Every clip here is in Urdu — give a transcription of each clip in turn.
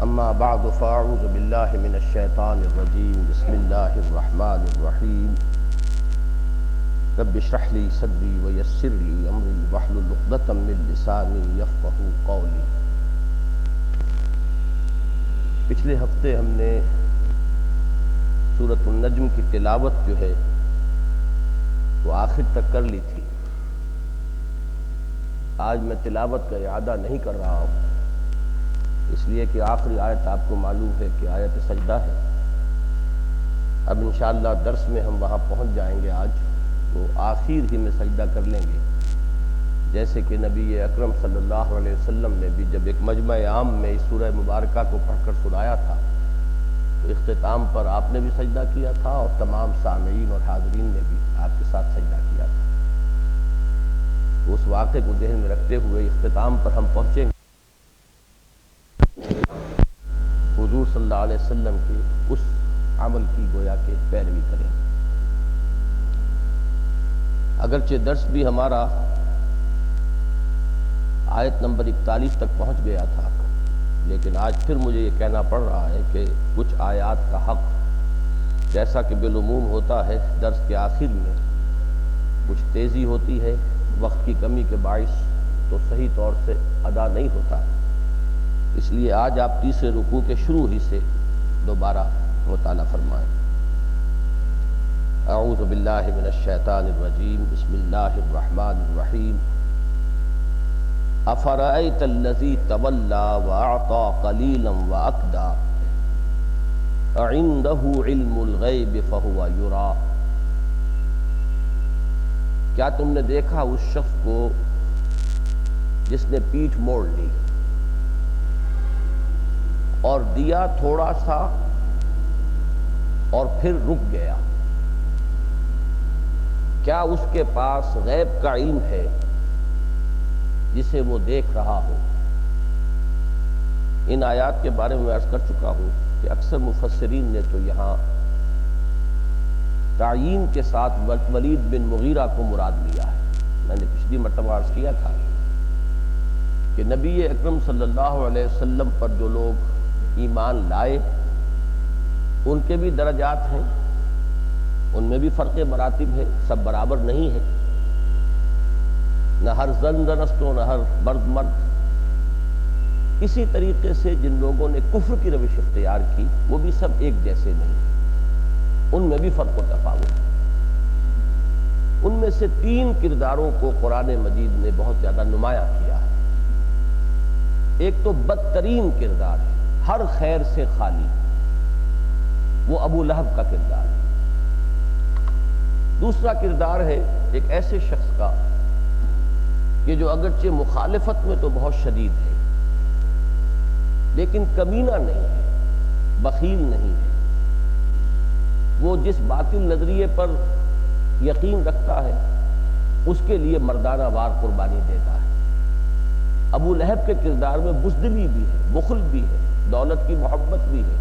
اما بعد فاعوذ باللہ من الشیطان الرجیم بسم اللہ الرحمن الرحیم رب اشرح لی صدری ویسر لی امری واحلل عقدۃ من لسانی یفقہوا قولی۔ پچھلے ہفتے ہم نے سورۃ النجم کی تلاوت جو ہے وہ آخر تک کر لی تھی۔ آج میں تلاوت کا اعادہ نہیں کر رہا ہوں، اس لیے کہ آخری آیت آپ کو معلوم ہے کہ آیت سجدہ ہے۔ اب انشاءاللہ درس میں ہم وہاں پہنچ جائیں گے، آج تو آخر ہی میں سجدہ کر لیں گے، جیسے کہ نبی اکرم صلی اللہ علیہ وسلم نے بھی جب ایک مجمع عام میں اس سورہ مبارکہ کو پڑھ کر سنایا تھا تو اختتام پر آپ نے بھی سجدہ کیا تھا اور تمام سامعین اور حاضرین نے بھی آپ کے ساتھ سجدہ کیا تھا۔ اس واقعے کو ذہن میں رکھتے ہوئے اختتام پر ہم پہنچیں گے حضور صلی اللہ علیہ وسلم کے اس عمل کی گویا کہ پیروی کریں۔ اگرچہ درس بھی ہمارا آیت نمبر 41 تک پہنچ گیا تھا، لیکن آج پھر مجھے یہ کہنا پڑ رہا ہے کہ کچھ آیات کا حق، جیسا کہ بالعموم ہوتا ہے درس کے آخر میں کچھ تیزی ہوتی ہے، وقت کی کمی کے باعث تو صحیح طور سے ادا نہیں ہوتا، اس لیے آج آپ تیسرے رکوع کے شروع ہی سے دوبارہ مطالعہ فرمائیں۔ اعوذ باللہ من الشیطان الرجیم بسم اللہ الرحمن الرحیم۔ افرأیت الذی تولی واعطی قلیلا واکدی اعنده علم الغیب فہو یری۔ کیا تم نے دیکھا اس شخص کو جس نے پیٹھ موڑ لی اور دیا تھوڑا سا اور پھر رک گیا؟ کیا اس کے پاس غیب کا علم ہے جسے وہ دیکھ رہا ہو؟ ان آیات کے بارے میں عرض کر چکا ہوں کہ اکثر مفسرین نے تو یہاں تعیین کے ساتھ ولید بن مغیرہ کو مراد لیا ہے۔ میں نے پچھلی مرتبہ عرض کیا تھا کہ نبی اکرم صلی اللہ علیہ وسلم پر جو لوگ ایمان لائے ان کے بھی درجات ہیں، ان میں بھی فرق مراتب ہے، سب برابر نہیں ہے، نہ ہر زن زنست و نہ ہر مرد مرد۔ اسی طریقے سے جن لوگوں نے کفر کی روش اختیار کی وہ بھی سب ایک جیسے نہیں، ان میں بھی فرق و تفاوت ہے۔ ان میں سے 3 کرداروں کو قرآن مجید نے بہت زیادہ نمایاں کیا ہے۔ ایک تو بدترین کردار ہے، ہر خیر سے خالی، وہ ابو لہب کا کردار ہے۔ دوسرا کردار ہے ایک ایسے شخص کا کہ جو اگرچہ مخالفت میں تو بہت شدید ہے لیکن کمینہ نہیں ہے، بخیل نہیں ہے، وہ جس باطل نظریے پر یقین رکھتا ہے اس کے لیے مردانہ وار قربانی دیتا ہے۔ ابو لہب کے کردار میں بزدلی بھی ہے، بخل بھی ہے، دولت کی محبت بھی ہے۔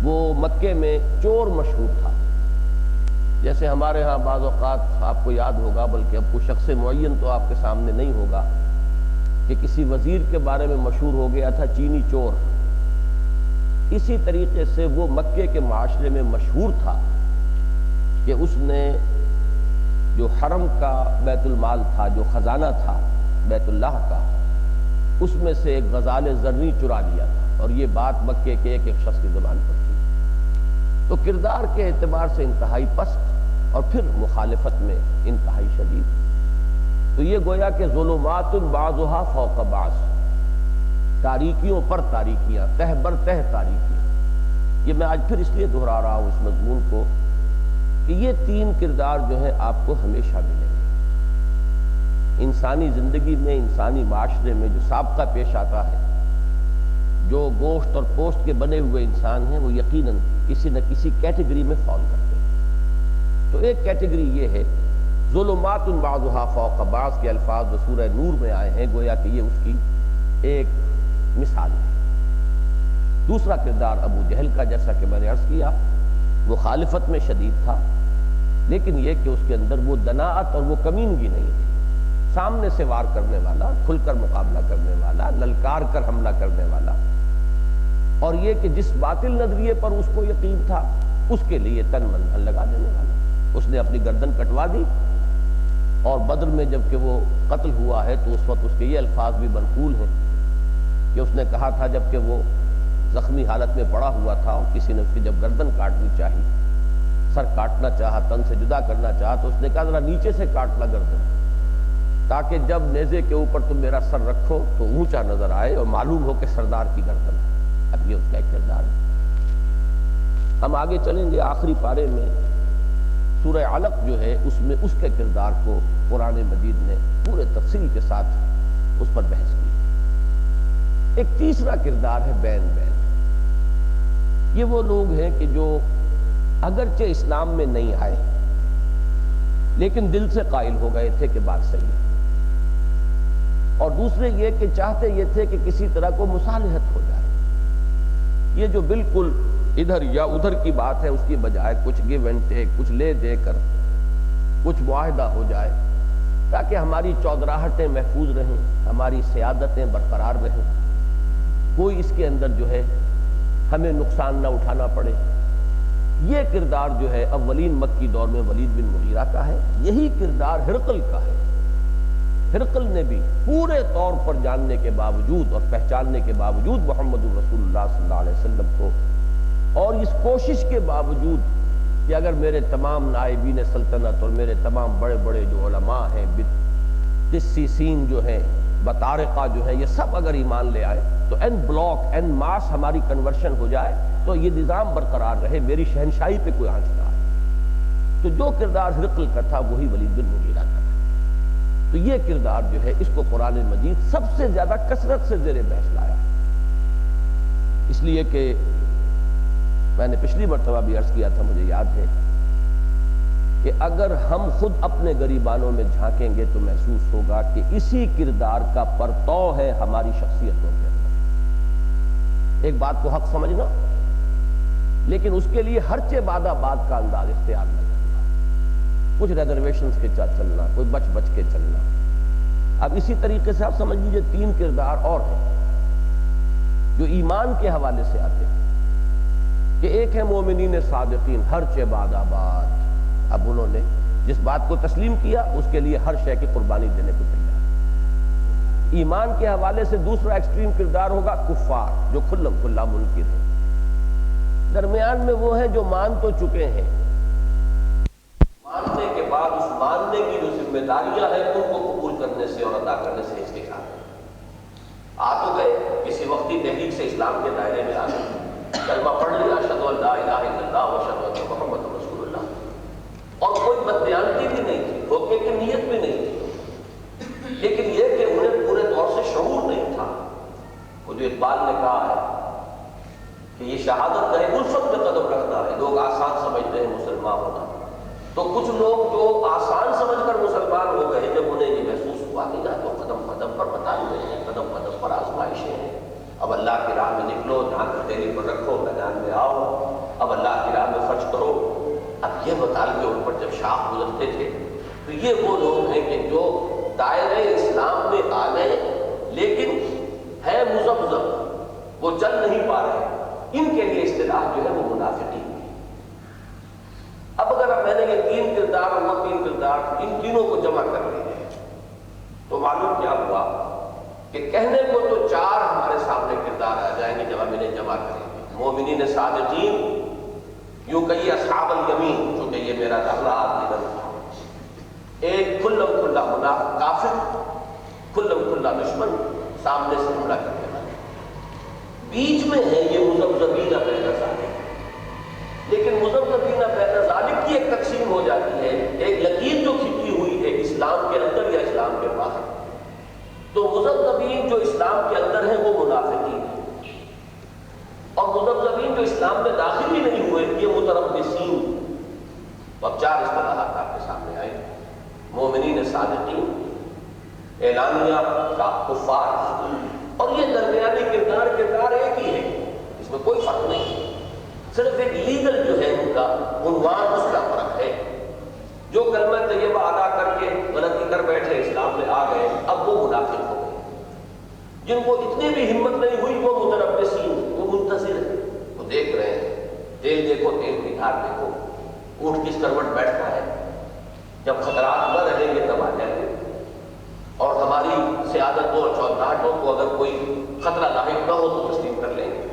وہ مکے میں چور مشہور تھا، جیسے ہمارے ہاں بعض اوقات آپ کو یاد ہوگا، بلکہ اب کوئی شخص معین تو آپ کے سامنے نہیں ہوگا، کہ کسی وزیر کے بارے میں مشہور ہو گیا تھا چینی چور۔ اسی طریقے سے وہ مکے کے معاشرے میں مشہور تھا کہ اس نے جو حرم کا بیت المال تھا، جو خزانہ تھا بیت اللہ کا، اس میں سے ایک غزال زرنی چرا لیا تھا، اور یہ بات مکے کے ایک ایک شخص کی زبان پر تھی۔ تو کردار کے اعتبار سے انتہائی پست اور پھر مخالفت میں انتہائی شدید۔ تو یہ گویا کہ ظلمات بعضها فوق بعض، تاریکیوں پر تاریکیاں، تہ بر تہ تاریکیاں۔ یہ میں آج پھر اس لیے دہرا رہا ہوں اس مضمون کو کہ یہ 3 کردار جو ہیں آپ کو ہمیشہ ملیں گے انسانی زندگی میں، انسانی معاشرے میں۔ جو سابقہ پیش آتا ہے، جو گوشت اور پوست کے بنے ہوئے انسان ہیں وہ یقیناً کسی نہ کسی کیٹیگری میں فال کرتے ہیں۔ تو ایک کیٹیگری یہ ہے، ظلمات بعضها فوق بعض کے الفاظ جو سورہ نور میں آئے ہیں، گویا کہ یہ اس کی ایک مثال ہے۔ دوسرا کردار ابو جہل کا، جیسا کہ میں نے عرض کیا، مخالفت میں شدید تھا، لیکن یہ کہ اس کے اندر وہ دناعت اور وہ کمینگی نہیں تھی، سامنے سے وار کرنے والا، کھل کر مقابلہ کرنے والا، للکار کر حملہ کرنے والا، اور یہ کہ جس باطل نظریے پر اس کو یقین تھا اس کے لیے تن من دھن لگا دینے والا، اس نے اپنی گردن کٹوا دی۔ اور بدر میں جب کہ وہ قتل ہوا ہے تو اس وقت اس کے یہ الفاظ بھی منقول ہیں کہ اس نے کہا تھا جب کہ وہ زخمی حالت میں پڑا ہوا تھا اور کسی نے اس کی جب گردن کاٹنی چاہی، سر کاٹنا چاہا، تن سے جدا کرنا چاہا، تو اس نے کہا ذرا نیچے سے کاٹنا گردن، تاکہ جب نیزے کے اوپر تم میرا سر رکھو تو اونچا نظر آئے اور معلوم ہو کہ سردار کی گردن ہے۔ اب یہ اس کا ایک کردار ہے۔ ہم آگے چلیں گے آخری پارے میں سورہ علق جو ہے اس میں اس کے کردار کو قرآن مجید نے پورے تفصیل کے ساتھ اس پر بحث کی۔ ایک تیسرا کردار ہے بین بین۔ یہ وہ لوگ ہیں کہ جو اگرچہ اسلام میں نہیں آئے لیکن دل سے قائل ہو گئے تھے کہ بات صحیح ہے، اور دوسرے یہ کہ چاہتے یہ تھے کہ کسی طرح کو مصالحت ہو جائے، یہ جو بالکل ادھر یا ادھر کی بات ہے اس کی بجائے کچھ گیو اینڈ ٹیک، کچھ لے دے کر کچھ معاہدہ ہو جائے تاکہ ہماری چودراہٹیں محفوظ رہیں، ہماری سیادتیں برقرار رہیں، کوئی اس کے اندر جو ہے ہمیں نقصان نہ اٹھانا پڑے۔ یہ کردار جو ہے اولین مکی دور میں ولید بن مغیرہ کا ہے، یہی کردار ہرقل کا ہے۔ ہرقل نے بھی پورے طور پر جاننے کے باوجود اور پہچاننے کے باوجود محمد رسول اللہ صلی اللہ علیہ وسلم کو، اور اس کوشش کے باوجود کہ اگر میرے تمام نائبین سلطنت اور میرے تمام بڑے بڑے جو علماء ہیں، قسیسین جو ہیں، بطارقہ جو ہیں، یہ سب اگر ایمان لے آئے تو این بلاک این ماس ہماری کنورشن ہو جائے تو یہ نظام برقرار رہے، میری شہنشاہی پہ کوئی آنچ نہ آئے۔ تو جو کردار ہرقل کا تھا وہی ولید بن مغیرہ کا تھا۔ تو یہ کردار جو ہے اس کو قرآن مجید سب سے زیادہ کثرت سے زیر بحث لایا، اس لیے کہ میں نے پچھلی مرتبہ بھی عرض کیا تھا، مجھے یاد ہے کہ اگر ہم خود اپنے گریبانوں میں جھانکیں گے تو محسوس ہوگا کہ اسی کردار کا پرتو ہے ہماری شخصیتوں کے اندر۔ ایک بات کو حق سمجھنا، لیکن اس کے لیے ہرچہ بعد بات کا انداز اختیار نہ کرنا، کچھ ریزرویشنز کے ساتھ چلنا، کوئی بچ بچ کے چلنا۔ اب اسی طریقے سے آپ سمجھ لیجیے تین کردار اور ہیں جو ایمان کے حوالے سے آتے ہیں، کہ ایک ہے مومنین صادقین، ہر چہ بعد بات، اب انہوں نے جس بات کو تسلیم کیا اس کے لیے ہر شے کی قربانی دینے کو تیار۔ ایمان کے حوالے سے دوسرا ایکسٹریم کردار ہوگا کفار، جو کھلم کھلا منکر ہیں۔ درمیان میں وہ ہیں جو مان تو چکے ہیں، ماننے کے بعد اس ماننے کی جو ذمہ داریاں ہیں ان کو قبول کرنے سے اور ادا کرنے سے ہچکچاتے، آ تو گئے کسی وقتی تحریک سے اسلام کے دائرے میں آ گئے، کلمہ پڑھ لیا، اشہد ان لا الہ الا اللہ و اشہد ان محمد رسول اللہ، اور کوئی بددیانتی بھی نہیں تھی، دھوکے کی نیت بھی نہیں تھی، لیکن یہ کہ انہیں پورے طور سے شعور نہیں تھا۔ وہ جو اقبال نے کہا ہے کہ یہ شہادت گئے الفت میں قدم رکھتا ہے، لوگ آسان سمجھتے ہیں مسلمان ہونا، تو کچھ لوگ جو آسان سمجھ کر مسلمان ہو گئے جب انہیں یہ محسوس ہوا کہ نہ تو قدم قدم پر مطالبے ہیں، قدم قدم پر آزمائشیں ہیں، اب اللہ کی راہ میں نکلو، جہاں تیری پر رکھو، میدان میں آؤ، اب اللہ کی راہ میں خرچ کرو۔ اب یہ مطالبے ان پر جب شاخ گزرتے تھے تو یہ وہ لوگ ہیں کہ جو دائرہ اسلام میں آ گئے لیکن ہے مذبذب، وہ چل نہیں پا رہے، ان کے لیے اصطلاح جو ہے وہ منافقین کی۔ اب اگر میں نے یہ تین کردار اور وہ تین کردار ان تینوں کو جمع کر لیے تو معلوم کیا ہوا کہ کہنے کو تو چار ہمارے سامنے کردار آ جائیں گے جب ہم انہیں جمع کریں گے۔ مومنین صادقین، یوں کہیے اصحاب الیمین، چونکہ یہ میرا داخلہ ہاتھ ادھر تھا، ایک کھلم کھلا منافق کافر، کھلم کھلا دشمن، سامنے سے حملہ کرنے والا، بیچ میں ہے یہ مذبذبین بین ذالک۔ لیکن مذبذبین بین ذالک کی ایک تقسیم ہو جاتی ہے، ایک لکیر جو کھینچی ہوئی ہے اسلام کے اندر یا اسلام کے باہر، تو مذبذبین جو اسلام کے اندر ہیں وہ منافقین ہیں، اور مذبذبین جو اسلام میں داخل ہی نہیں ہوئے یہ متربصین۔ اب چار اصطلاحات آپ کے سامنے آئے، مومنین صادقین، اعلانیہ کا کفار، اور یہ درمیانی کردار ایک ہی ہے، اس میں کوئی فرق نہیں، صرف ایک لیگل جو ہے ان کا عنوان اس کا فرق ہے۔ جو کلمہ طیبہ ادا کر کے غلطی کر بیٹھے اسلام میں آ گئے اب وہ منافق ہو گئے، جن کو اتنی بھی ہمت نہیں ہوئی وہ متربصین، وہ منتظر دیکھ رہے ہیں، تیل دیکھو، تیل کی دھار دیکھو، اونٹ کس کروٹ بیٹھتا ہے، جب خطرات نہ رہیں گے تب آ جائیں گے۔ اور ہماری سیادتوں اور چودراہٹوں کو اگر کوئی خطرہ لاحق نہ ہو تو تسلیم کر لیں گے۔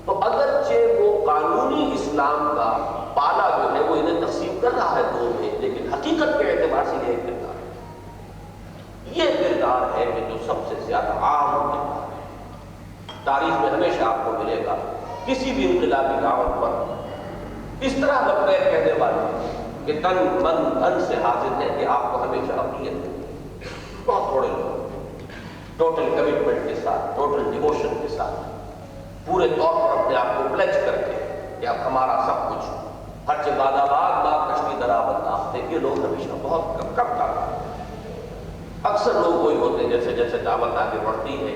تو اگرچہ وہ قانونی اسلام کا پالا جو ہے وہ انہیں تقسیم کر رہا ہے دو میں، لیکن حقیقت کے اعتبار سے یہ کردار ہے، یہ کردار ہے کہ جو سب سے زیادہ عام کردار ہے۔ تاریخ میں ہمیشہ آپ کو ملے گا کسی بھی انقلابی دعوت پر اس طرح لبیک کہنے والے کہ تن من دھن سے حاضر ہے کہ آپ کو ہمیشہ اقلیت ہے۔ بہت تھوڑے لوگ ٹوٹل کمٹمنٹ کے ساتھ، ٹوٹل ڈیووشن کے ساتھ، پورے طور پر اپنے آپ کو پلیج کر کے کہ اب ہمارا سب کچھ ہر چباد آباد باغ کشتی درآمد آفتے، یہ لوگ ہمیشہ بہت کم تھا۔ اکثر لوگ وہی ہوتے ہیں جیسے جیسے دعوت آگے بڑھتی ہے،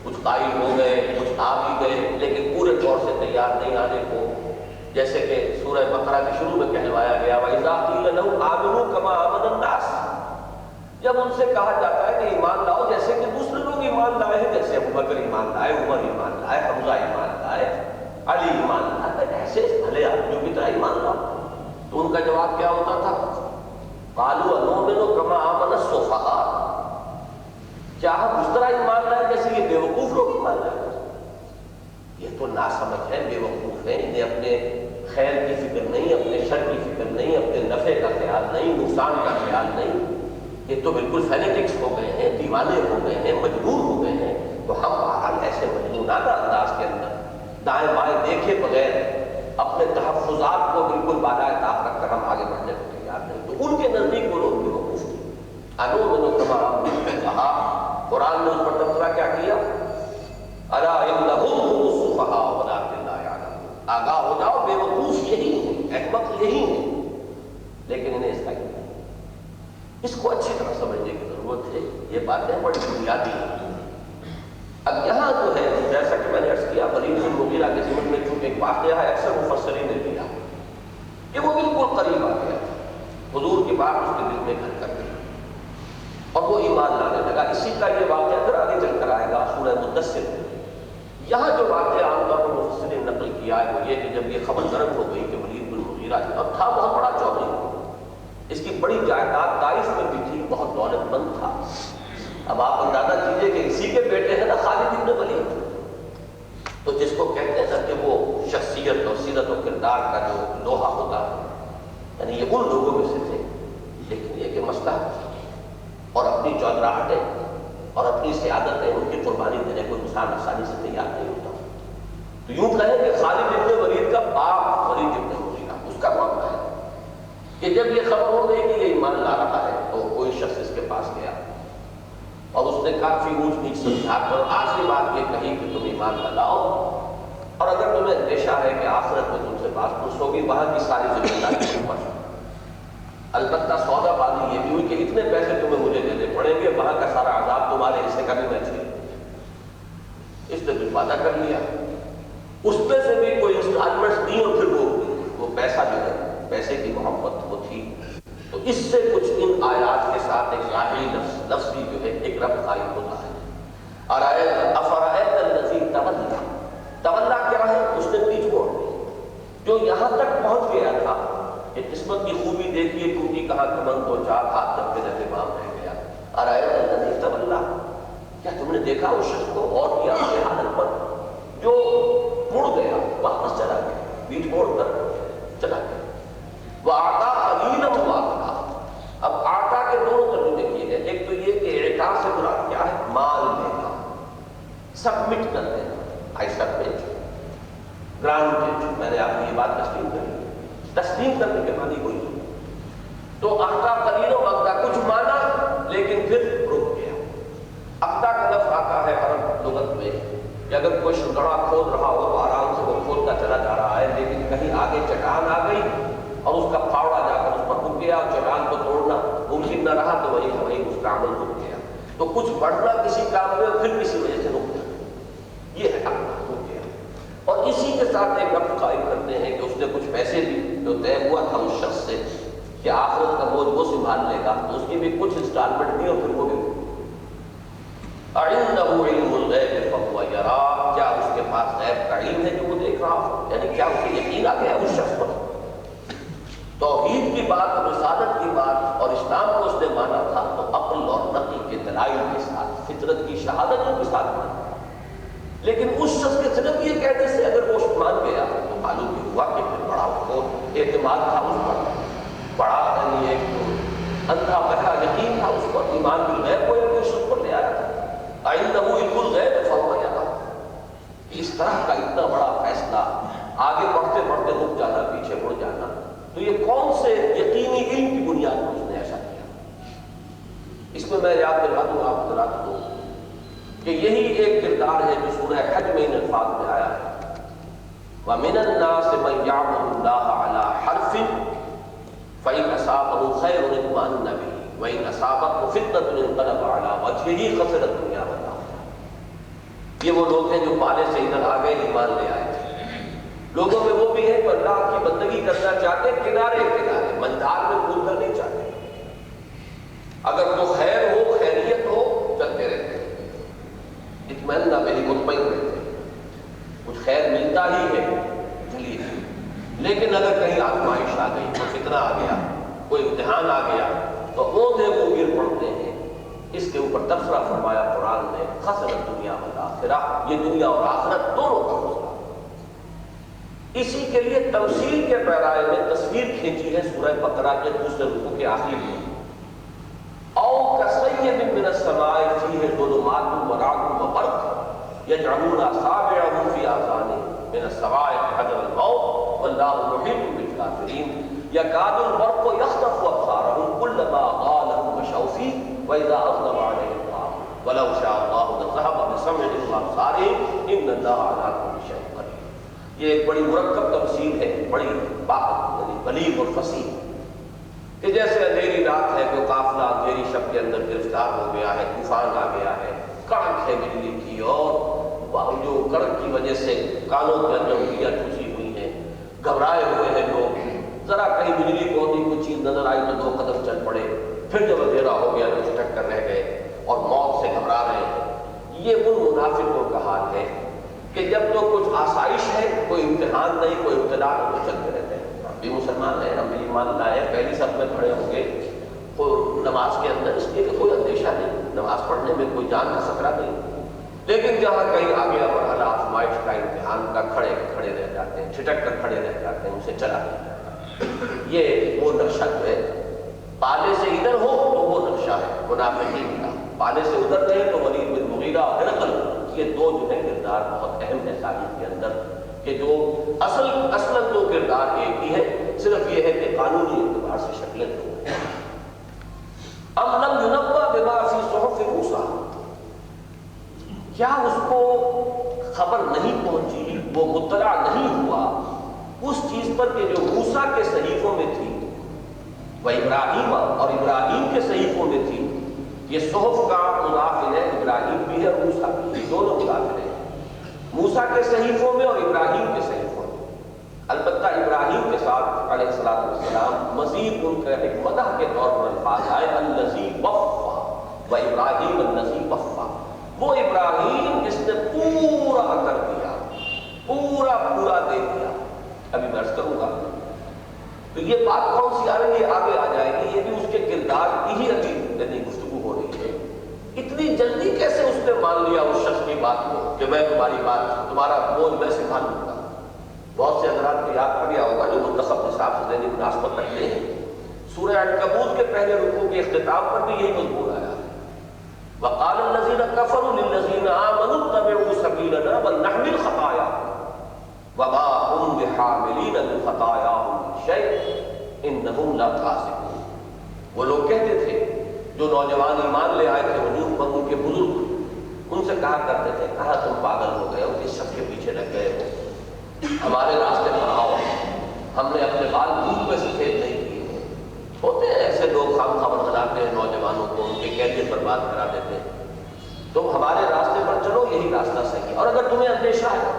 کچھ قائل ہو گئے، کچھ آ بھی گئے، لیکن پورے طور سے تیار نہیں آنے کو، جیسے کہ سورہ بقرہ کے شروع میں کہلوایا گیا وَإِذَا قِيلَ لَهُمْ آمِنُوا كَمَا آمَنَ النَّاسُ، جب ان سے کہا جاتا ہے کہ ایمان لاؤ جیسے کہ دوسرے لوگ ایمان لائے ہیں، جیسے ابو بکر ایمان لائے، عمر ایمان لائے، حمزہ ایمان لائے، علی ایمان لائے، ایسے بھلے آدمیوں کی طرح ایمان لاؤ، تو ان کا جواب کیا ہوتا تھا؟ قَالُوا أَنُؤْمِنُ كَمَا آمَنَ السُّفَهَاءُ، کیا ہم اس طرح ایمان لائے جیسے یہ بیوقوف لوگ ایمان لائے؟ یہ تو ناسمجھ ہے، بیوقوف ہیں، انہیں اپنے خیر کی فکر نہیں، اپنے شر کی فکر نہیں، اپنے نفع کا خیال نہیں، نقصان کا خیال نہیں، یہ تو بالکل فینیٹکس ہو گئے ہیں، دیوانے ہو گئے ہیں، مجبور ہو گئے ہیں۔ تو ہم بہرحال ایسے مجنونانہ انداز کے اندر دائیں بائیں دیکھے بغیر اپنے تحفظات کو بالکل بالائے طاق رکھ کر ہم آگے بڑھنے کو تیار نہیں۔ تو ان کے نزدیک وہ لوگ بیوقوف تھے۔ انؤمن کما کہا، قرآن نے اس پر تبصرہ کیا کیا؟ الا انہم هم السفہاء ولکن لا یعلمون، آگاہ ہو جاؤ بیوقوف یہی ہیں، احمق یہی ہیں، لیکن انہیں اس کا علم نہیں۔ اس کو اچھی طرح سمجھنے کی ضرورت ہے، یہ باتیں بڑی بنیادی ہیں۔ اب یہاں جو ہے جیسا کہ میں نے عرض کیا ولید بن مغیرہ کے ذمن میں چونکہ ایک واقعہ ہے، اکثر مفسرین نے لیا کہ وہ بالکل قریب آ گیا، حضور کی بات اس کے دل میں گھر کر گئی اور وہ ایمان لانے لگا۔ اسی کا یہ واقعہ پھر آگے چل کر آئے گا سورہ مدثر میں۔ یہاں جو واقعہ عام طور پر مفسرین نے نقل کیا ہے وہ یہ کہ جب یہ خبر درج ہو گئی کہ ولید بن مغیرہ اب تھا بہت بڑا چودھری، اس کی بڑی جائیداد طائف میں بھی تھی، بہت دولت مند تھا۔ اب آپ اندازہ کیجئے کہ اسی کے بیٹے ہیں نا خالد بن ولید، تو جس کو کہتے ہیں نا کہ وہ شخصیت اور سیرت و کردار کا جو لوہا ہوتا ہے، یعنی یہ ان لوگوں میں سے تھے، لیکن یہ کہ مسئلہ اور اپنی چودراہٹیں اور اپنی سیادتیں ان کی قربانی دینے کو انسان آسانی سے تیار نہیں ہوتا۔ تو یوں کہیں کہ خالد بن ولید کا باپ ولید بن مغیرہ، اس کا معاملہ ہے کہ جب یہ خبر ہو گئی کہ یہ ایمان لا رہا ہے تو کوئی شخص اس کے پاس گیا اور اس نے کافی اونچ نیچ سمجھا کر آخری بات یہ کہی کہ تم ایمان نہ لاؤ، اور اگر تمہیں اندیشہ ہے کہ آخرت میں تم سے بات پرس ہوگی، وہاں کی ساری ذمہ داری تم پر، البتہ سودا بازی یہ بھی ہوئی کہ اتنے پیسے تمہیں مجھے دینے پڑیں گے، وہاں کا سارا عذاب تمہارے حصے کا بھی میں چھیل۔ اس نے کچھ وعدہ کر لیا، اس میں سے بھی کوئی انسٹالمنٹس دی اور پھر وہ پیسہ جو ہے پیسے کی محبت وہ تھی، تو اس سے کچھ ان آیات کے ساتھ ایک ظاہری لفظی جو ہے ایک ربط قائم ہوتا ہے۔ افرأیت الذی تولی، تولا کیا ہے؟ اس نے پیچھ موڑ دی، جو یہاں تک پہنچ گیا تھا کہ قسمت کی خوبی دیکھیے ٹوٹی کہاں کمند تو چار ہاتھ جب میرا امام رہ گیا۔ ارأیت الذی تولی، کیا تم نے دیکھا اس شخص کو اور کیا اپنے حالت پر جو مڑ گیا، واپس چلا گیا، پیٹھ موڑ کر چلا گیا۔ وَأَعْطَىٰ قَلِيلًا وَأَكْدَىٰ، اب آتا کے دونوں ترجمے کیے گئے، ایک تو یہ کہ اعطاء سے مراد کیا ہے؟ مال دینا، سبمٹ کر دینا، آئی سبمٹ، گرانٹڈ، میں نے آپ کو یہ بات تسلیم کری، تسلیم کرنے کے معنی کوئی نہیں۔ تو اعطیٰ قلیل و اقدا، کچھ مانا لیکن پھر رک گیا۔ اقدا کا لفظ آتا ہے عرب لغت میں کہ اگر کوئی شگڑا کھود رہا ہو تو آرام سے وہ کھودتا چلا جا رہا ہے، لیکن کہیں آگے چٹان آ گئی اور اس کا پھاوڑا جا کر اس پر رک گیا اور چٹان کو توڑنا ممکن نہ رہا تو وہی اس کا عمل رک گیا۔ تو کچھ بڑھنا کسی کام میں اور پھر کسی وجہ سے رک جانا، یہ ہے اقدا، رک گیا۔ اور اسی کے ساتھ ایک ربط قائم کرتے ہیں کہ اس نے کچھ پیسے بھی جو طے ہوا تھا اس شخص سے کہ آخرت کا بوجھ وہ سنبھال لے گا، تو اس کی بھی کچھ انسٹالمنٹ دی اور پھر وہ بھی اعنده علم الغیب فهو یرا، کیا اس کے پاس غیب کا علم ہے جو وہ دیکھ رہا ہو؟ یعنی کیا لیکن اس شخص کے صرف یہ کہنے سے اگر وہ مان گیا تو معلوم یہ ہوا کہ پھر بڑا وہ اعتماد تھا اس پر، بڑا یعنی ایک اندھا بہرا یقین تھا اس پر، ایمان بالغیب کو ایک شخص پر لے آیا تھا، عنده علم الغیب فهو یرى۔ اس طرح کا اتنا بڑا فیصلہ، آگے بڑھتے بڑھتے رک جانا، پیچھے مڑ جانا، تو یہ کون سے یقینی علم کی بنیاد پر اس نے ایسا کیا؟ اس میں میں یاد دلا دوں آپ حضرات کو کہ یہی ایک کردار ہے جو سورہ حج میں ان الفاظ میں آیا ہے، وَمِنَ النَّاسِ مَن يَعْبُدُ اللَّهَ عَلَى حَرْفٍ فَإِنْ أَصَابَهُ خَيْرٌ اطْمَأَنَّ بِهِ وَإِنْ أَصَابَتْهُ فِتْنَةٌ انقلب عَلَى وَجْهِهِ خَسِرَ الدُّنْيَا وَالْآخِرَةَ۔ یہ وہ لوگ ہیں جو پالے سے ادھر آ گئے، ایمان لے آئے تھے۔ لوگوں میں وہ بھی ہیں جو اللہ کی بندگی کرنا چاہتے، کنارے کنارے مندار میں کودنا نہیں چاہتے، اگر تو خیر ہو، خیریت ہو، چلتے رہتے، اطمینہ میری مطمئن رہتے، کچھ خیر ملتا ہی ہے چلیے، لیکن اگر کہیں آزمائش آ گئی، کوئی فتنہ آ گیا، کوئی امتحان آ گیا تو اوندھے کو گر پڑتے ہیں۔ اس کے اوپر تبصرہ فرمایا قرآن نے، خسر الدنیا والآخرہ، یہ دنیا اور آخرت دونوں کا خسارہ۔ اسی کے لیے تفصیل کے پیرائے میں تصویر کھینچی ہے سورہ بقرہ کے دوسرے رکوع کے آخر میں، او کصیب من السماء فیہ ظلمات ورعد وبرق یجعلون اصابعهم فی آذانہم من السماء حذر الموت واللہ محیط بالکافرین یکاد البرق یخطف ابصارهم کلما اضاء لهم مشوا فیہ واذا اظلم علیہم قاموا ولو شاء اللہ لذهب بسمعهم وابصارهم ان اللہ علی کل شیء قدیر۔ یہ ایک بڑی مرکب تفصیل ہے، بڑی بلیغ اور فصیح، کہ جیسے اندھیری رات ہے، کوئی قافلہ اندھیری شب کے اندر گرفتار ہو گیا ہے، طوفان آ گیا ہے، کڑک ہے بجلی کی، اور جو کڑک کی وجہ سے کانوں کے اندر انگلیاں ٹھوسی ہوئی ہیں، گھبرائے ہوئے ہیں لوگ، ذرا کہیں بجلی کو ہوتی کوئی چیز نظر آئی تو 2 قدم چل پڑے، پھر جب اندھیرا ہو گیا تو چھٹک کر رہ گئے اور موت سے گھبرا رہے ہیں۔ یہ ان منافقوں کا حال ہے کہ جب تو کچھ آسائش ہے، کوئی امتحان نہیں، کوئی ابتلا نہیں، تو چلتے رہتے ہیں۔ ہم بھی مسلمان ہیں، ہم بھی ایمان لائے، پہلی صف میں کھڑے ہوں گے نماز کے اندر، اس لیے کہ کوئی اندیشہ نہیں، نماز پڑھنے میں کوئی جان کا خطرہ نہیں، لیکن جہاں کہیں آ گیا مرحلہ آزمائش کا، امتحان کا، کھڑے کھڑے رہ جاتے ہیں، چھٹک کر کھڑے رہ جاتے ہیں، اسے چلا نہیں جاتا۔ یہ وہ نقشہ جو ہے، پالے سے ادھر ہو تو وہ نقشہ ہے منافقین کا، پالے سے ادھر رہے تو ولید بن مغیرہ اور ہرقل، یہ دو جو ہے کردار بہت اہم ہے تاریخ کے اندر، کہ جو اصل تو کردار ایک ہی ہے، صرف یہ ہے کہ قانونی اعتبار سے شکلیں دو ہیں۔ ام لم ينبأ بما فی صحف موسیٰ، کیا اس کو خبر نہیں پہنچی، وہ مطلع نہیں ہوا اس چیز پر کہ جو موسیٰ کے صحیفوں میں تھی، وہ ابراہیم اور ابراہیم کے صحیفوں میں تھی۔ یہ صحف کا مضاف ہے، ابراہیم بھی ہے، موسیٰ بھی ہے، دونوں مضاف ہیں، موسیٰ کے صحیفوں میں اور ابراہیم کے صحیفوں میں۔ البتہ ابراہیم کے ساتھ علیہ السلام مزید ان کا ایک مدح کے طور پر الفاظ آئے، الذی وفا و ابراہیم الذی وفا، وہ ابراہیم جس نے پورا کر دیا، پورا دے دیا۔ ابھی میں عرض کروں گا تو یہ بات کون سی آ رہی ہے، آگے آ جائے گی، یہ بھی اس کے کردار کی ہی ابھی گفتگو ہو رہی ہے۔ اتنی جلدی کیسے اس نے مان لیا اس شخص کی بات کو کہ میں تمہاری بات، تمہارا بوجھ میں سنبھالوں گا۔ بہت سے حضرات کو یاد کر لیا ہوگا جو منتخب نصاب سے ذہنی مناسبت رکھتے ہیں، سورہ عنکبوت کے پہلے رکوع کے اختتام پر بھی یہی مضمون آیا ہے، وقال الذین کفروا للذین آمنوا اتبعوا سبیلنا ولنحمل خطایاکم وما هم بحاملین من خطایاهم من شیء انہم لکاذبون۔ وہ لوگ کہتے تھے جو نوجوان ایمان لے آئے تھے حضور پر، ان کے بزرگ ان سے کہا کرتے تھے، کہا تم پاگل ہو گئے ہو، کس شخص کے پیچھے لگ گئے ہو، ہمارے راستے پر آؤ، ہم نے اپنے بال دودھ میں سفید نہیں کیے ہیں۔ ہوتے ہیں ایسے لوگ، خام خبر بناتے ہیں نوجوانوں کو، ان کی کیفیت برباد کرا دیتے ہیں، تم ہمارے راستے پر چلو، یہی راستہ صحیح ہے۔ اور اگر تمہیں اندیشہ ہے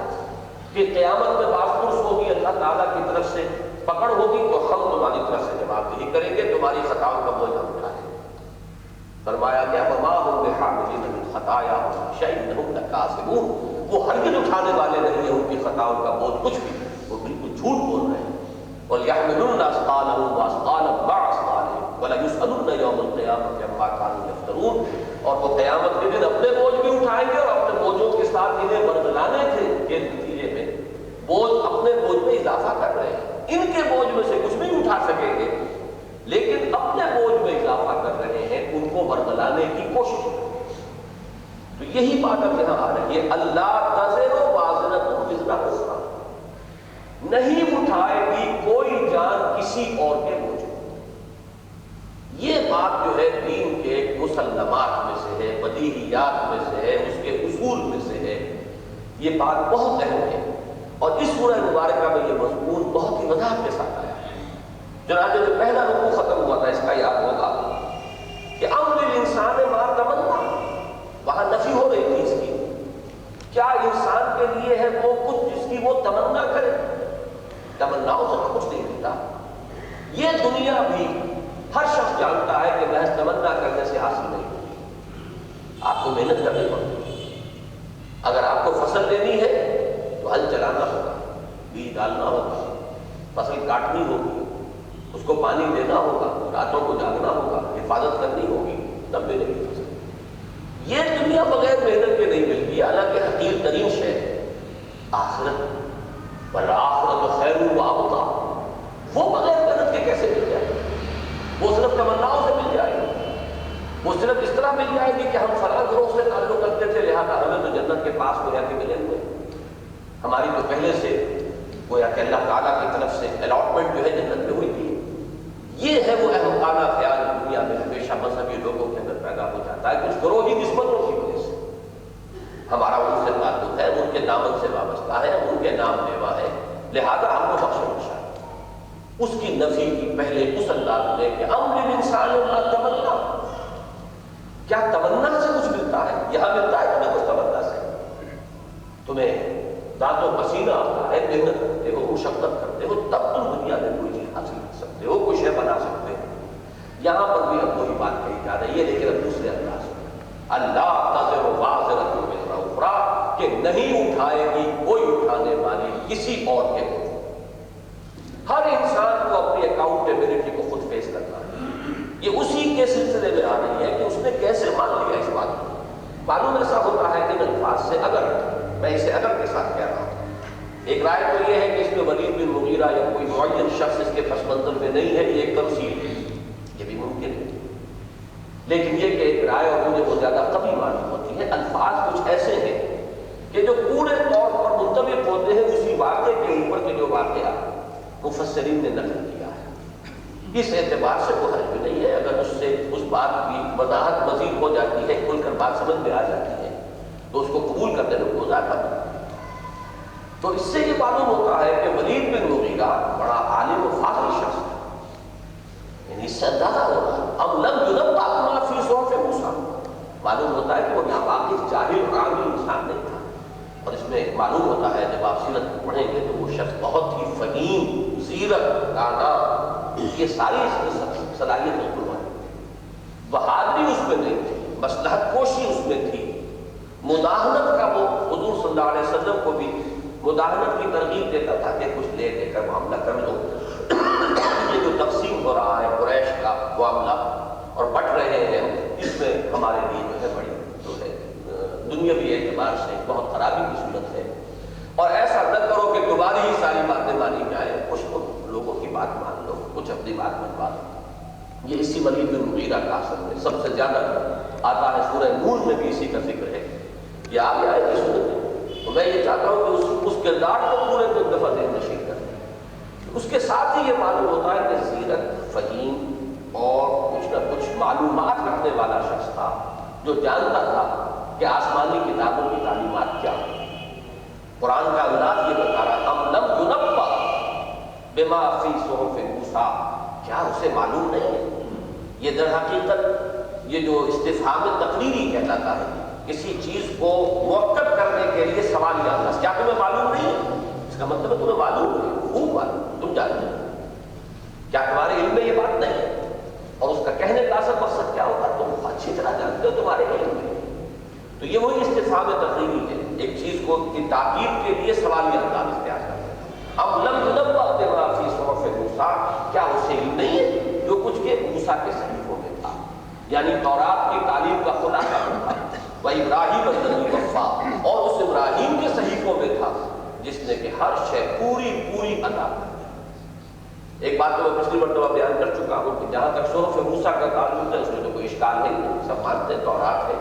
کہ قیامت میں باس پرس ہوگی، اللہ تعالیٰ کی طرف سے پکڑ ہوگی، تو ہم تمہاری طرف سے جواب دہی کریں گے، تمہاری خطاؤں کا بوجھ ہم اٹھائیں گے۔ فرمایا گیا وما هم بحاملین من خطایاهم من شیء انہم لکاذبون، وہ ہرگز اٹھانے والے نہیں ہیں ان کی خطاؤں کا بوجھ کچھ بھی، وہ بالکل جھوٹ بول رہے ہیں۔ وَلْيَحْمِلُنَّ أَثْقَالَهُمْ وَأَثْقَالًا مَعَ أَثْقَالِهِمْ وَلَيُسْأَلُنَّ يَوْمَ الْقِيَامَةِ عَمَّا كَانُوا يَفْتَرُونَ، اور وہ قیامت کے دن اپنے بوجھ بھی اٹھائیں گے اور اپنے بوجھوں کے ساتھ انہیں برگلا ان کے بوجھ میں سے کچھ نہیں اٹھا سکیں گے، لیکن اپنے بوجھ میں اضافہ کر رہے ہیں، ان کو برگلانے کی کوشش کریں۔ تو یہی بات اب یہاں آ رہی ہے، اللہ تزر وازرۃ وزر اخری، نہیں اٹھائے گی کوئی جان کسی اور کے بوجھ۔ یہ بات جو ہے دین کے مسلمات میں سے ہے، بدیہیات میں سے ہے، اس کے اصول میں سے ہے، یہ بات بہت اہم ہے، اور اس سورہ مبارکہ میں یہ مضمون بہت ہی وضاحت کے ساتھ آیا ہے۔ چنانچہ جو پہلا رکوع ختم ہوا تھا اس کا یاد ہوگا کہ امر الانسان ما تمنا، وہاں نفی ہو رہی تھی اس کی، کیا انسان کے لیے ہے وہ کچھ جس کی وہ تمنا کرے؟ تمناؤں سے کچھ نہیں ملتا، یہ دنیا بھی ہر شخص جانتا ہے کہ محض تمنا کرنے سے حاصل نہیں ہوتی، آپ کو محنت کرنی پڑتی ہے۔ اگر آپ کو فصل لینی ہے تو ہل چلانا ہوگا، بیج ڈالنا ہوگا، فصل کاٹنی ہوگی، اس کو پانی دینا ہوگا، راتوں کو جاگنا ہوگا، حفاظت کرنی ہوگی، تب ملے گی فصل۔ یہ دنیا بغیر محنت کے نہیں ملتی، حالانکہ حقیر ترین شے آخرت، والآخرۃ خیر وابقیٰ، وہ بغیر محنت کے کیسے مل جائے؟ وہ صرف تمناؤں سے مل جائے گی، وہ صرف اس طرح مل جائے گی کہ ہم فلاں گروہ سے تعلق رکھتے تھے لہٰذا ہمیں تو جنت کے پاس گویا کہ ملے ہوئے، ہماری تو پہلے سے گویا کہ اللہ تعالیٰ کی طرف سے الاٹمنٹ جو ہے جنت میں ہوئی تھی۔ یہ ہے وہ احمقانہ خیال دنیا میں ہمیشہ مذہبی لوگوں کے اندر پیدا ہو جاتا ہے، کچھ گروہی نسبتوں کی وجہ سے ہمارا ان سے تعلق ہے، ان کے دامن سے وابستہ ہے، ان کے نام لیوا ہے، لہذا ہم کو بخش ہے۔ اس کی نفی کی پہلے اس انداز میں کہ امر الانسان ما تمنا، کیا تمنا سے کچھ ملتا ہے؟ یہاں ملتا ہے تمہیں کچھ تمنا سے؟ تمہیں دانت و پسینہ آتا ہے، محنت کرتے ہو، مشقت کرتے ہو، تب تم دنیا میں کوئی چیز حاصل کر سکتے ہو، کوئی شے بنا سکتے ہو۔ یہاں پر بھی اب وہی بات کہی جا رہی ہے، لیکن اب دوسرے انداز میں، اللہ تزر وازرۃ وزر اخری، کہ نہیں اٹھائے گی کوئی اٹھانے والی کسی اور کے بوجھ۔ ہر انسان کو اپنی اکاؤنٹیبلٹی کو خود فیس کرنا ہے۔ یہ اسی کے سلسلے میں آ رہی ہے کہ اس نے کیسے مان لیا اس بات کو۔ معلوم ایسا ہوتا ہے کہ ان الفاظ سے اگر، میں اسے اگر کے ساتھ کہہ رہا ہوں، ایک رائے تو یہ ہے کہ اس میں ولید بن مغیرہ یا کوئی معین شخص اس کے پس منظر میں نہیں ہے، یہ ایک تمثیل ہے، یہ بھی ممکن ہے، لیکن یہ کہ ایک رائے اور مجھے وہ زیادہ قوی معلوم ہوتی ہے۔ الفاظ کچھ ایسے ہیں کہ جو پورے طور پر منطبق ہوتے ہیں اسی واقعے کے اوپر کے جو واقعہ مفسرین نے نقل کیا ہے۔ اس اعتبار سے کوئی حرج بھی نہیں ہے، اگر اس سے اس بات کی وضاحت مزید ہو جاتی ہے، کھل کر بات سمجھ میں آ جاتی ہے، تو اس کو قبول کرنے میں کوئی ذات نہیں۔ تو اس سے یہ معلوم ہوتا ہے کہ ولید بن مغیرہ بڑا عالم و فاضل شخص ہے، یعنی اس سے اندازہ ہو رہا ہے ام لم ينبأ ما فی صحف موسیٰ، معلوم ہوتا ہے کہ وہ ناواقف جاہل عامی انسان نہیں تھا، اور اس میں معلوم ہوتا ہے جب آپ سیرت کو پڑھیں گے تو وہ شخص بہت ہی فہیم، زیرک، دانا، یہ ساری صلاحیت اس کو ہے۔ بہادری اس میں نہیں تھی، مصلحت کوشی اس میں تھی، مداہنت کا وہ حضور صلی اللہ علیہ وسلم کو بھی مداہنت کی ترغیب دیتا تھا کہ کچھ لے دے کر معاملہ کر لو۔ یہ جو تقسیم ہو رہا ہے قریش کا معاملہ اور بٹ رہے ہیں، اس میں ہمارے لیے جو ہے بڑی جو ہے دنیاوی اعتبار سے بہت خرابی کی صورت ہے، اور ایسا نہ کرو کہ دوبارہ ہی ساری باتیں مانی جائیں، کچھ لوگوں کی بات مان لو، کچھ اپنی بات منوا لو۔ یہ اسی ولید بن مغیرہ کا اثر میں سب سے زیادہ آتا ہے، سورہ نور میں بھی اسی کا ذکر ہے، یہ آگے آئے گی سورت میں۔ تو میں یہ چاہتا ہوں کہ اس کردار کو پورے دو دفعہ ذہن نشین کر دیں۔ اس کے ساتھ ہی یہ معلوم ہوتا ہے کہ زیرک، فہیم اور کچھ نہ کچھ معلومات رکھنے والا شخص تھا، جو جانتا تھا کہ آسمانی کتابوں کی تعلیمات کیا ہیں۔ قرآن کا انداز یہ بتا رہا ام لم ينبأ بما فی صحف موسیٰ، کیا اسے معلوم نہیں ہے؟ یہ در حقیقت یہ جو استفہام تقریری کہلاتا ہے، کسی چیز کو موقف کرنے کے لیے سوالیہ انداز، کیا تمہیں معلوم نہیں ہے؟ اس کا مطلب ہے تمہیں معلوم ہے، خوب معلوم، تم جانتے ہو، کیا تمہارے علم میں یہ بات نہیں ہے؟ اور اس کا کہنے کا اصل مقصد کیا ہوگا؟ تم اچھی طرح جانتے ہو، تمہارے علم میں۔ تو یہ وہی استفہام تقریری ہے، ایک چیز کو کی تاکید کے لیے سوالیہ انداز اختیار کرتے ہیں۔ اب لم ينبأ بما فی صحف موسیٰ، کیا اسے علم نہیں ہے جو کچھ کے موسیٰ کے صحیفوں میں تھا، یعنی تورات کی تعلیم کا خلاصہ تھا، وہ ابراہیم الذی وفا، اور اس ابراہیم کے صحیفوں میں تھا جس نے کہ ہر شے پوری ادا کر دی۔ میں پچھلی مرتبہ بیان کر چکا ہوں کہ جہاں تک صحف موسیٰ کا تعلق ہے اس میں تو کوئی اشکال نہیں، سب مانتے ہیں تورات ہے۔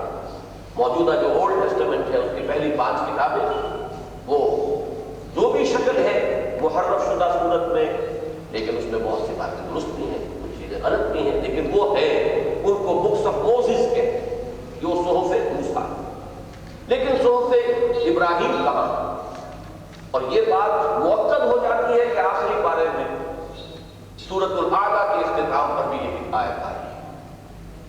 موجودہ جو اولڈ ٹیسٹمنٹ ہے اس کی پہلی 5 کتابیں وہ جو بھی شکل ہے محرف شدہ صورت میں، لیکن اس میں بہت سی باتیں درست بھی ہیں، کچھ چیزیں غلط بھی ہیں، لیکن وہ ہے، ان کو بکس آف موسیز کہتے ہیں، جو صحف موسیٰ۔ لیکن صحف ابراہیم کہاں؟ اور یہ بات مؤکد ہو جاتی ہے کہ آخری پارے میں سورۃ الاعلیٰ کے اختتام پر بھی یہ آیت آئی ہے،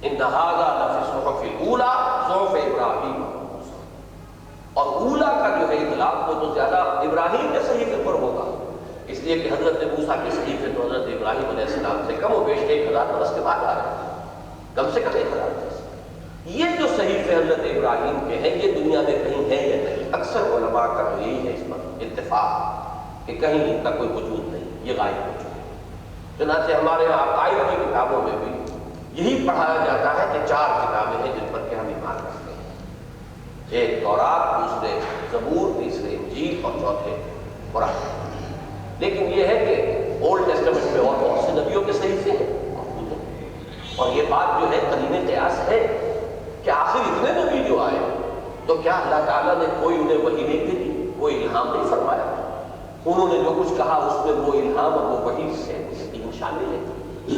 ان ھذا لفی الصحف الاولیٰ صحف ابراہیم و موسیٰ۔ اور اولیٰ کا جو ہے اطلاق وہ تو زیادہ ابراہیم کے صحیفے پر ہوگا، اس لیے کہ حضرت موسیٰ کے صحیفے تو حضرت ابراہیم علیہ السلام سے کم و بیش 1000 برس کے بعد آ رہے ہیں، کم سے کم 1000 برس۔ یہ جو صحیفے حضرت ابراہیم کے ہیں یہ دنیا میں کہیں ہے یا نہیں؟ اکثر علماء کا تو یہی ہے اس پر اتفاق کہ کہیں ان کا کوئی وجود نہیں، یہ غائب ہو چکے۔ چنانچہ ہمارے یہاں عقائد کی کتابوں میں بھی یہی پڑھایا جاتا ہے کہ 4 کتابیں ہیں جن پر کہ ہم ایمان رکھتے ہیں، ایک تورات، دوسرے زبور، تیسرے انجیل اور چوتھے قرآن۔ لیکن یہ ہے کہ اولڈ ٹیسٹمنٹ میں اور بہت سے نبیوں کے صحیفے ہیں موجود ہیں، اور یہ بات جو ہے قرین قیاس ہے کہ آخر اتنے نبی جو آئے تو کیا اللہ تعالیٰ نے کوئی انہیں وحی نہیں بھیجی، کوئی الہام نہیں فرمایا؟ انہوں نے جو کچھ کہا اس میں وہ الہام اور وہ وحی سے یقین شامل ہے۔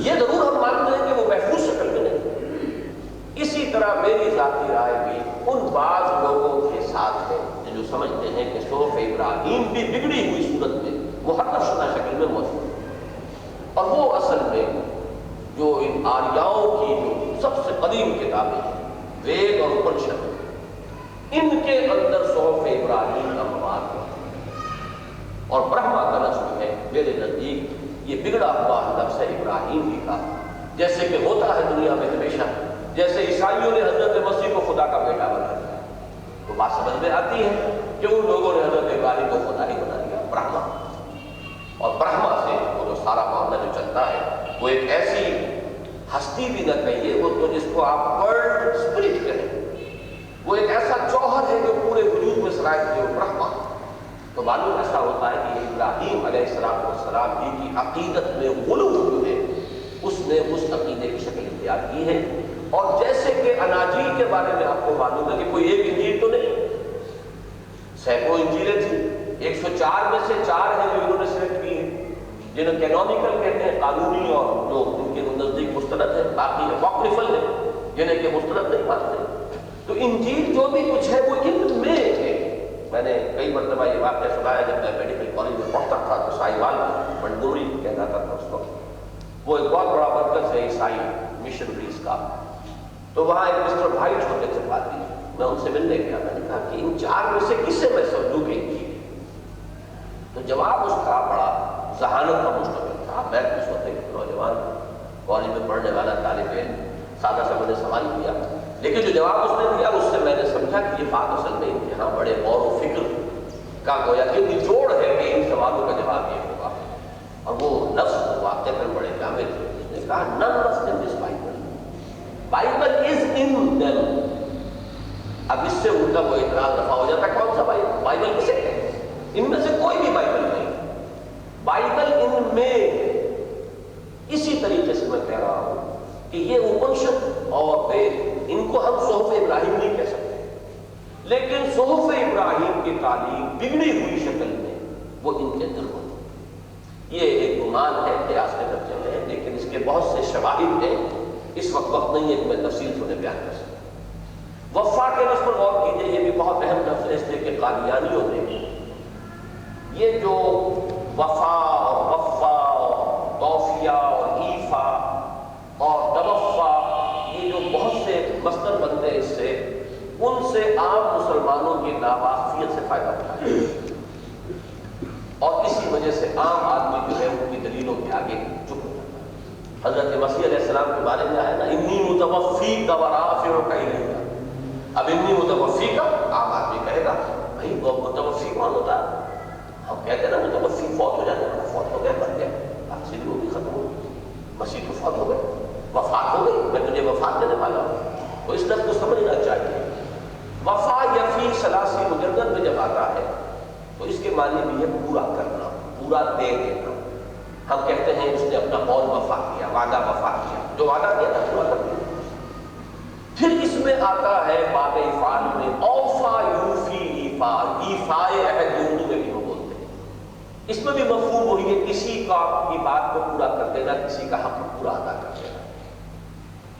یہ ضرور ہم مانتے ہیں کہ وہ محفوظ شکل میں نہیں۔ اسی طرح میری ذاتی رائے بھی ان بعض لوگوں کے ساتھ ہے جو سمجھتے ہیں کہ صحف ابراہیم بھی بگڑی ہوئی صورت میں محرف شدہ شکل میں موجود ہے، اور وہ اصل میں جو ان آریاؤں کی جو سب سے قدیم کتابیں ہیں وید اور اپنشد، ان کے اندر صحف ابراہیم کا مواد ہے، اور برہما کا لفظ جو ہے میرے نزدیک یہ بگڑا ہوا لفظ ہے ابراہیم ہی کا، جیسے کہ ہوتا ہے دنیا میں ہمیشہ، جیسے عیسائیوں نے حضرت مسیح کو خدا کا بیٹا بنا دیا، تو بات سمجھ میں آتی ہے کہ ان لوگوں نے حضرت ابراہیم کو خدا ہی بنا دیا، برہما، اور برہما سے وہ جو سارا معاملہ جو چلتا ہے وہ ایک ایسی ہستی بھی نہ کہیے، وہ تو جس کو آپ ورلڈ اسپرٹ کہیں، وہ ایک ایسا جوہر ہے جو پورے وجود میں سرایت کیے، برہما۔ تو معلوم ایسا ہوتا ہے کہ ابراہیم علیہ السلام کی عقیدت میں غلو جو ہے اس نے اس عقیدے کی شکل اختیار کی ہے، اور جیسے کہ اناجیل کے بارے میں آپ کو معلوم ہے کہ کوئی ایک انجیل تو نہیں، سینکڑوں انجیلیں تھیں، 104 میں سے 4 ہیں جو انہوں نے سلیکٹ کی ہیں، جنہیں کینونیکل کہتے ہیں، قانونی، اور جو ان کے نزدیک مستند ہے، باقی اپوکریفل ہے جنہیں کہ مستند نہیں مانتے۔ تو انجیل جو بھی کچھ ہے وہ ان میں ہے۔ میں نے کئی مرتبہ یہ واقعہ سنایا جب میں میڈیکل کالج میں پڑھتا تھا تو سائیوال منڈوری کہلاتا تھا اس وقت، وہ ایک بہت بڑا مرکز ہے عیسائی مشنریز کا، تو وہاں ایک مسٹر بھائی چھوٹے سے پادری، میں ان سے ملنے گیا، میں نے کہا کہ ان 4 میں سے کسے میں سمجھوں کہ انجیل؟ تو جواب اس کا بڑا ذہانت پر مشتمل تھا۔ میں اس وقت ایک نوجوان کالج میں پڑھنے والا طالب علم، سادہ سا میں نے سوال کیا، لیکن جو جواب اس نے دیا اس سے میں نے سمجھا کہ یہ بات اصل میں یہاں بڑے غور و فکر کا گویا کہ نچوڑ ہے کہ ان سوالوں کا جواب یہ ہوگا، اور وہ لفظ واقع پر بڑے جامع تھے۔ اس نے کہا none of them is Bible. Bible is in them. اب اس سے ان کا وہ اعتراض دفاع ہو جاتا ہے، کون سا بائبل کسے کہتے ہیں؟ ان میں سے کوئی بھی بائبل نہیں، بائبل ان میں۔ اسی طریقے سے میں کہہ رہا ہوں کہ یہ اپنشد اور وید، ان کو ہم صحف ابراہیم نہیں کہہ سکتے، لیکن صحف ابراہیم کی تعلیم بگڑی ہوئی شکل میں وہ ان کے اندر ہوتی۔ یہ ایک گمان ہے قیاس کے درجے میں، لیکن اس کے بہت سے شواہد ہیں، اس وقت نہیں ہے کہ میں تفصیل سے انہیں بیان کر سکوں۔ وفا کے لفظ پر غور کیجیے، یہ بھی بہت اہم لفظ ہے، اس لیے کہ قادیانیوں نے یہ جو وفا اور وفا اور توفیہ اور ایفا اور توفا، یہ جو بہت سے مصدر بنتے ہیں، اس سے ان سے عام مسلمانوں کی ناواقفیت سے فائدہ اٹھایا، اور اسی وجہ سے عام آدمی جو ہے ان کی دلیلوں کے آگے چپ ہو جاتا ہے۔ حضرت مسیح علیہ السلام کے بارے میں آیا نا، انی متوفیک و رافعک الیک۔ اب انی متوفی کا عام آدمی کہے گا بھائی وہ متوفی کون ہوتا ہے؟ ہم کہتے ہیں نا متوفی فوت ہو جانے والا، فوت ہو گیا، بن گیا، اکثر وہ بھی ختم ہو گئی، مسیح تو فوت ہو گئے، وفات ہو گئی، میں تجھے وفات دینے والا ہوں۔ تو اس لفظ کو سمجھنا چاہیے۔ وفا یفی ثلاثی مجرد میں جب آتا ہے تو اس کے معنی بھی ہے پورا کرنا، پورا دے دینا۔ ہم کہتے ہیں اس نے اپنا قول وفا کیا، وعدہ وفا کیا، جو وعدہ کیا تھا پورا کر دیا۔ پھر اس میں آتا ہے باب افعال میں اوفا یوفی ایفا، ایفائے عہد اردو میں بھی ہم بولتے ہیں، اس میں بھی مفہوم وہی ہے، کسی کی بات کو پورا کر دینا، کسی کا حق پورا ادا کر دینا۔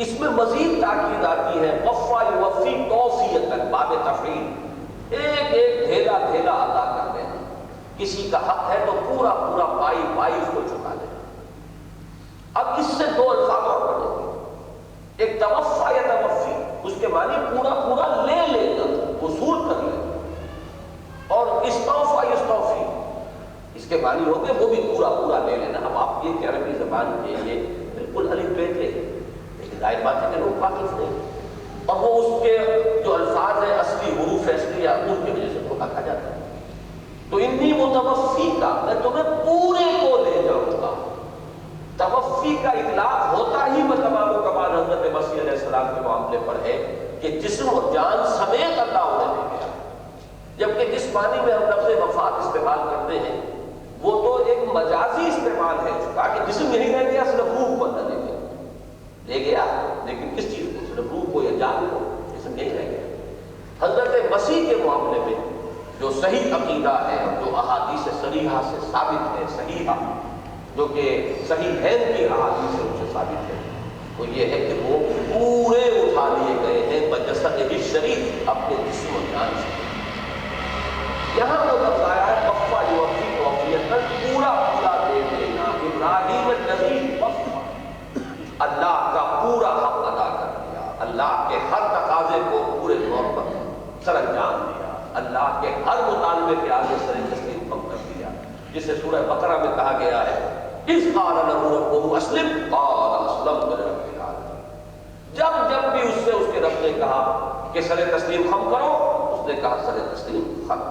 اس میں مزید تاکید آتی ہے وفا یوفی توفیۃ، باب تفعیل، ایک ایک دھیلا دھیلا ادا کر دینا، کسی کا حق ہے تو پورا پورا پائی پائی اس کو چکا دینا۔ اب اس سے دو الفاظ اور بڑھیں گے، ایک توفا یا توفی، اس کے معنی پورا پورا لے لینا، وصول کر لینا، اور استوفا یستوفی، اس کے معنی ہو گئے وہ بھی پورا پورا لے لینا۔ اب آپ یہ کہ عربی زبان کے یہ بالکل الف بے تھے، لیکن ظاہر بات ہے کہ لوگ واقف نہیں، اور وہ اس کے جو الفاظ ہیں اصلی حروف اصلی ان کی وجہ سے دھوکا کھا جاتا ہے۔ تو انی متوفی کا، میں تمہیں پورے کو لے جاؤں گا۔ توفی کا اطلاق ہوتا ہی تمام و کمال حضرت مسیح علیہ السلام کے معاملے پر ہے کہ جسم اور جان سمیت اللہ انہیں لے گیا، جبکہ جس معنی میں ہم لفظ وفات استعمال کرتے ہیں وہ تو ایک مجازی استعمال ہے اس کا، کہ جسم یہی رہ گیا، صرف روح کو اللہ لے گیا، لیکن کس چیز کو؟ صرف روح کو یا جان کو، جسم یہی رہ گیا۔ حضرت مسیح کے معاملے میں جو صحیح عقیدہ ہے، جو احادیث صریحہ سے ثابت ہے، صحیحہ جو کہ صحیح ہے کی احادیث سے ان سے ثابت ہے، وہ یہ ہے کہ وہ پورے اٹھا لیے گئے ہیں بجسد ہی شریف، اپنے جسم و جان سے۔ یہاں وہ لفظ آیا ہے وفا یوفی توفیۃ، پورا پورا دے دینا۔ ابراہیم الذی وفا، اللہ کا پورا حق ادا کر دیا، اللہ کے ہر تقاضے کو پورے طور پر سر انجام دیا، اللہ کے ہر مطالبے کے آگے سر تسلیم کم کر دیا، جسے سورہ بقرہ میں کہا گیا ہے اذ قال له ربه اسلم قال اسلمت لرب العالمین۔ جب جب بھی اس سے اس کے رب نے کہا کہ سر تسلیم خم کرو، اس نے کہا سر تسلیم خم،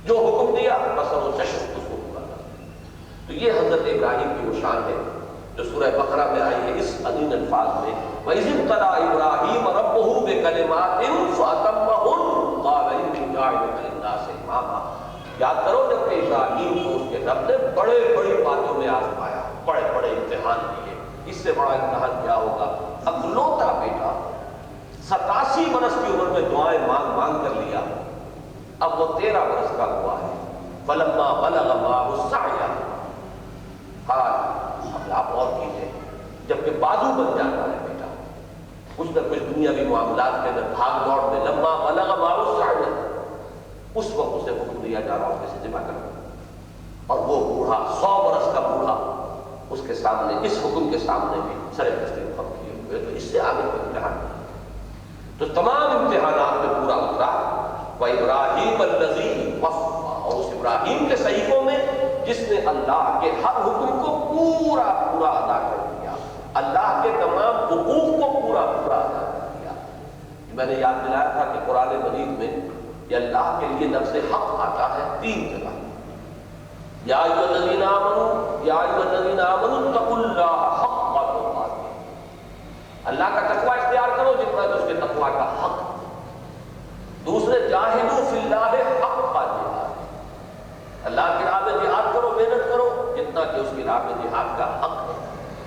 جو حکم دیا بس وہ چشم اس کو پورا کر۔ تو یہ حضرت ابراہیم کی وہ شان ہے جو سورہ بقرہ میں آئی ہے اس عظیم الفاظ میں، وَإِذِ ابْتَلَىٰ إِبْرَاهِيمَ رَبُّهُ بِكَلِمَاتٍ فَأَتَمَّهُنَّ قَالَ إِنِّي جَاعِلُكَ لِلنَّاسِ إِمَامًا۔ یاد کرو جب کہ ابراہیم کو اس کے رب نے بڑے بڑی باتوں میں آزمایا، بڑے بڑے امتحان دیے، اس سے بڑا امتحان کیا ہوگا؟ اکلوتا بیٹا 87 برس کی عمر میں دعائیں مانگ مانگ کر لیا، اب وہ 13 برس کا ہوا ہے۔ فَلَمَّا بَلَغَ مَعَهُ السَّعْيَ قَالَ، اب آپ اور کیجئے، جبکہ بازو بن جاتا ہے بیٹا کچھ نہ کچھ دنیاوی معاملات کے اندر بھاگ دوڑ میں، لما بلغ معه السعي، اس وقت اسے حکم دیا جا رہا ہے کہ ذبح کرو، اور وہ بوڑھا 100 برس کا بوڑھا اس کے سامنے، اس حکم کے سامنے بھی سر تسلیم خم کیے ہوئے، تو اس سے آگے کوئی امتحان نہیں۔ تو تمام امتحانات میں پورا اترا، وَإِبْرَاهِيمَ الَّذِي وَفَّى، اور اس ابراہیم کے صحیفوں میں جس نے اللہ کے ہر حکم کو پورا پورا ادا کر دیا، اللہ کے تمام حقوق کو پورا پورا ادا کر دیا۔ میں نے یاد دلایا تھا کہ قرآن مجید میں یہ اللہ کے لیے لفظ حق آتا ہے 3 جگہ، یا ایھا الذین آمنوا، یا ایھا الذین آمنوا اتقوا اللہ حق تقاته، اللہ کا تقوی اختیار کرو جتنا کہ اس کے تقوی کا حق۔ دوسرے جاہدوا فی اللہ حق جہاد، اللہ کی راہ میں جہاد کرو، محنت کرو جتنا کہ اس کی راہ میں جہاد کا حق ہے۔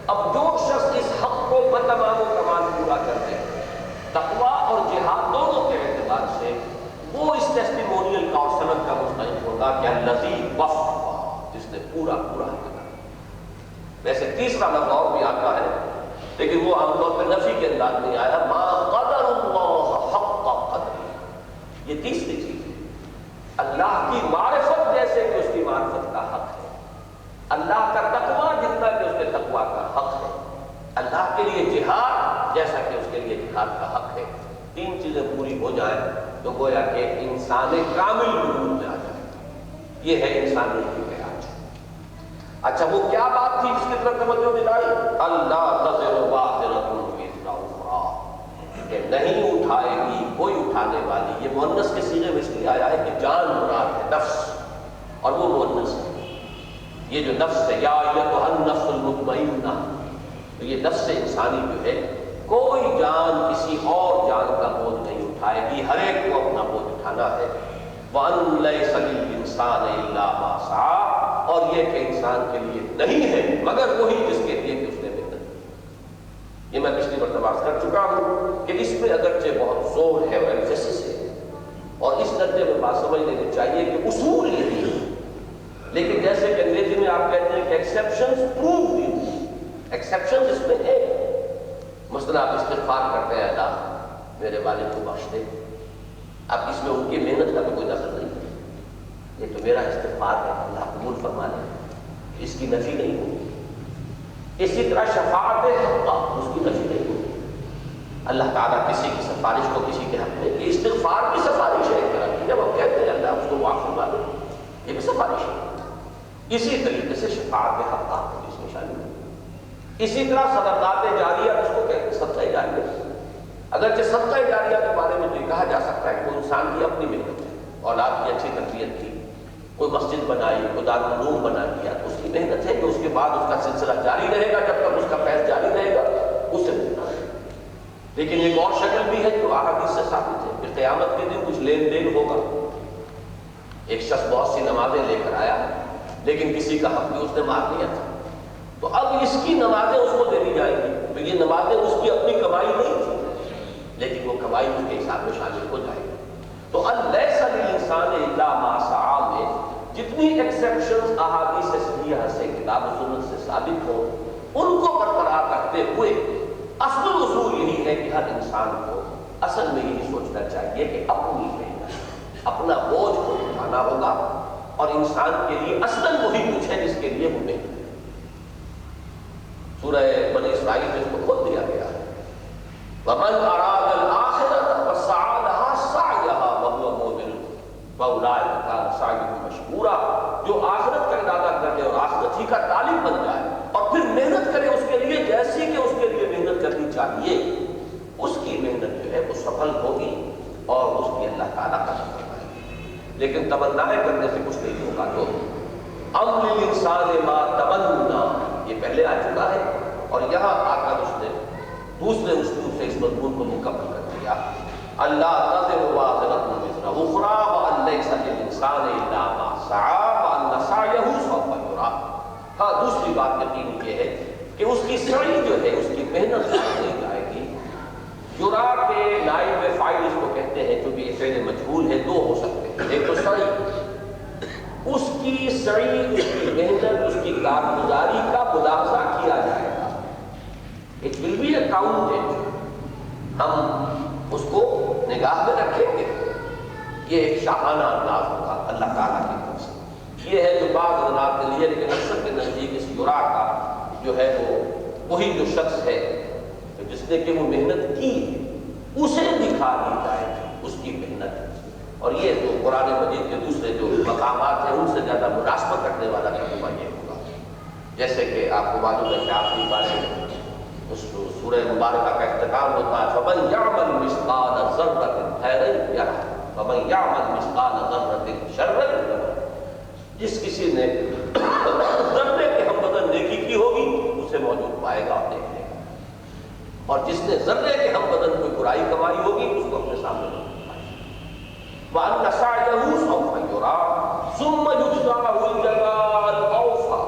اب جو شخص اس حق کو بتمام و کمال پورا کر دے، تقوی اور جہاد دونوں کے اعتبار سے، وہ اس ٹیسٹیمونیل کا اور سند کا مستحق ہوگا کہ الذی وفا، جس نے پورا پورا کیا۔ ویسے تیسرا لفظ اور بھی آتا ہے، لیکن وہ عام طور پہ نفی کے انداز میں آیا، ما قدر اللہ حق قدر، یہ تیسری چیز ہے، اللہ کی معرفت جیسے کہ اس کی معرفت کا حق ہے، اللہ کا تقوی جتنا کہ اس کے تقوی کا حق ہے، اللہ کے لیے جہاد جیسا کہ اس کے لیے جہاد کا حق ہے۔ 3 چیزیں پوری ہو جائیں تو گویا کہ انسان کامل وجود میں آ جائے، یہ ہے انسانیت کی معراج۔ اچھا وہ کیا بات تھی جس کی طرف توجہ دلائی؟ اللہ تزر وازرۃ وزر اخرى، کہ نہیں اٹھائے گی کوئی اٹھانے والی، یہ مؤنث کے صیغے میں اس لیے آیا ہے کہ جان مراد ہے، نفس، اور وہ مؤنث ہے۔ یہ جو نفس ہے، یا ایھا النفس المطمئنہ، تو یہ نفس انسانی جو ہے کوئی جان کسی اور جان کا بوجھ نہیں اٹھائے گی، ہر ایک کو اپنا بوجھ اٹھانا ہے۔ وَأَن لَيْسَ لِلْإِنسَانِ إِلَّا مَا سَعَىٰ، اور یہ کہ انسان کے لیے نہیں ہے مگر وہی جس کے لیے کہ اس نے محنت کی۔ یہ میں پچھلی مرتبہ عرض کر چکا ہوں کہ اس میں اگرچہ بہت زور ہے اور ایمفیسس ہے، اور اس درجے میں بات سمجھ لینی چاہیے کہ اصول یہی ہے، لیکن جیسے کہ انگریزی میں آپ کہتے ہیں کہ exceptions prove the role, exceptions اس میں ہے۔ مثلا آپ استغفار کرتے ہیں اللہ میرے والد کو بخش دے، اب اس میں ان کی محنت کا تو کوئی دخل نہیں ہے، یہ تو میرا استغفار ہے، اللہ قبول فرما لے، اس کی نفی نہیں ہوگی۔ اسی طرح شفاعت حقہ، اس کی نفی نہیں ہوگی۔ اللہ تعالیٰ کسی کی سفارش کو کسی کے حق میں، یہ استغفار کی سفارش ہے ایک طرح کی، جب ہم کہتے ہیں اللہ اس کو معاف فرما دے، یہ بھی سفارش ہے۔ اسی طریقے سے شفاعت حقہ اس میں شامل ہے۔ اسی طرح صدقات جاریہ اس کو کہتے ہیں، صدقہ جاریہ۔ اگرچہ صدقہ جاریہ کے بارے میں یہ کہا جا سکتا ہے کہ وہ انسان کی اپنی محنت ہے، اولاد کی اچھی تربیت کی، کوئی مسجد بنائی، کوئی دارالعلوم بنا دیا، تو اس کی محنت ہے کہ اس کے بعد اس کا سلسلہ جاری رہے گا، جب تک اس کا فیض جاری رہے گا اس سے ملنا ہے۔ لیکن ایک اور شکل بھی ہے جو احادیث سے ثابت ہے کہ قیامت کے دن کچھ لین دین ہوگا۔ ایک شخص بہت سی نمازیں لے کر آیا لیکن کسی کا حق بھی اس نے مار دیا تھا، تو اب اس کی نمازیں اس کو دے دی جائیں گی، تو یہ نمازیں اس کی اپنی کمائی نہیں تھی، لیکن وہ کمائی اس کے حساب میں شامل ہو جائے گی۔ تو الیس للانسان الا ما سعی میں جتنی ایکسیپشنز احادیث صحیحہ سے کتاب و سنت سے ثابت ہو ان کو برقرار رکھتے ہوئے اصل اصول یہی ہے کہ ہر انسان کو اصل میں یہی سوچنا چاہیے کہ اپنی محنت، اپنا بوجھ کو اٹھانا ہوگا، اور انسان کے لیے اصلاً وہی کچھ ہے جس کے لیے وہ محنت ہے۔ سورہ بنی اسرائیل میں اس کو خود دیا گیا ہے، وَمَنْ أَرَادَ الْآخِرَةَ وَسَعَى لَهَا سَعْيَهَا وَهُوَ مُؤْمِنٌ فَأُولَٰئِكَ كَانَ سَعْيُهُمْ مَشْكُورًا۔ جو آخرت کا ارادہ کر لے اور آخرت ہی کا طالب بن جائے اور پھر محنت کرے اس کے لیے جیسی کہ اس کے لیے محنت کرنی چاہیے، اس کی محنت جو ہے وہ سفل ہوگی اور اس کی اللہ تعالیٰ کا شکر ہے۔ لیکن تمنائیں کرنے سے کچھ نہیں ہوگا۔ تو ام للانسان ما تمنا یہ پہلے آ چکا ہے، اور یہاں آ کر اس نے دوسرے اسلوب سے اس مضمون کو مکمل کر دیا۔ اللہ تزر وازرۃ وزر اخری وان لیس للانسان الا ما سعی وان سعیہ سوف یری۔ ہاں دوسری بات یقینی یہ ہے کہ اس کی سعی جو ہے، اس کی محنت ضائع نہیں جائے گی۔ یرا کے نائب فاعل اس کو کہتے ہیں، جو بھی فعل مجہول ہے، دو ہو سکتے ہیں، ایک تو سعی، اس کی سعی، اس کی محنت، اس کی کارگزاری کا ملاحظہ کیا جائے گا۔ اٹ ول بی اکاؤنٹڈ، ہم اس کو نگاہ میں رکھیں گے۔ یہ ایک شاہانہ انداز ہوگا اللہ تعالیٰ کی طرف سے۔ یہ ہے جو بعض حضرات کے لیے، لیکن اکثر کے نزدیک اس یرا کا جو ہے وہ وہی جو شخص ہے جس نے کہ وہ محنت کی ہے، اسے دکھا دی جائے گی اس کی محنت۔ اور یہ جو قرآن مجید کے دوسرے جو مقامات ہیں ان سے زیادہ مناسبت رکھنے والا ترجمہ یہ ہوگا۔ جیسے کہ آپ کو معلوم ہے کہ آخری بارے میں اس سورہ مبارکہ کا اختتام ہوتا ہے، فَمَنْ يَعْمَلْ مِثْقَالَ ذَرَّةٍ خَيْرًا يَرَهُ وَمَنْ يَعْمَلْ مِثْقَالَ ذَرَّةٍ شَرًّا يَرَهُ۔ جس کسی نے ذرے کے ہم بدن نیکی کی ہوگی اسے موجود پائے گا اور دیکھ لے گا، اور جس نے ذرے کے ہم بدن کوئی برائی کمائی ہوگی اس کو اپنے سامنے موجود پائے گا۔ وَأَنَّ سَعْيَهُ سَوْفَ يُرَىٰ ثُمَّ يُجْزَاهُ الْجَزَاءَ الْأَوْفَىٰ،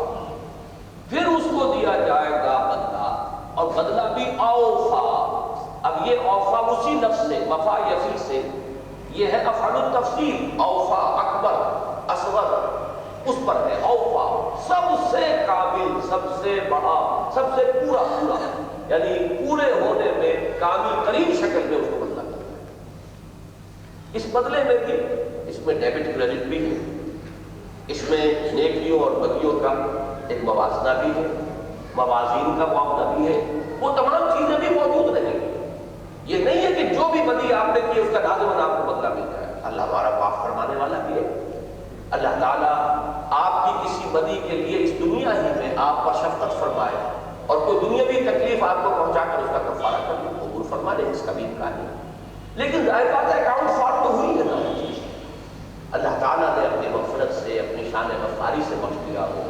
پھر اس کو دیا جائے گا بدلہ، اور بدلہ بھی اوفا۔ اب یہ اوفا اسی لفظ سے، وفا یفی سے، یہ ہے افعل التفصیل، اوفا اکبر اصغر اس پر ہے۔ اوفا سب سے کامل، سب سے بڑا، سب سے پورا پورا، یعنی پورے ہونے میں کامل ترین شکل میں اس کو بدلہ کرتا ہے۔ اس بدلے میں بھی، اس میں ڈیبٹ کریڈٹ بھی ہے، اس میں نیکیوں اور بدیوں کا ایک موازنہ بھی ہے، موازین کا معاملہ بھی ہے، وہ تمام چیزیں بھی موجود رہیں گی۔ یہ نہیں ہے کہ جو بھی بدی آپ نے کی اس کا لازماً آپ کو بدلہ مل جائے۔ اللہ ہمارا معاف فرمانے والا بھی ہے۔ اللہ تعالیٰ آپ کی کسی بدی کے لیے اس دنیا ہی میں آپ پر شفقت فرمائے اور کوئی دنیاوی تکلیف آپ کو پہنچا کر اس کا کفارہ کر دے، قبول فرما لے، اس کا بھی امکان نہیں۔ لیکن ظاہر بات ہے اکاؤنٹ فارم تو ہوئی ہے نا چیز۔ اللہ تعالیٰ نے اپنی مغفرت سے، اپنی شان غفاری سے بخش دیا ہو،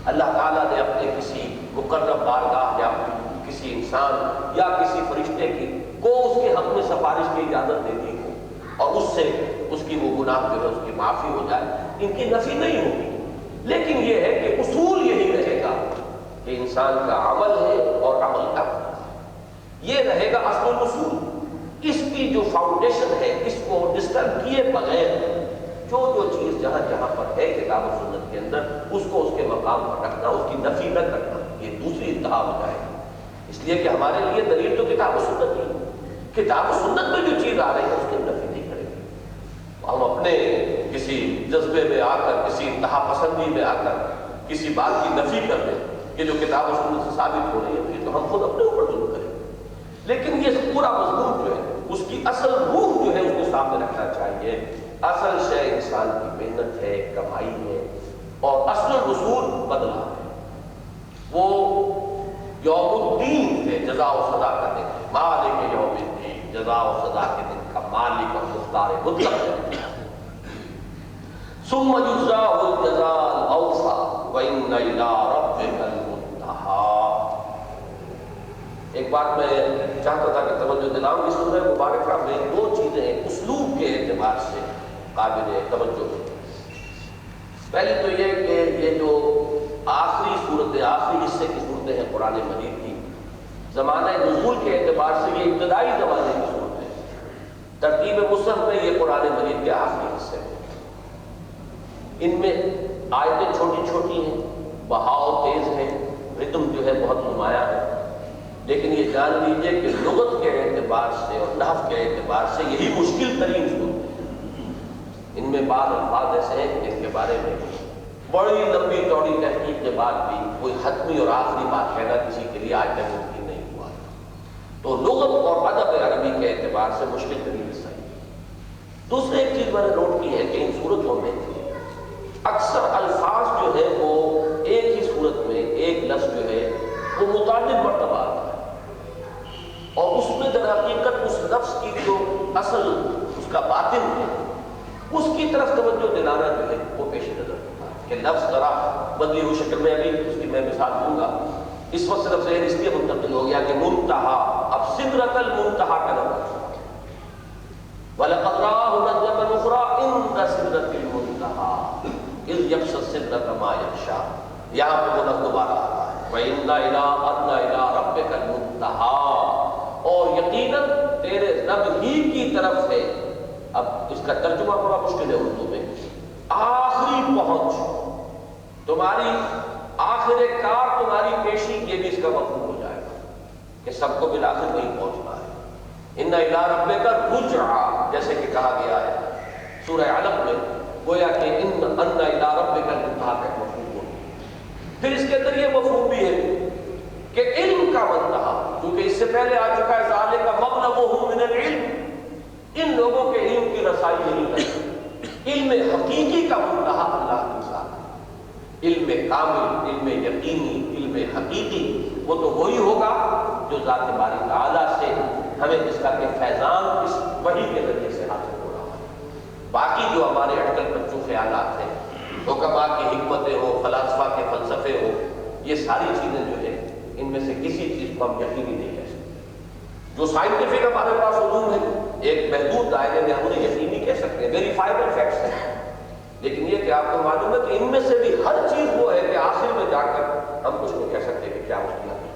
اللہ تعالیٰ نے اپنے کسی مقرب بارگاہ یا کسی انسان یا کسی فرشتے کی کو اس کے حق میں سفارش کی اجازت دے دی ہو اور اس سے اس کی وہ گناہ جو ہے اس کی معافی ہو جائے، ان کی نفی نہیں ہوگی۔ لیکن یہ ہے کہ اصول یہی رہے گا کہ انسان کا عمل ہے اور عمل کا یہ رہے گا اصل الاصول. اس کی جو فاؤنڈیشن ہے اس کو ڈسٹرب کیے بغیر جو چیز جہاں جہاں پر ہے کتاب و سنت کے اندر اس کو اس کے مقام پر رکھنا، اس کی نفی نہ کرنا، یہ دوسری انتہا ہو جائے گی. اس لیے کہ ہمارے لیے دلیل تو کتاب و سنت ہی، کتاب و سنت میں جو چیز آ رہی ہے اس کی نفی نہیں کریں گے. ہم اپنے کسی جذبے میں آ کر، کسی انتہا پسندی میں آ کر کسی بات کی نفی کر دیں کہ جو کتاب و سنت سے ثابت ہو رہی ہے تو ہم خود اپنے اوپر ظلم کریں. لیکن یہ پورا مضمون جو ہے اس کی اصل روح جو ہے اس کو سامنے رکھنا چاہیے. اصل شے انسان کی محنت ہے، کمائی ہے، اور اصل رسول بدلہ ہے. وہ یوم الدین ہے، جزا و سزا کا دن ہے. مالک یوم الدین، جزا و سزا کے دن کا مالک اور مختار مطلق ہے. ثم یجزاہ الجزاء الاوفی وان الی ربک المنتہی. ایک بات میں چاہتا تھا کہ توجہ دلاؤں، اس سورہ مبارکہ میں دو چیزیں اسلوب کے اعتبار سے قابل توجہ ہے. پہلی تو یہ کہ یہ جو آخری صورتیں، آخری حصے کی صورتیں ہیں قرآن مجید کی، زمانہ نزول کے اعتبار سے یہ ابتدائی زمانے کی صورتیں ہیں. ترتیب مصحف میں یہ قرآن مجید کے آخری حصے ہیں. ان میں آیتیں چھوٹی چھوٹی ہیں، بہاؤ تیز ہے، ردم جو ہے بہت نمایاں ہے. لیکن یہ جان لیجئے کہ لغت کے اعتبار سے اور نحو کے اعتبار سے یہی مشکل ترین صورت ہے. ان میں بعض الفاظ ایسے ہیں جن کے بارے میں بڑی لمبی چوڑی تحقیق کے بعد بھی کوئی حتمی اور آخری بات کہنا کسی کے لیے آج تک ممکن نہیں ہوا. تو لغت اور ادب عربی کے اعتبار سے مشکل ترین حصہ ہے. دوسری ایک چیز میں نے نوٹ کی ہے کہ ان صورتوں میں اکثر الفاظ جو ہے وہ ایک ہی صورت میں ایک لفظ جو ہے وہ متعدد مرتبہ آتا ہے، اور اس میں در حقیقت اس لفظ کی جو اصل اس کا باطن ہے اس کی طرف توجہ دلانا جو ہے وہ پیش نظر ہوتا ہے کہ لفظ ذرا بدلی ہوئی شکل میں، ابھی اس کی میں مثال دوں گا. اس وقت صرف ذہن اس لیے منتقل ہو گیا کہ منتہا اب سدرۃ المنتہا کا لفظ وَلَقَدْ رَآهُ نَزْلَةً أُخْرَىٰ عِندَ سِدْرَةِ الْمُنتَهَىٰ إِذْ يَغْشَى السِّدْرَةَ مَا يَغْشَىٰ. یہاں پہ وہ لفظ دوبارہ آتا ہے وَإِنَّ إِلَىٰ رَبِّكَ الْمُنتَهَىٰ، اور یقیناً تیرے رب ہی کی طرف سے. اب اس کا ترجمہ بڑا مشکل ہے اردو میں. آخری پہنچ، تمہاری آخر کار، تمہاری پیشی، یہ بھی اس کا مفہوم ہو جائے گا کہ سب کو بالآخر وہیں پہنچنا ہے. ان الی ربک الرجعی، جیسے کہ کہا گیا ہے سورہ علق میں، گویا کہ ان الی ربک المنتہی کا مفہوم ہو. پھر اس کے اندر یہ مفہوم بھی ہے کہ علم کا منتہا، کیونکہ اس سے پہلے آ چکا ہے ذالک مبلغہم من العلم، ان لوگوں کے علم کی رسائی نہیں کرتی. علم حقیقی کا منتہا اللہ کی ذات ہے. علم کامل، علم یقینی، علم حقیقی وہ تو وہی ہوگا جو ذات باری تعالیٰ سے ہمیں اس کا کہ فیضان اس وحی کے ذریعے سے حاصل ہو رہا ہے. باقی جو ہمارے اٹکل بچوں خیالات ہیں، حکماء کی حکمتیں ہو، فلاسفہ کے فلسفے ہو، یہ ساری چیزیں جو ہے ان میں سے کسی چیز کو ہم یقینی نہیں کہہ سکتے. جو سائنٹیفک ہمارے پاس علوم ہے ایک محدود دائرے میں ہم انہیں یقینی کہہ سکتے ہیں، ویریفائبل فیکٹس ہیں. لیکن یہ کہ آپ کو معلوم ہے کہ ان میں سے بھی ہر چیز وہ ہے کہ آخر میں جا کر ہم کچھ نہیں کہہ سکتے کہ کیا مشکل ہے.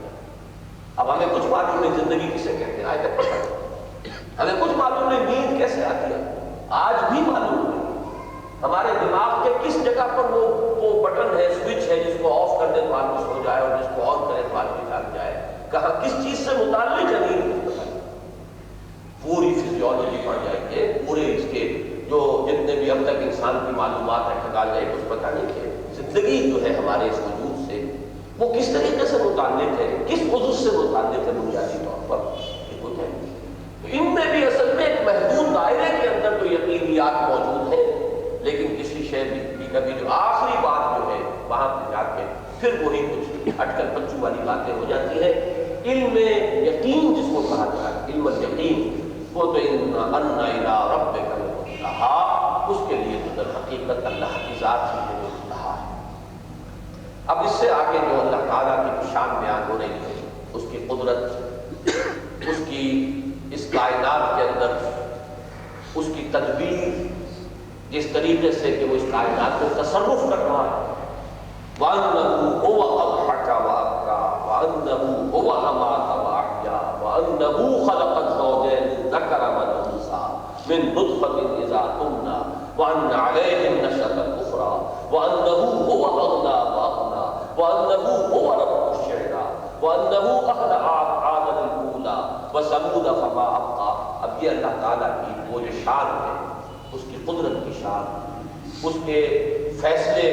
اب ہمیں کچھ معلوم نہیں زندگی کسے کہتے ہیں، آج تک پتہ نہیں. ہمیں کچھ معلوم نہیں نیند کیسے آتی ہے، آج بھی معلوم نہیں. ہمارے دماغ کے کس جگہ پر وہ بٹن ہے، سوئچ ہے جس کو آف کر دے تو آدمی سو جائے اور جس کو آن کرے تو آدمی جاگ جائے. کہاں کس چیز سے متعلق ہے نیند، پوری فزیولوجی پڑھ جائیں گے، پورے اس کے جو جتنے بھی اب تک انسان کی معلومات ہیں کھنگال جائے کچھ پتہ نہیں کہ زندگی جو ہے ہمارے اس وجود سے وہ کس طریقے سے متعلق ہے، کس عضو سے متعلق ہے بنیادی طور پر یہ کچھ ہے. ان میں بھی اصل میں ایک محدود دائرے کے اندر تو یقینیات موجود ہیں، لیکن کسی شے بھی کبھی جو آخری بات جو ہے وہاں پہ جا کے پھر وہی کچھ اٹکل بچوں والی باتیں ہو جاتی ہیں. علم یقین جس کو کہا جائے، علم الیقین، وہ تو ان الی ربک المنتہی، اس کے لیے تو در حقیقت اللہ کی ذات ہی ہے جو منتہا ہے. اب اس سے آگے جو اللہ تعالیٰ کی شان بیان ہو رہی ہے، اس کی قدرت، اس کی اس کائنات کے اندر اس کی تدبیر، جس طریقے سے کہ وہ اس کائنات کو تصرف کر رہا ہے، وَأَنَّهُ هُوَ أَضْحَكَ وَأَبْكَى وَأَنَّهُ هُوَ أَمَاتَ وَأَحْيَا وَأَنَّهُ خَلَقَ الزَّوْجَيْنِ الذَّكَرَ وَالْأُنثَىٰ مِن نُطْفَةٍ إِذَا تُمْنَىٰ وَأَنَّ عَلَيْهِ النَّشْأَةَ الْأُخْرَىٰ وَأَنَّهُ هُوَ أَغْنَىٰ وَأَقْنَىٰ وَأَنَّهُ هُوَ رَبُّ الشِّعْرَىٰ وَأَنَّهُ أَهْلَكَ عَادًا الْأُولَىٰ وَثَمُودَ فَمَا أَبْقَىٰ۔ اب یہ اللہ تعالیٰ کی وہ جو شان ہے، اس کی قدرت کی شان، اس کے فیصلے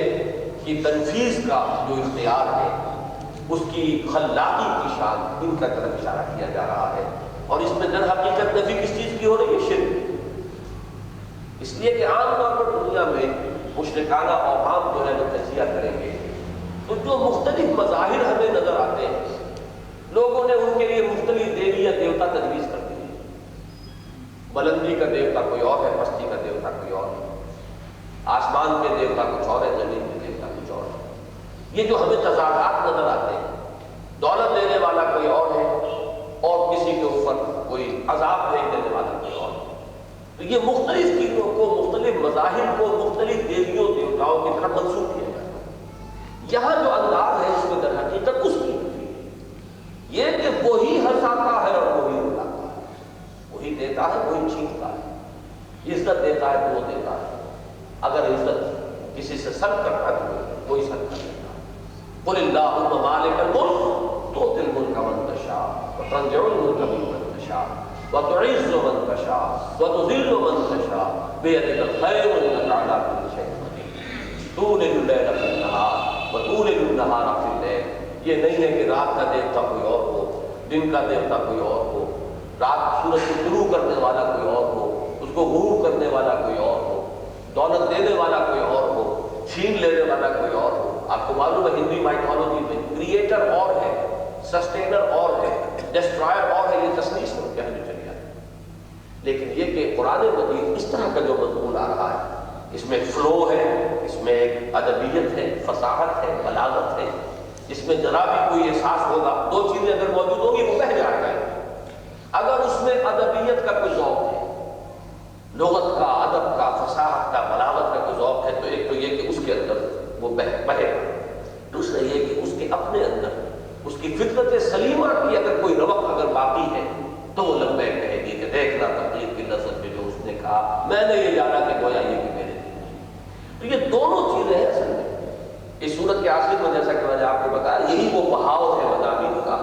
کی تنفیذ کا جو اختیار ہے، اس کی خلاقی کی شان، ان کا طرف اشارہ کیا جا رہا ہے۔ اور اس میں در حقیقت نفی کس چیز کی ہو رہی ہے؟ شرک۔ اس لیے کہ عام طور پر دنیا میں مشرکانہ اوہام جو ہے وہ تجزیہ کریں گے تو جو مختلف مظاہر ہمیں نظر آتے ہیں، لوگوں نے ان کے لیے مختلف دیوی یا دیوتا تجویز کر دی ہے۔ بلندی کا دیوتا کوئی اور ہے، پستی کا دیوتا کوئی اور ہے، آسمان کے دیوتا کچھ اور ہے، زمین کے دیوتا کچھ اور ہے۔ یہ جو ہمیں تضادات نظر آتے ہیں، دولت دینے والا کوئی اور ہے اور کسی کے اوپر کوئی عذاب بھیج دینے والا کوئی اور ہے، تو یہ مختلف چیزوں کو، مختلف مذاہب کو مختلف دیویوں دیوتاؤں کی طرف منسوخ کیا جاتا ہے۔ یہاں جو انداز ہے اس میں در حقیقت اس کی یہ کہ وہی ہنساتا ہے اور وہی رلاتا ہے، وہی دیتا ہے وہی چھینتا ہے، عزت دیتا ہے تو وہ دیتا ہے، اگر عزت کسی سے سلب کرتا ہے تو کوئی سلب کر دیتا ہے۔ قل اللہم مالک الملک تؤتی الملک من تشاء وتنزع الملک ممن تشاء وتعز من تشاء وتذل من تشاء بیدک الخیر انک علی کل شیء قدیر تولج اللیل فی النہار وتولج النہار فی اللیل۔ یہ نہیں ہے کہ رات کا دیوتا کوئی اور ہو، دن کا دیوتا کوئی اور ہو، رات سورج کو طلوع کرنے والا کوئی اور ہو، اس کو غروب کرنے والا کوئی اور ہو، دولت دینے والا کوئی اور ہو، چھین لینے والا کوئی اور ہو۔ آپ کو معلوم ہے ہندی مائتھولوجی میں کریٹر اور ہے، سسٹینر اور ہے، ڈسٹرائر اور ہے، یہ تصنیف سے کیا جو چلی آتی ہے۔ لیکن یہ کہ قرآن مجید اس طرح کا جو مضمون آ رہا ہے، اس میں فلو ہے، اس میں ایک ادبیت ہے، فصاحت ہے، بلاغت ہے، اس میں ذرا بھی کوئی احساس ہوگا، دو چیزیں اگر موجود ہوگی وہ بہہ جائے گا۔ اگر اس میں ادبیت کا کوئی ذوق ہے، لغت کا، ادب کا، فصاحت کا، بلاغت کا کوئی ذوق ہے، تو ایک تو یہ کہ اس کے اندر وہ بہے گا، دوسرا یہ کہ اس کے اپنے اندر اس کی فطرت سلیمہ کی اگر کوئی رونق اگر باقی ہے تو وہ لبیک کہے گی کہ دیکھنا تقدیر کی لذت میں جو اس نے کہا، میں نے یہ جانا کہ گویا یہ بھی میرے لیے۔ تو یہ دونوں چیزیں ہیں اصل میں اس صورت کے آخر میں، جیسا کہ میں نے آپ کو بتایا، یہی وہ بہاؤ ہے مضامین کا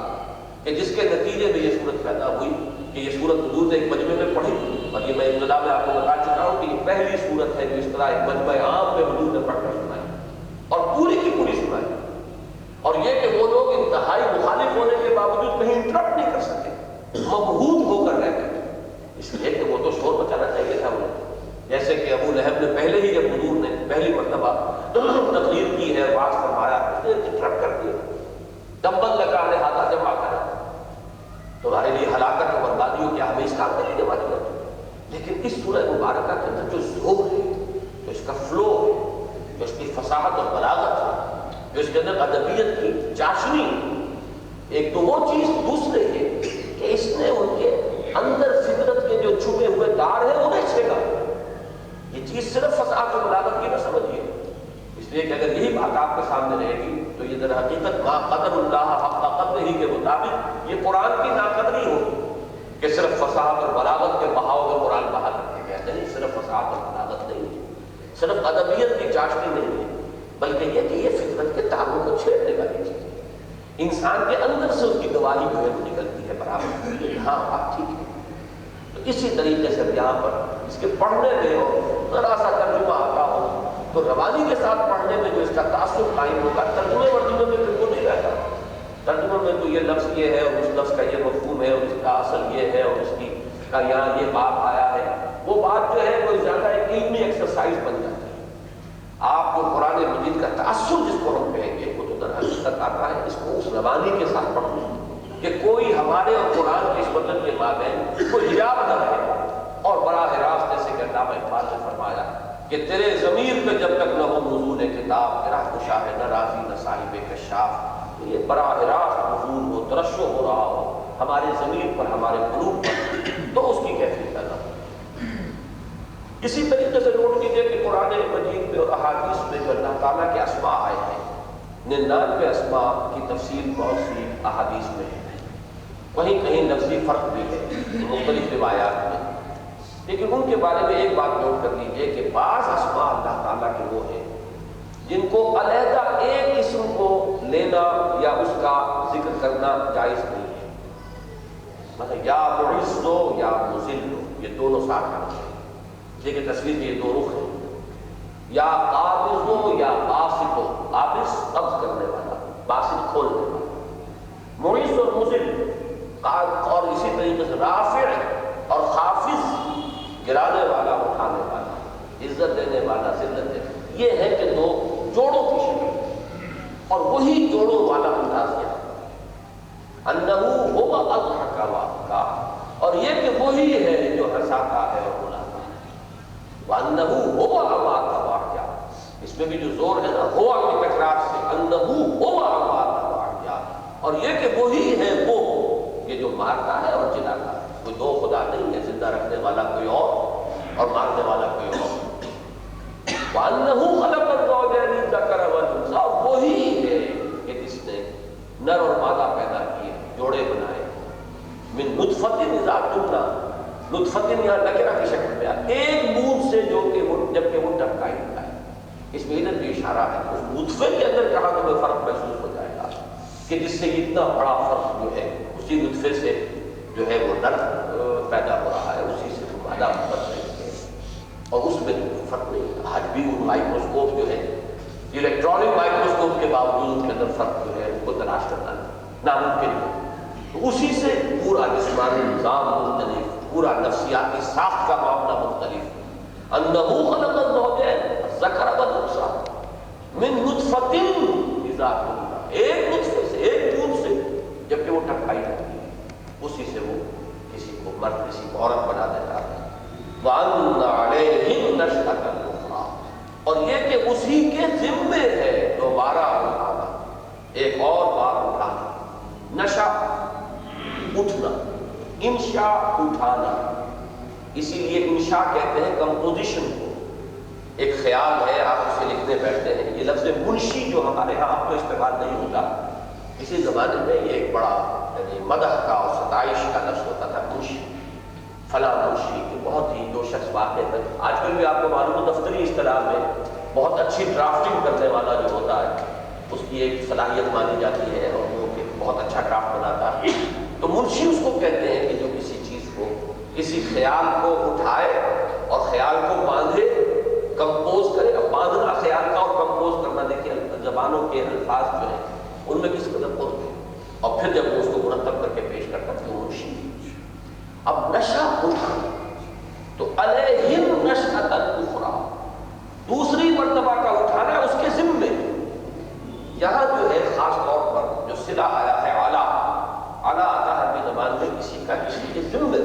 کہ جس کے نتیجے میں یہ صورت پیدا ہوئی کہ یہ صورت حضور نے ایک مجمع میں پڑھی، اور یہ میں ابتدا میں آپ کو بتا چکا ہوں کہ یہ پہلی صورت ہے جو اس طرح ایک مجمع عام میں حضور نے پڑھ کر سنائی اور پوری کی پوری سنائی، اور یہ کہ وہ لوگ انتہائی مخالف ہونے کے باوجود کہیں انٹرپٹ نہیں کر سکے، مبہوت ہو کر رہ گئے، اس لیے کہ وہ تو شور مچانا چاہیے تھا انہیں، جیسے کہ ابو لہب نے پہلے ہی جب حضور نے پہلی مرتبہ تقریر کی ہے، واز فرمایا، اس نے انٹرپٹ کر دیا، ڈمبل لگا لہٰذا جمع کرا، تمہارے لیے ہلاکت اور بربادی ہو، کیا ہمیں اس کام کے لیے جمع کیا؟ لیکن اس سورہ مبارکہ کے اندر جو ذوق ہے، جو اس کا فلو ہے، جو اس کی فصاحت اور بلاغت ہے، جو اس کے اندر ادبیت کی چاشنی، ایک تو وہ چیز، دوسرے ہے کہ اس نے ان کے اندر فطرت کے جو چھپے ہوئے تار ہیں انہیں چھیڑا۔ یہ چیز صرف فصاحت اور بلاغت کی نہ سمجھیے، اس لیے کہ اگر یہی بات آپ کے سامنے رہے گی تو یہ در حقیقت ما قدر اللہ حق قدرہ کے مطابق یہ قرآن کی ناقدری ہوگی کہ صرف فصاحت اور بلاغت کے بہاؤ میں قرآن بہا کر کے گیا۔ نہیں، صرف فصاحت اور بلاغت نہیں ہے، صرف ادبیت کی چاشنی نہیں ہے، بلکہ یہ کہ یہ فطرت کے تاروں کو چھیڑنے والی چیز ہے، انسان کے اندر سے اس کی گواہی جو ہے وہ نکلتی ہے برابر، ہاں بات ٹھیک ہے۔ تو اسی طریقے سے یہاں پر اس کے پڑھنے میں ہو ذرا سا ترجمہ آتا ہو تو روانی کے ساتھ پڑھنے میں جو اس کا تعصب قائم ہوگا، ترجمے ورجمے میں پھر وہ نہیں رہتا، ترجمے میں تو یہ لفظ یہ ہے اور اس لفظ کا یہ مفہوم ہے اور اس کا اصل یہ ہے اور اس کی کا یہاں یہ بات آیا ہے، وہ بات جو ہے وہ زیادہ ایک علمی ایکسرسائز بن جاتی ہے۔ آپ کو قرآن مجید کا تعصب جس کو ہم کہیں گے وہ تو در حقیقت آتا ہے اس کو اس روانی کے ساتھ پڑھنا کہ کوئی ہمارے اور قرآن کے اس مطلب کے مابین کوئی حجاب نہ رہے، اور براہ راست جیسے کہ علامہ اقبال نے فرمایا کہ تیرے ضمیر پہ جب تک نہ ہو نزول کتاب، تیرا خوشا ہے نہ راضی نہ صاحب کشاف، یہ براہ راست نزول ہو، ترشح ہو رہا ہو ہمارے ضمیر پر، ہمارے قلوب پر، تو اس کی کیفیت پیدا ہو۔ اسی طریقے سے نوٹ کیجیے کہ قرآن مجید میں اور احادیث میں جو اللہ تعالیٰ کے اسماء آئے ہیں 99 اسماء کی تفصیل بہت سی احادیث میں ہے، کہیں کہیں لفظی فرق بھی ہے مختلف روایات میں، لیکن ان کے بارے میں ایک بات نوٹ کر لیجیے کہ بعض اسماء اللہ تعالیٰ کے وہ ہیں جن کو علیحدہ ایک اسم کو لینا یا اس کا ذکر کرنا جائز نہیں ہے، مطلب یا معز ہو یا مذل ہو، یہ دونوں ساتھ آنا چاہیے، دیکھیں تصویر میں یہ دو رخ ہیں، یا قابض ہو یا باسط ہو، قابض قبض کرنے والا، باسط کھولنے والا، معز اور مذل، اور اسی طریقے سے رافع اور خافض، گرانے والا اٹھانے والا، عزت دینے والا ذلت دینے، یہ ہے کہ دو جوڑوں کی شکل، اور وہی جوڑوں والا انداز ہے انہو ہوا اضحک وابکا، اور یہ کہ وہی ہے جو ہنساتا ہے اور رلاتا ہے، وانہو ہوا امات واحیا، اس میں بھی جو زور ہے نا ہوا کی تکرار سے، انہو ہوا امات واحیا، اور یہ کہ وہی ہے وہ کہ جو مارتا ہے اور جلاتا ہے، کوئی دو خدا نہیں ہے، زندہ رکھنے والا کوئی اور مارنے والا کوئی اور، وَأَنَّهُ خَلَقَ الزَّوْجَيْنِ الذَّكَرَ وَالْأُنثَىٰ، اور وہی ہے کہ جس نے نر اور مادہ پیدا کیے، جوڑے بنائے، من نطفۃ اذا تمنیٰ، نطفۃ یہاں نکرہ کی شکل میں آیا، ایک بوند سے جو کہ جبکہ وہ ٹپکائی ہوتا ہے، اس میں ادھر بھی اشارہ ہے، اس نطفے کے اندر کہاں تمہیں فرق محسوس ہو جائے گا کہ جس سے اتنا بڑا فرق جو ہے اسی نطفے سے جو ہے وہ نر پیدا ہو رہا ہے، اسی سے مادہ بن رہی ہے، اور اس میں فرق نہیں ہے، آج بھی وہ مائکروسکوپ جو ہے الیکٹرانک مائکروسکوپ کے باوجود ان کے اندر فرق جو ہے ان کو تلاش کرنا ناممکن ہے، تو اسی سے پورا جسمانی نظام مختلف، پورا نفسیاتی ساخت کا معاملہ مختلف، انہو خلق الزوجین الذکر والانثیٰ من نطفۃ اذا تمنیٰ، ایک نطفے سے، ایک بوند سے جبکہ وہ ٹپکائی جاتی ہے، اسی سے وہ کسی کو مرد کسی کو عورت بنا دیتا ہے، وَأَنَّ عَلَيْهِ النَّشْأَةَ الْأُخْرَىٰ، اور یہ کہ اسی کے ذمے ہے دوبارہ اٹھانا، ایک اور بار اٹھانا، نشا اٹھنا، انشا اٹھانا، اسی لیے انشا کہتے ہیں کمپوزیشن کو، ایک خیال ہے آپ اسے لکھنے بیٹھتے ہیں، یہ لفظ منشی جو ہمارے ہاں آپ کو استعمال نہیں ہوتا، اسی زمانے میں یہ ایک بڑا یعنی مدح کا اور ستائش کا لفظ ہوتا تھا، منشی، فلاں منشی، کہ بہت ہی جو شخص واقع ہے، آج کل بھی آپ کو معلوم ہے دفتری اصطلاح میں بہت اچھی ڈرافٹنگ کرنے والا جو ہوتا ہے اس کی ایک صلاحیت مانی جاتی ہے اور وہ کہ بہت اچھا ڈرافٹ بناتا ہے، تو منشی اس کو کہتے ہیں کہ جو کسی چیز کو، کسی خیال کو اٹھائے اور خیال کو باندھے، کمپوز کرے، اب باندھنا خیال کا اور کمپوز کرنا دیکھیں زبانوں کے الفاظ جو ہیں ان میں کس قدر فرق ہے، اور پھر جب وہ اس کو مرتب کر کے پیش کرتا ہے تو منشی، اب نشا اٹھا تو علیہم نشأۃ الاخری، دوسری مرتبہ کا اٹھانا اس کے ذمے، یہاں جو ہے خاص طور پر جو صلہ آیا ہے اعلیٰ آتا ہے عربی زبان میں کسی کا کسی کے ذمے،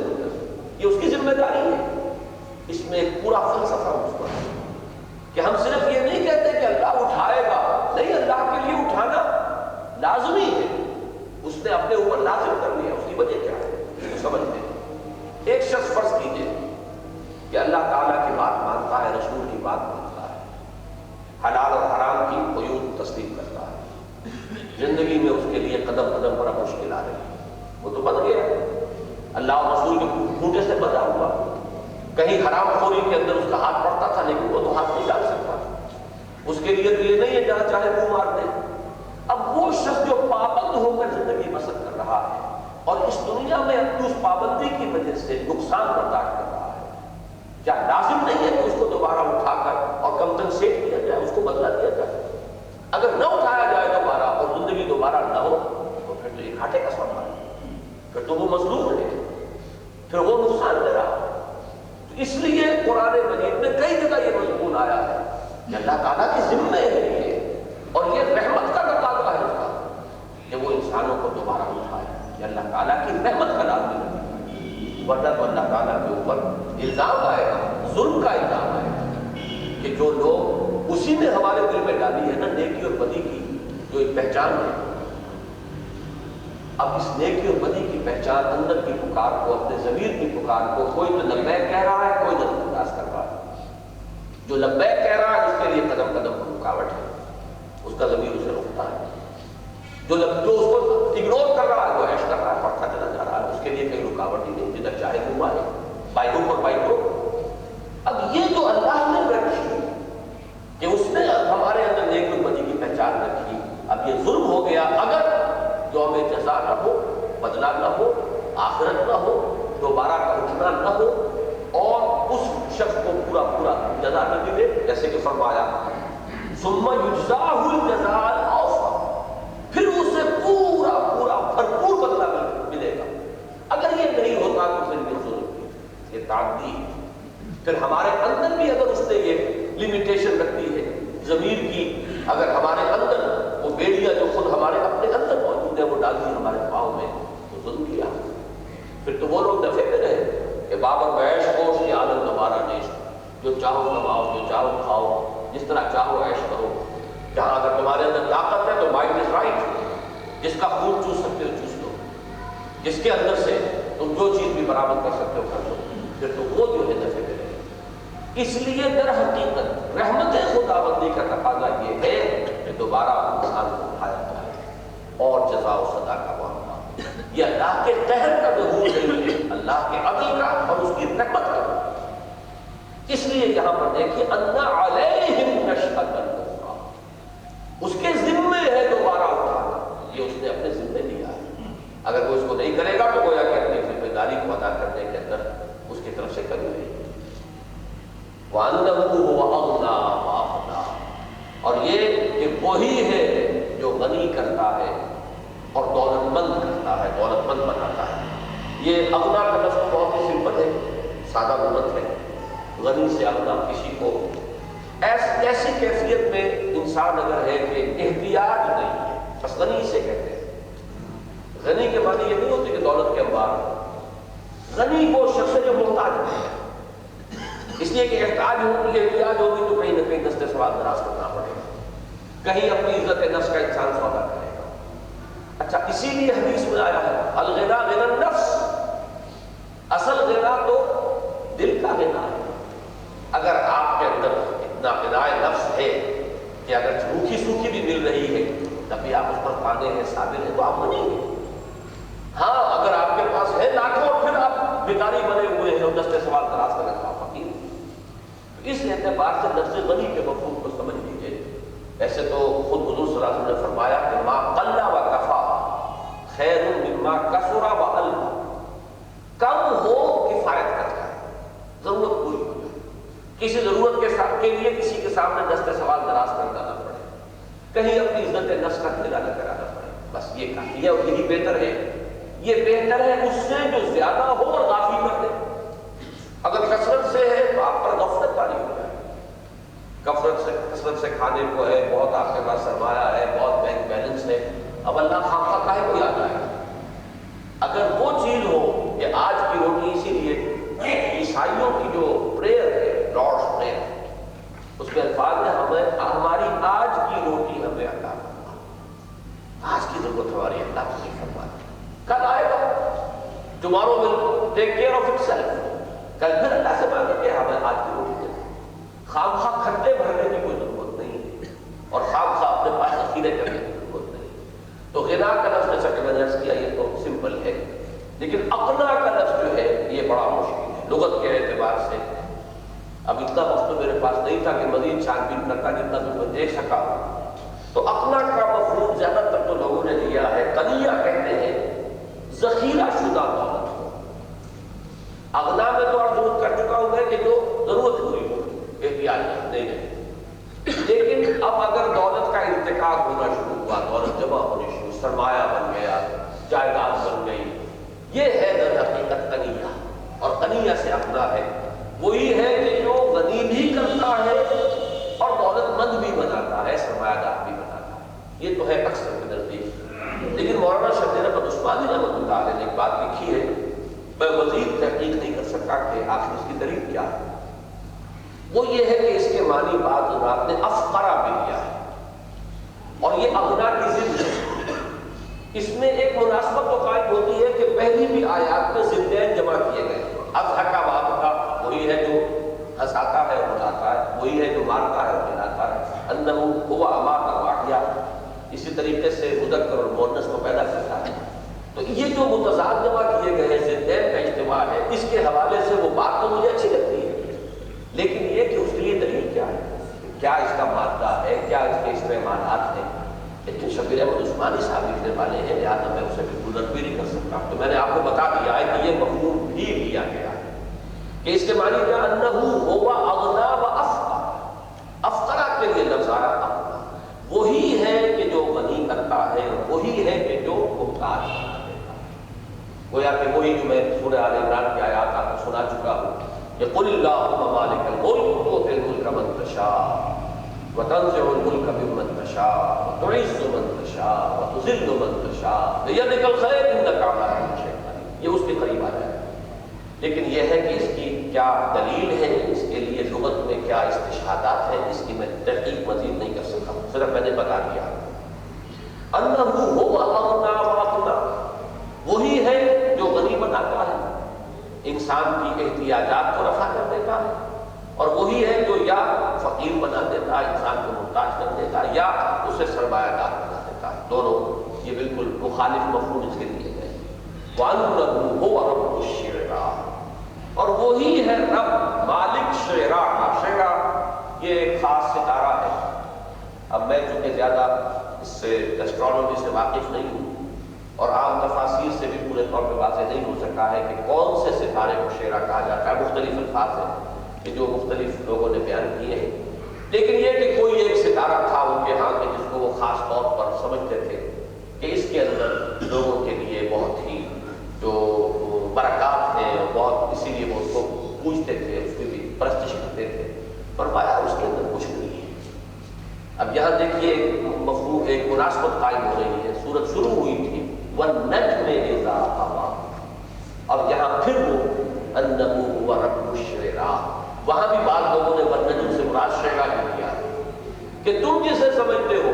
یہ اس کی ذمہ داری ہے، اس میں ایک پورا فلسفہ اس پر ہے کہ ہم صرف یہ نہیں کہتے کہ اللہ اٹھائے گا، نہیں، اللہ کے لیے اٹھانا لازمی ہے، اس نے اپنے اوپر لازم کر لیا، اس کی وجہ کیا ہے اس کو سمجھتے ہیں۔ ایک شخص فرض کیجئے کہ اللہ تعالیٰ کی بات مانتا ہے، رسول کی بات مانتا ہے، حلال اور حرام کی قیود تسلیم کرتا ہے، زندگی میں اس کے لیے قدم قدم پر مشکل آ رہی ہے، وہ تو بن گیا اللہ اور رسول کے کھوٹے سے بچا ہوا، کہیں حرام خوری کے اندر اس کا ہاتھ پڑتا تھا لیکن وہ تو ہاتھ نہیں ڈال سکتا، اس کے لیے تو یہ نہیں ہے جہاں چاہے منہ مار دے۔ اب وہ شخص جو پابند ہو کر زندگی بسر کر رہا ہے اور اس دنیا میں اپنی اس پابندی کی وجہ سے نقصان برداشت کر رہا ہے، کیا لازم نہیں ہے کہ اس کو دوبارہ اٹھا کر اور کمپنسیٹ کیا جائے، اس کو بدلہ دیا جائے؟ اگر نہ اٹھایا جائے دوبارہ اور زندگی دوبارہ نہ ہو تو پھر تو یہ گھاٹے کا سودا ہے، پھر تو وہ مظلوم ہے، پھر وہ نقصان دے رہا ہے۔ تو اس لیے قرآن مجید میں کئی جگہ یہ مضمون آیا ہے کہ اللہ تعالیٰ کے ذمے ہے یہ، اور یہ رحمت کا تقاضا ہے اس کا کہ وہ انسانوں کو دوبارہ اٹھائے، یہ اللہ تعالیٰ کی رحمت کا لازم ہے، ورنہ تو اللہ تعالیٰ کے اوپر الزام آئے گا، ظلم کا الزام آئے گا کہ جو لوگ اسی نے ہمارے دل میں ڈالی ہے نا نیکی اور بدی کی جو ایک پہچان ہے، اب اس نیکی اور بدی کی پہچان، اندر کی پکار کو، اپنے ضمیر کی پکار کو کوئی تو لبیک کہہ رہا ہے، کوئی نظر انداز کر رہا ہے، جو لبیک کہہ رہا ہے اس کے لیے قدم قدم پر رکاوٹ ہے، اس کا ضمیر اسے روکتا ہے، جو اس کو اگنور کر رہا ہے وہ عیش کر رہا ہے، پڑھتا چلا جا رہا ہے، اس کے لیے کوئی رکاوٹ ہی نہیں، جدھر چاہے گھمائے، بائکوں پر بائکوں۔ اب یہ جو اللہ نے رکھی کہ اس نے ہمارے اندر نیک بدی کی پہچان رکھی، اب یہ ظلم ہو گیا۔ اگر یوم جزا نہ ہو، بدلہ نہ ہو، آخرت نہ ہو، دوبارہ کا اٹھنا نہ ہو، اور اس شخص کو پورا جزا نہ ملے، جیسے کہ فرمایا ثم یجزاہ الجزاء الاوفی، پھر اسے پورا بھرپور بدلہ ملے گا۔ اگر یہ نہیں ہوتا تو پھر یہ ظلم، یہ تعدی، پھر ہمارے اندر بھی اگر اس نے یہ لمیٹیشن رکھی ہے ضمیر کی، اگر ہمارے اندر وہ بیڑیاں جو خود ہمارے اپنے اندر موجود ہے وہ ڈال دی ہمارے پاؤں میں، تو ظلم کیا، پھر تو وہ لوگ دفے میں رہے کہ بابر بیش کوش کی عادت دوبارہ نیش، جو چاہو کماؤ، جو چاہو کھاؤ، جس طرح چاہو عیش کرو، جہاں اگر تمہارے اندر طاقت ہے تو مائنڈ از رائٹ، جس کا خون چوس سکتے ہو چوس لو، جس کے اندر سے تم جو چیز بھی برآمد کر سکتے ہو کر لو، پھر تو وہ جو ہے دفے میں رہے۔ اس لیے در حقیقت رحمت خداوندی کا تقاضا یہ ہے کہ دوبارہ انسان کو اٹھایا جائے اور جزا و سزا کا معاملہ، یہ اللہ کے قہر کا ظہور نہیں ہے، اللہ کے عدل کا اور اس کی رحمت کا۔ اس لیے یہاں پر دیکھیے ان علیہم نشأۃ الاخری، اس کے ذمے ہے دوبارہ اٹھانا، یہ اس نے اپنے ذمے لیا ہے۔ اگر وہ اس کو نہیں کرے گا تو گویا کہ اپنی ذمہ داری کو ادا کرنے کے اندر اس کی طرف سے کمی نہیں ہے۔ وَأَنَّهُ هُوَ أَغْنَىٰ وَأَقْنَىٰ، اور یہ کہ وہی ہے جو غنی کرتا ہے اور دولت مند کرتا ہے، دولت مند بناتا ہے۔ یہ اغنا کا لفظ بہت ہی سمپل ہے، سادہ بولت ہے، غنی سے اغنا، کسی کو ایسی کیفیت میں انسان اگر ہے کہ احتیاج نہیں ہے، بس غنی سے کہتے ہیں۔ غنی کے معنی یہ نہیں ہوتی کہ دولت کے انبار، غنی وہ شخص ہے جو محتاج نہیں ہے، اس لیے کہ احتیاج ہوگی تو کہیں نہ کہیں دست سوال دراز کرنا پڑے گا، کہیں اپنی عزت نفس کا انسان سودا کرے گا۔ اچھا، اسی لیے حدیث میں آیا ہے الغنا غنا النفس، اصل غنا تو دل کا غنا ہے۔ اگر آپ کے اندر اتنا غنا نفس ہے کہ اگر روکھی سوکھی بھی مل رہی ہے تب بھی آپ اس پر قادر ہیں، صابر ہیں، تو آپ غنی ہیں۔ ہاں، اگر آپ کے پاس ہے لاکھوں اور پھر آپ بھکاری بنے ہوئے ہیں اور دست سوال دراز کرنے کا فقیر، اس اعتبار سے لفظ غنی کے مفہوم کو سمجھ لیجیے۔ ایسے تو خود حضور صلی اللہ علیہ وسلم نے فرمایا کہ ما قل و کفا خیر مما کثر و الف، کم ہو کفایت کر جائے، ضرورت پوری ہو جائے، کسی ضرورت کے لیے کسی کے سامنے دست سوال دراز کرنا نہ پڑے، کہیں اپنی عزت نفس کا ٹھیلا نہ کرانا پڑے، بس یہ کافی ہے اور یہی بہتر ہے۔ یہ بہتر ہے اس سے جو زیادہ ہو اور غافل کر دے۔ اگر کثرت سے ہے تو آپ پر غفلت والی ہو جائے، کثرت سے کھانے کو ہے، بہت آپ کے پاس سرمایہ ہے، بہت بینک بیلنس ہے، اب اللہ خواہ کاہے کو یاد آئے۔ اگر وہ چیز ہو کہ آج کی روٹی، اسی لیے عیسائیوں کی جو پریئر ہے لارڈس پریئر، اس کے الفاظ میں ہماری آج کی روٹی ہمیں عطا فرما، آج کی ضرورت ہماری اللہ کو نہیں فرما، کل آئے گا، tomorrow will take care of itself, کل پھر اللہ سے مانگے کہ ہمیں آج کی روٹی دے، خام خواہ کھٹے بھرنے کی کوئی ضرورت نہیں ہے اور خام خواہ اپنے پاس ذخیرے کرنے کی ضرورت نہیں۔ تو غنا کا لفظ جیسا کہ میں نے عرض کیا یہ تو سمپل ہے، لیکن اقنا کا لفظ جو ہے یہ بڑا مشکل ہے لغت کے اعتبار سے۔ اب اتنا وقت تو میرے پاس نہیں تھا کہ مزید چھان بین کرتا، جتنا بھی میں دیکھ سکا۔ تو اقنا کا مفہوم زیادہ تر تو لوگوں نے لیا ہے، قنیہ کہتے ہیں ذخیرہ شدہ دولت کو۔ اغنا میں تو عرض کر چکا ہوں میں کہ جو ضرورت پوری ہو، احتیاج نہیں ہے، لیکن اب اگر دولت کا انتقال ہونا شروع ہوا، دولت جمع ہونی شروع، سرمایہ بن گیا، جائیداد بن گئی، یہ ہے در حقیقت قنیہ۔ اور قنیہ سے اغنا ہے وہی ہے کہ جو غنی بھی کرتا ہے اور دولت مند بھی بناتا ہے، سرمایہ دار بھی بناتا ہے، یہ تو ہے اکثر کے نزدیک۔ لیکن مولانا شبیر احمد عثمانی رحمۃ اللہ علیہ نے ایک بات لکھی ہے، میں مزید تحقیق نہیں کر سکتا کہ آخر اس کی دلیل کیا ہے۔ وہ یہ ہے کہ اس کے معنی بعض حضرات نے افقرا بھی لیا ہے، اور یہ اغنا کی ضد ہے۔ اس میں ایک مناسبت تو قائم ہوتی ہے کہ پہلی بھی آیات میں ضدین جمع کیے گئے، اضحکا وابکا، وہی ہے جو ہنساتا ہے اور رلاتا ہے، وہی ہے جو مارتا ہے اور کھلاتا ہے، انہ هو امات واحیا، اسی طریقے سے مذکر اور مؤنث کو پیدا کرتا ہے۔ تو یہ جو متضاد جمع کیے گئے ہیں ضدین کا اجتماع ہے، اس کے حوالے سے وہ بات تو مجھے اچھی لگتی ہے، لیکن یہ کہ اس کے لیے دلیل کیا ہے، کیا اس کا مادہ ہے، کیا اس کے استعمالات ہیں۔ لیکن شبیر احمد عثمانی صاحب لکھنے والے ہیں، لہٰذا میں اسے بالکل رد بھی نہیں کر سکتا۔ تو میں نے آپ کو بتا دیا ہے کہ یہ مفہوم بھی لیا گیا ہے کہ اس کے معنی کیا انہ ہوا اغنا و افقر، افقرا کے لیے لفظ آیا اغنا، وہی ہے کہ جو غنی کرتا ہے، وہی ہے کہ جو محتاج بنا دیتا ہے۔ گویا کہ وہی جو میں سورہ آل عمران کی آیات آپ کو سنا چکا ہوں کہ قل اللہم مالک الملک تؤتی الملک من تشاء وتنزع الملک ممن تشاء وتعز من تشاء وتذل من تشاء بیدک الخیر انک علی کل شیء قدیر۔ یہ اس کے قریب آ جائے، لیکن یہ ہے کہ اس کی کیا دلیل ہے، اس کے لیے لغت میں کیا استشہادات ہیں، اس کی میں تحقیق مزید نہیں کر سکتا، صرف میں نے بتا دیا انہ هو اغنا واغنا، وہی ہے جو غنی بناتا ہے، انسان کی احتیاجات کو رفع کر دیتا ہے، اور وہی ہے جو یا فقیر بنا دیتا ہے، انسان کو محتاج کر دیتا ہے، یا اسے سرمایہ دار بنا دیتا ہے۔ دونوں یہ بالکل مخالف مفہوم اس کے لیے گئے۔ وَأَنَّهُ هُوَ رَبُّ الشِّعْرَىٰ، اور وہی ہے رب مالک شعراء کا۔ شعراء یہ ایک خاص ستارہ ہے۔ اب میں چونکہ زیادہ اس سے ایسٹرونومی سے واقف نہیں ہوں اور عام تفاسیر سے بھی پورے طور پہ واضح نہیں ہو سکا ہے کہ کون سے ستارے کو شعراء کہا جاتا ہے، مختلف الفاظ ہیں کہ جو مختلف لوگوں نے بیان کیے ہیں، لیکن یہ کہ کوئی ایک ستارہ تھا ان کے ہاں کہ جس کو وہ خاص طور پر سمجھتے تھے کہ اس کے اندر لوگوں کے لیے بہت ہی جو برکات ہیں، اور بہت اسی لیے وہ اس کو پوجتے تھے، اس کی بھی پرستش کرتے تھے، فرمایا اس کے اندر کچھ نہیں ہے۔ اب یہاں دیکھیے مفہوم ایک مناسبت قائم ہو رہی ہے۔ سورت شروع ہوئی تھی وَالنَّجْمِ إِذَا هَوَىٰ، اب یہاں پھر وہ أَنَّهُ هُوَ رَبُّ الشِّعْرَىٰ، وہاں بھی بعض لوگوں نے وَالنَّجْمِ سے مراد شعراء ہی کیا کہ تم جسے سمجھتے ہو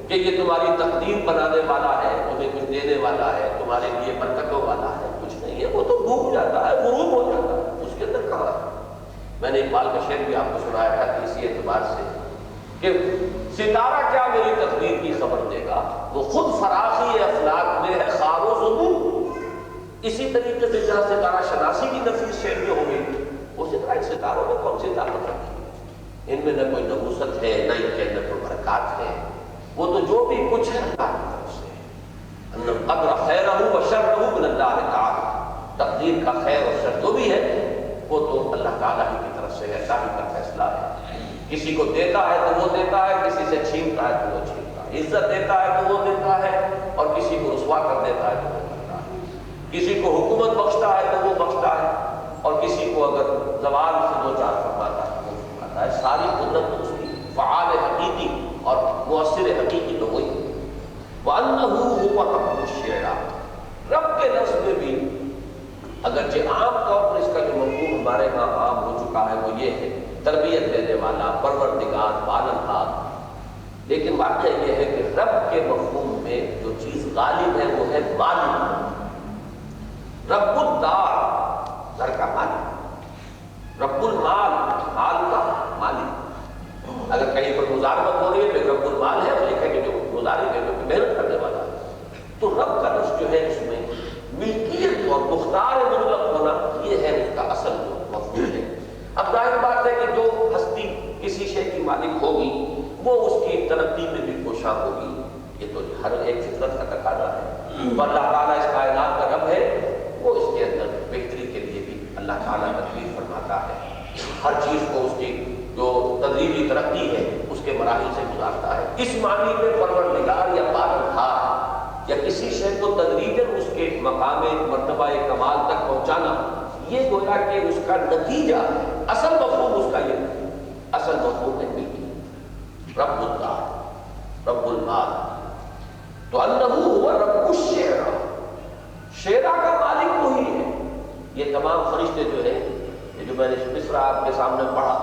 کہ یہ تمہاری تقدیر بنانے والا ہے، تمہیں کچھ دینے والا ہے، تمہارے لیے برکتوں والا ہے، کچھ نہیں ہے، وہ تو ڈوب جاتا ہے، غروب ہو جاتا ہے، اس کے اندر کہاں ہے۔ میں نے اقبال کا شعر بھی آپ کو سنایا تھا کہ اسی اعتبار سے کہ ستارہ کیا میری تقدیر کی خبر دے گا، وہ خود فراخی افلاک میں ہے خواب و ظنون۔ اسی طریقے سے جہاں ستارہ شناسی کی نفیس شعر میں ہو گئی، اسی طرح ان ستاروں میں کون سی طاقت رکھی ہے؟ ان میں نہ کوئی نبوست ہے، نہ ان کے اندر کوئی برکات ہے، وہ تو جو بھی کچھ ہے اللہ کی طرف سے ہے۔ ان القدر خیرہ و شرہ من اللہ تعالی، تقدیر کا خیر اور شر جو بھی ہے وہ تو اللہ تعالیٰ ہی کی طرف سے ہے، اللہ ہی کا فیصلہ ہے۔ کسی کو دیتا ہے تو وہ دیتا ہے، کسی سے چھینتا ہے تو وہ چھینتا ہے، عزت دیتا ہے تو وہ دیتا ہے، اور کسی کو رسوا کر دیتا ہے تو وہ کرتا ہے، کسی کو حکومت بخشتا ہے تو وہ بخشتا ہے، اور کسی کو اگر زوال سے دو چار فرماتا ہے تو وہ فرماتا ہے۔ ساری قدرت اس کی، فعال حقیقی اور مؤثر حقیقی تو وہی۔ وَأَنَّهُ هُوَ رَبُّ الشِّعْرَىٰ، رب کے لفظ میں بھی اگرچہ عام طور پر اس کا جو مفہوم ہمارے ہاں عام ہو چکا ہے وہ یہ ہے تربیت دینے والا، پروردگار، پالنہار، لیکن واقعہ یہ ہے کہ رب کے مفہوم میں جو چیز غالب ہے وہ ہے مالک۔ رب الدار، گھر کا مالک، رب المال، مال کا مالک۔ اگر کہیں پر مزاربت ہو رہی ہے تو رب المال ہے، وہ لکھے کہ جو گزاری ہے، جو محنت کرنے والا ہے، تو رب کا لفظ جو ہے اس میں ملکیت اور مختار مطلق ہونا، یہ ہے اس کا اصل جو مفہوم ہے۔ اب ظاہر بات ہے کہ جو ہستی کسی شے کی مالک ہوگی وہ اس کی ترقی میں بھی کوشاں ہوگی، یہ تو ہر ایک فطرت کا تقاضا ہے۔ اللہ تعالیٰ اس کائنات کا رب ہے، وہ اس کے اندر بہتری کے لیے بھی اللہ تعالیٰ تدبیر فرماتا ہے، ہر چیز کو اس کی جو تدریجی ترقی ہے اس کے مراحل سے گزارتا ہے۔ اس معنی میں پروردگار یا پالنہار یا کسی شے کو تدریجاً اس کے مقام مرتبہ کمال تک پہنچانا، یہ گویا کہ اس کا نتیجہ ہے۔ اصل مفہوم اس کا یہ ہے، اصل مفہوم ہے ملکی، رب الدار، رب المال۔ تو انہ ہوا رب الشعراء، شعراء کا مالک وہی ہے۔ یہ تمام فرشتے جو ہیں، یہ جو میں نے مصرع آپ کے سامنے پڑھا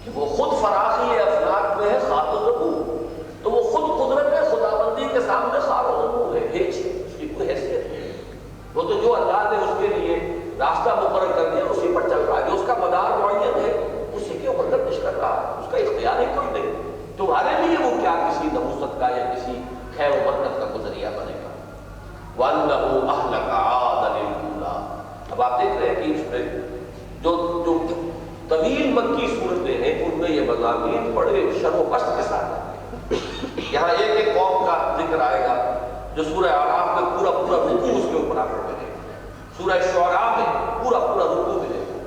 کہ وہ خود فراخی افلاک میں ہے خواب و ظنون، تو وہ خود قدرت خداوندی کے سامنے خواب و ظنون ہے، ہیچ ہے، اس کی کوئی حیثیت نہیں۔ وہ تو جو اللہ نے اس کے لیے راستہ مقرر کر دیا اسی پر چل رہا ہے، جو اس کا مدار معین ہے اسی کے اوپر گردش کر رہا ہے، اس کا اختیار ہی کوئی نہیں۔ تمہارے لیے وہ کیا کسی نحوست کا یا کسی خیر و برکت کا وہ ذریعہ بنے گا۔ وَأَنَّهُ أَهْلَكَ عَادًا الْأُولَىٰ۔ اب آپ دیکھ رہے ہیں کہ اس میں جو طویل مکی صورتیں ہیں ان میں یہ مضامین بڑے شر و قصد کے ساتھ آتے ہیں۔ یہاں ایک ایک قوم کا ذکر آئے گا جو سورہ اعراف میں پورا رکوع اس کے اوپر آ کر ملے گا، سورہ شعراء میں پورا رکوع ملے گا،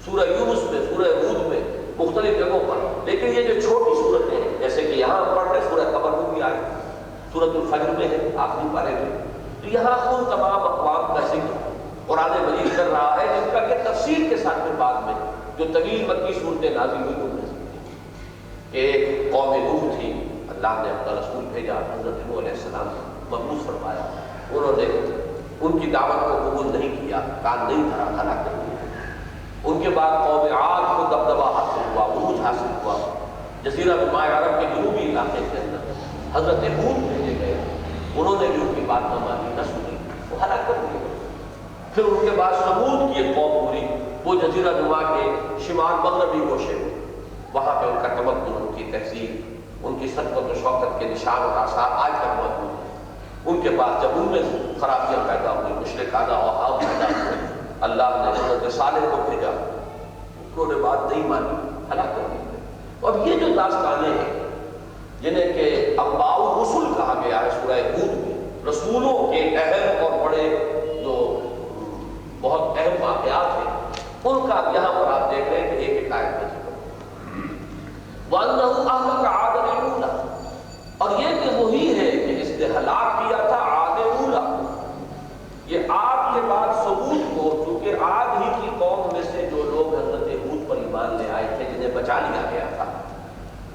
سورہ یونس میں، سورہ ہود میں، مختلف جگہوں پر۔ لیکن یہ جو چھوٹی صورتیں ہیں جیسے کہ یہاں پڑھ رہے سورہ قمر میں بھی آئے، سورۃ الفجر میں ہے آخری پارے میں، تو یہاں ان تمام اقوام کا ذکر قرآن مجید کر رہا ہے جن کا کہ تفصیل کے ساتھ میں بعد میں جو طویل مکی صورتیں نازل ہوئی ان میں سے ایک قوم نوح تھی، اللہ نے اپنا رسول بھیجا، حضرت نوح علیہ السلام مبعوث فرمایا، انہوں نے ان کی دعوت کو قبول نہیں کیا، کان نہیں دھرا، ہلاک کر دیا۔ ان کے بعد قوم عاد کو دبدبہ حاصل ہوا، عروج حاصل ہوا، جزیرہ نماء عرب کے جنوبی علاقے کے اندر حضرت ہود بھیجے گئے، انہوں نے بھی ان کی بات نہ مانی، نہ سنی، وہ ہلاک کر دیے۔ پھر ان کے بعد سمود کی ایک قوم پوری، وہ جزیرہ نما کے شمال مغربی گوشے میں، وہاں پہ ان کا تمدن، ان کی تہذیب، ان کی صدقت و شوکت کے نشان اور آثار آج تک موجود ہیں۔ ان کے بعد جب ان میں خرابیاں پیدا ہوئی، مشرکانہ اوہام پیدا ہوئے، اللہ نے حضرت صالح کو بھیجا، انہوں نے بات نہیں مانی، ہلاک کر دی۔ اور یہ جو داستانیں ہیں جنہیں کہ انباء الرسل کہا گیا ہے سورہ ہود میں، رسولوں کے اہم اور بڑے جو بہت اہم واقعات ہیں، ان کا یہاں پر آپ دیکھ رہے ہیں کہ ایک ایک آیت میں ذکر وَأَنَّهُ أَهْلَكَ عَادًا الْأُولَىٰ، اور یہ کہ وہی ہے کہ اس نے ہلاک کیا تھا عاد اولا، یہ عاد کے بعد ثمود کو، چونکہ عاد ہی کی قوم میں سے جو لوگ حضرت ہود پر ایمان لے آئے تھے جنہیں بچا لیا گیا تھا،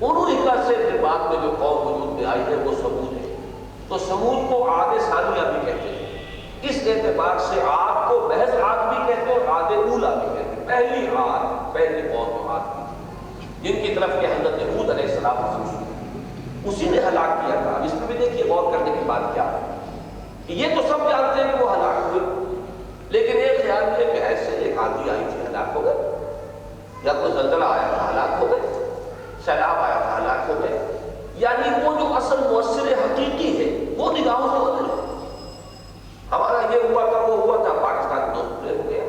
انہوں کا سے بعد میں جو قوم وجود میں آئی ہے وہ ثمود ہے۔ تو ثمود کو عاد ثانیہ بھی کہتے ہیں، اس اعتبار سے عاد کو محض عاد بھی کہتے ہیں اور عاد اولا بھی کہتے ہیں، پہلی عاد، پہلی قوم جو عاد کی جن کی طرف کہ حضرت ہود علیہ السلام اسی نے ہلاک کیا تھا۔ اس میں بھی دیکھیے غور کرنے کی بات کیا ہے کہ یہ تو سب جانتے ہیں کہ وہ ہلاک ہوئے، لیکن ایک خیال ہے کہ ایسے ایک آندھی آئی تھی ہلاک ہو گئے، یا کوئی زلزلہ آیا تھا ہلاک ہو گئے، سیلاب آیا تھا ہلاک ہو گئے، یعنی وہ جو اصل مؤثر حقیقی ہے وہ نگاہوں سے بدل گئے۔ ہمارا یہ ہوا تھا، وہ ہوا تھا، پاکستان دوست ہو گیا،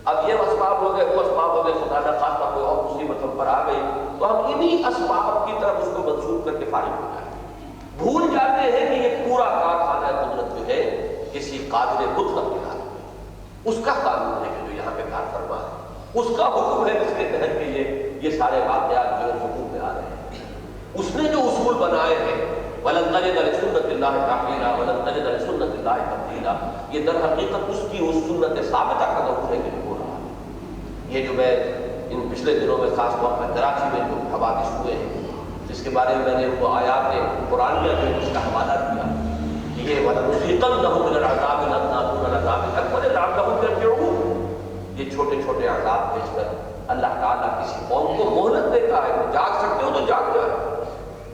اب یہ اسباب ہو گئے، وہ اسباب ہو گئے، خدا نہ خواستہ کوئی اور مصیبت ہم پر آ گئی تو ہم انہی اسباب کی طرف اس کو منسوخ کر کے فارغ ہو جائیں، بھول جاتے ہیں کہ یہ پورا کارخانہ قدرت جو ہے کسی قادر مطلق کے ہاتھ میں، اس کا قانون ہے کہ جو یہاں پہ کار فرما ہے، اس کا حکم ہے جس کے تحت کہ یہ سارے واقعات جو ہے حکم میں آ رہے ہیں۔ اس نے جو اصول بنائے ہیں وَلَن تَجِدَ لِسُنَّتِ اللَّهِ تَحْوِيلًا وَلَن تَجِدَ لِسُنَّتِ اللَّهِ تَبْدِيلًا، یہ در حقیقت اس کی اس سنت ثابتہ کا ظہور ہے کہ جو ہو رہا ہے۔ یہ جو میں ان پچھلے دنوں میں خاص طور پر کراچی میں جو حوادث ہوئے ہیں، جس کے بارے میں نے وہ آیات قرآنیہ جو اس کا حوالہ دیا کہ یہ وَلَنُذِيقَنَّهُم مِّنَ الْعَذَابِ الْأَدْنَىٰ دُونَ الْعَذَابِ الْأَكْبَرِ لَعَلَّهُمْ يَرْجِعُونَ، یہ چھوٹے چھوٹے عذاب پیش کر اللہ تعالیٰ کسی قوم کو مہلت دیتا ہے کہ جاگ سکتے ہو تو جاگ جائے،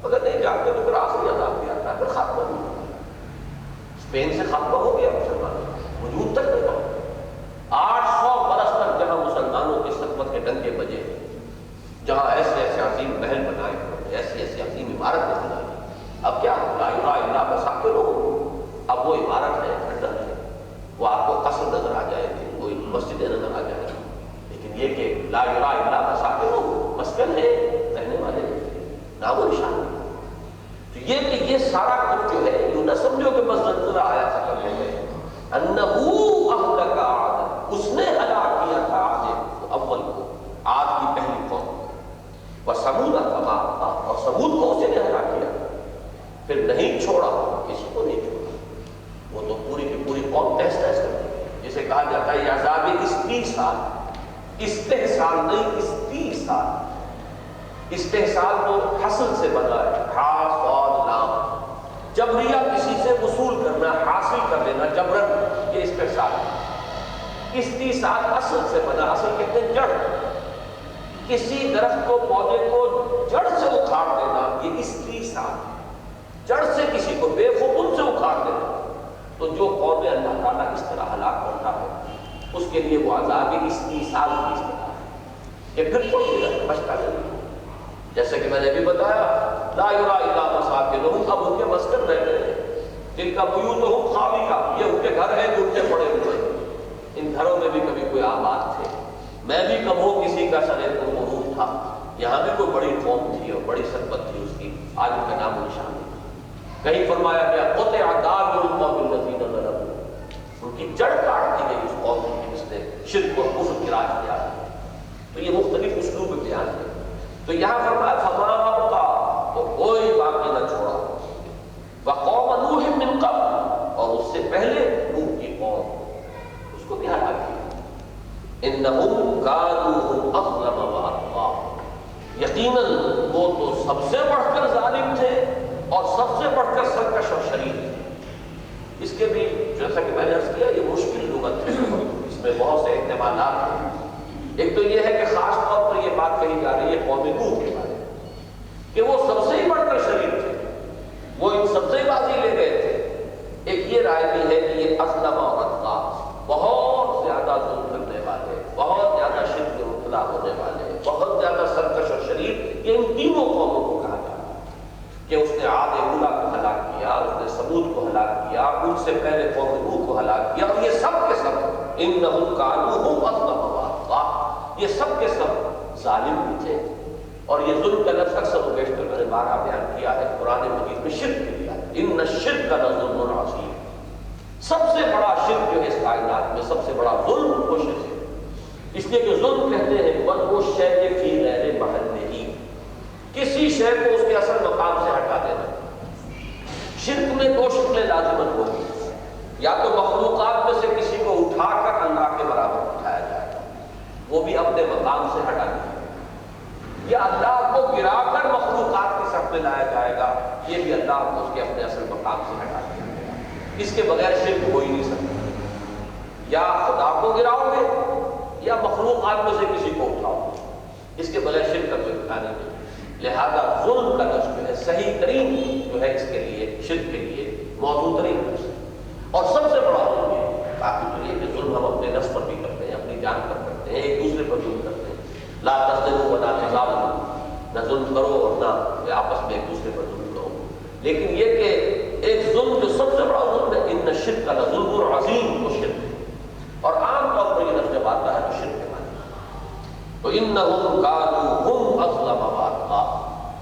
اگر نہیں جاگتے تو پھر آخری عذاب بھی آتا ہے، پھر خاتمہ بھی ہوتا ہے۔ اسپین سے خاتمہ ہو گیا مسلمانوں کا، وجود تک نہیں رہا۔ 800 برس تک جہاں مسلمانوں کی سطوت کے ڈنکے بجے، جہاں ایسے ایسے عظیم محل بنائے، ایسی ایسی عظیم عمارتیں بنائی، اب کیا لا الہ الا مساکن، اب وہ عمارت ہے کھنڈر ہے، وہ آپ کو قصر نظر آ جائے گی، کوئی مسجدیں نظر آ جائے گی، لیکن یہ کہ لا الہ الا مساکن مسکن ہے، رہنے والے نام و نشان نہیں۔ تو یہ کہ یہ سارا کچھ جو ہے یوں نہ سمجھو کہ بس زلزلہ آیا ختم ہو گئے، انہو اہلک عاد، اس نے ہلاک کیا تھا عاد اول کو، عاد کی پہلی قوم، وثمود فما ابقیٰ، اور ثمود کو اسی نے ہلاک کیا، پھر نہیں چھوڑا، کسی کو نہیں چھوڑا، وہ تو پوری کی پوری قوم تہس تہس کر دی، جسے کہا جاتا ہے عذاب استیصال، استحصال نہیں استیصال، استحصال تو حاصل سے بنا ہے، حاص اور لام، جبریہ کسی سے وصول کرنا، حاصل کر لینا جبرن، یہ استحصال ہے۔ استیصال اصل سے بنا، اصل کہتے ہیں جڑ، کسی درخت کو پودے کو جڑ سے اکھاڑ دینا، یہ استیصال، جڑ سے کسی کو بے خبر سے اکھاڑ دینا۔ تو جو قوم اللہ تعالیٰ اس طرح ہلاک کرتا ہے اس کے لیے وہ عذاب استیصال کی طرح ہے کہ پھر کوئی بچتا نہیں، جیسے کہ میں نے بھی بتایا لا یری الا مساکنہم، اب ان کے مسکن رہ گئے ہیں، جن کا بیوتہم خاویہ، یہ ان کے گھر ہیں جو ان کے پڑے ہوئے ہیں، ان گھروں میں بھی کبھی کوئی آباد تھے، میں بھی کب ہو کسی کا سر قرون تھا، یہاں بھی کوئی بڑی قوم تھی اور بڑی سربت تھی اس کی، آج ان کا نام و نشان نہیں۔ کہیں فرمایا گیا قطع دابر القوم الذین ظلموا، ان کی جڑ کاٹ دی گئی اس قوم کی جس نے شرک اور کفر کی راہ کیا ہے۔ تو یہ مختلف اسلوب بیان ہے۔ تو یہاں فرمایا فما ابقى، تو کوئی باقی نہ چھوڑا، وقوم نوح من قبل، اور اس سے پہلے نوح کی قوم، اس کو بھی ہلاک کیا۔ انہم کانوا هم اظلم واطغى، یقیناً وہ تو سب سے بڑھ کر ظالم تھے اور سب سے بڑھ کر سرکش اور شریر تھے۔ اس کے بھی جیسا کہ میں نے عرض کیا یہ مشکل لغت ہے، اس میں بہت سے احتمالات ہیں۔ ایک تو یہ ہے کہ خاص طور پر یہ بات کہی جا رہی ہے قوم نوح کے بارے میں کہ وہ سب سے ہی بڑھ کر شریر تھے، وہ ان سب سے بازی لے گئے تھے۔ ایک یہ رائے بھی ہے کہ یہ اظلم اور اطغى، بہت زیادہ ظلم کرنے والے، بہت زیادہ شرک میں مبتلا ہونے والے، بہت زیادہ سرکش اور شریر، یہ ان تینوں قوموں کو کہا جاتا ہے کہ اس نے عاد اولیٰ کو ہلاک کیا، اس نے ثمود کو ہلاک کیا، ان سے پہلے قوم نوح کو ہلاک کیا، اور یہ سب کے سب انہم کانوا هم اظلم واطغى، یہ سب کے سب ظالم بھی تھے۔ اور یہ ظلم کا لفظ اکثر و بیشتر میں نے بارہا بیان کیا ہے قرآن مجید میں شرک کے لیا ہے، ان الشرک لظلم عظیم، سب سے بڑا شرک جو ہے اس کائنات میں، سب سے بڑا ظلم وہ شرک ہے۔ اس لیے کہ ظلم کہتے ہیں وضع الشیء فی غیر محلہ، کسی شے کو اس کے اصل مقام سے ہٹا دینا۔ شرک میں دو شکلیں لازمت ہوگی، یا تو مخلوقات میں سے کسی کو اٹھا کر اللہ کے برابر اٹھایا جائے گا، وہ بھی اپنے مقام سے ہٹا دیا، یا اللہ کو گرا کر مخلوقات کے ساتھ میں لایا جائے گا، یہ بھی اللہ کو اس کے اپنے اصل مقام سے ہٹا دیا جائے گا۔ اس کے بغیر شرک ہو ہی نہیں سکتا، یا خدا کو گراؤ گے یا مخلوقات میں سے کسی کو اٹھاؤ گے، اس کے بغیر شرک کا کوئی امکان نہیں۔ لہذا ظلم کا لفظ جو ہے صحیح ترین جو ہے اس کے لیے شرک کے لیے موضوع ترین لفظ ہے، اور سب سے بڑا ظلم ہے۔ باقی تو یہ کہ ظلم ہم اپنے نفس پر بھی کرتے ہیں، اپنی جان پر کرتے ہیں، ایک دوسرے پر ظلم کرتے ہیں، لا تظلموا ولا تظالموا، نہ ظلم کرو اور نہ آپس میں ایک دوسرے پر ظلم کرو۔ لیکن یہ کہ ایک ظلم جو سب سے بڑا ظلم ہے، ان الشرک لظلم عظیم، وہ شرک ہے، اور عام طور پر یہ لفظ جب آتا ہے تو شرک کے معنی تو انہم کانوا هم اظلم واطغى۔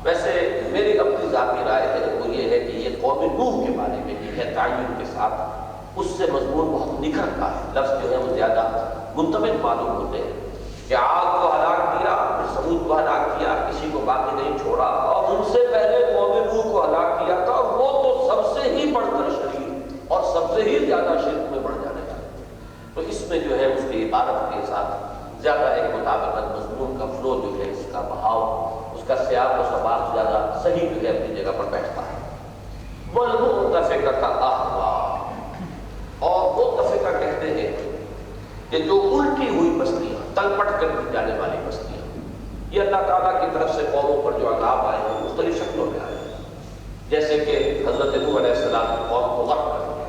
ویسے میری اپنی ذاتی رائے ہے وہ یہ ہے کہ یہ قوم نوح کے بارے میں بھی ہے تعین کے ساتھ، اس سے مضمون بہت نکھرتا ہے، لفظ جو ہے وہ زیادہ منطبق معلوم ہوتے ہیں کہ عاد کو ہلاک کیا، پھر ثمود کو ہلاک کیا، کسی کو باقی نہیں چھوڑا، اور ان سے پہلے قوم نوح کو ہلاک کیا تھا، اور وہ تو سب سے ہی بڑھ کر شریر اور سب سے ہی زیادہ شرک میں بڑھ جانے والے۔ تو اس میں جو ہے اس کی عبارت کے ساتھ زیادہ ایک مطابقت، مضمون کا فلو جو ہے اس کا بہاؤ، اس کا سیاق و سباق زیادہ صحیح جو ہے اپنی جگہ پر بیٹھتا ہے۔ وَالْمُؤْتَفِكَةَ أَهْوَىٰ، اور مؤتفقہ کہتے ہیں کہ جو الٹی ہوئی بستیاں، تل پٹ کر دی جانے والی بستیاں، یہ اللہ تعالیٰ کی طرف سے قوموں پر جو عذاب آئے ہیں مختلف شکلوں میں آئے ہیں، جیسے کہ حضرت نوح علیہ السلام کی قوم کو غرق کر دیا،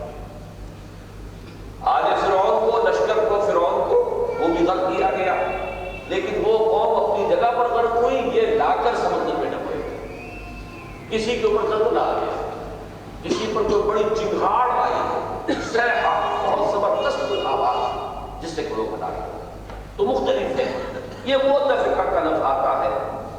آل فرعون کو، لشکر کو، فرعون کو وہ بھی غرق کیا گیا، لیکن وہ قوم اپنی جگہ پر غرق ہوئی، یہ لا کر سمندر میں ڈبوئے گئے۔ کسی کے اوپر زلزلہ آ گیا، کسی پر کوئی بڑی چنگھاڑ آئی، صیحہ، بہت زبردست آواز جس سے لوگ ہلاک ہوئے۔ تو مختلف ہے، یہ مؤتفقہ کا لفظ آتا ہے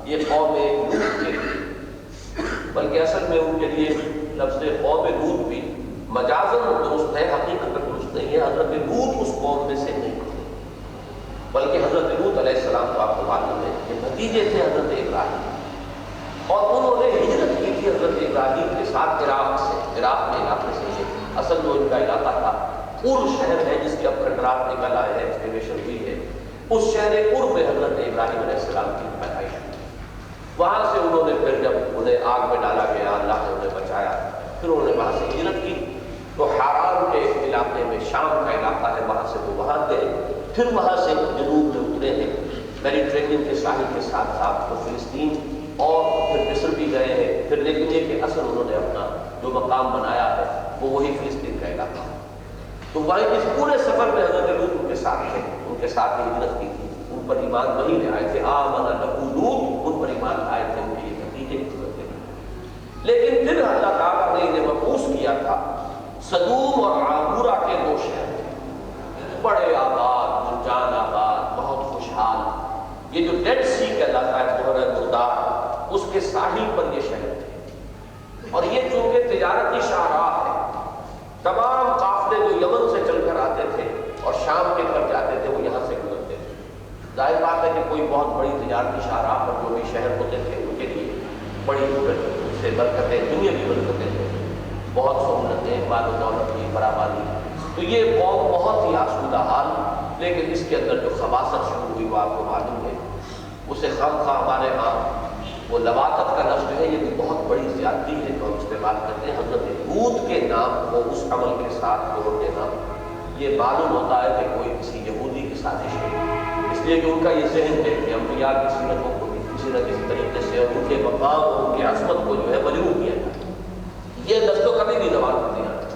یہ قوم لوط کے لیے، بلکہ اصل میں ان کے لیے لفظ قوم لوط بھی مجازاً درست ہے، حقیقت درست نہیں ہے۔ حضرت لوط اس قوم میں سے نہیں تھے، بلکہ حضرت لوط علیہ السلام کو آپ کو معلوم ہے کہ بھتیجے تھے حضرت ابراہیم، اور انہوں نے ہجرت کی تھی حضرت ابراہیم کے ساتھ عراق سے، عراق کے علاقے سے، یہ اصل جو ان کا علاقہ تھا ار شہر ہے جس کے اب کھنڈرات نکل آئے ہیں، ایکسکیویشن ہوئی ہے، اس شہر ار میں حضرت ابراہیم علیہ السلام کی پیدائش ہوئی۔ وہاں سے انہوں نے پھر جب انہیں آگ میں ڈالا گیا، اللہ نے انہیں بچایا، پھر انہوں نے وہاں سے ہجرت کی، تو حران کے علاقے میں، شام کا علاقہ ہے، وہاں سے وہ وہاں گئے، پھر وہاں سے جنوب میں اترے ہیں میڈیٹرینین کے ساحل کے ساتھ ساتھ تو فلسطین، اور پھر مصر بھی گئے ہیں، پھر لیکن یہ کہ اصل انہوں نے اپنا جو مقام بنایا ہے وہ وہی فلسطین کا علاقہ ہے۔ تو وہیں اس پورے سفر میں حضرت لوط ان کے ساتھ تھے، ان کے ساتھ ہی ہجرت کی تھی، ان پر ایمان وہی لے آئے تھے، آمن لہ لوط، ان پر ایمان آئے تھے ان کے یہ بھتیجے سدوم اور عامورہ کے دو شہر تھے، بڑے آباد، جان آباد، بہت خوشحال۔ یہ جو ڈیڈ سی کہلاتا ہے بحر مردار، اس کے ساحل پر یہ شہر تھے، اور یہ چونکہ تجارتی شاہراہ ہے، تمام قافلے جو یمن سے چل کر آتے تھے اور شام کے طرف جاتے تھے وہ یہاں سے گزرتے تھے۔ ظاہر بات ہے کہ کوئی بہت بڑی تجارتی شاہراہ پر جو بھی شہر ہوتے تھے ان کے لیے بڑی سے برکتیں، دنیا کی برکتیں تھے، بہت سہولتیں، مال و دولت کی فراوانی۔ تو یہ قوم بہت ہی آسودہ حال، لیکن اس کے اندر جو خباثت شروع ہوئی وہ آپ کو معلوم ہے۔ اسے خواہ ہمارے ہاں وہ لواطت کا لفظ جو ہے یہ بھی بہت بڑی زیادتی ہے جو ہم استعمال کرتے ہیں۔ حضرت لوط کے نام کو اس عمل کے ساتھ جوڑ دینا، یہ معلوم ہوتا ہے کہ کوئی کسی یہودی کی سازش ہے، اس لیے کہ ان کا یہ ذہن ہے کہ انبیاء کی سیرتوں کو کسی نہ کسی طریقے سے اور ان کے مقام اور ان کی عصمت کو جو ہے مجروح کیا جائے۔ یہ لفظ تو کبھی بھی زبان پر نہیں آتا،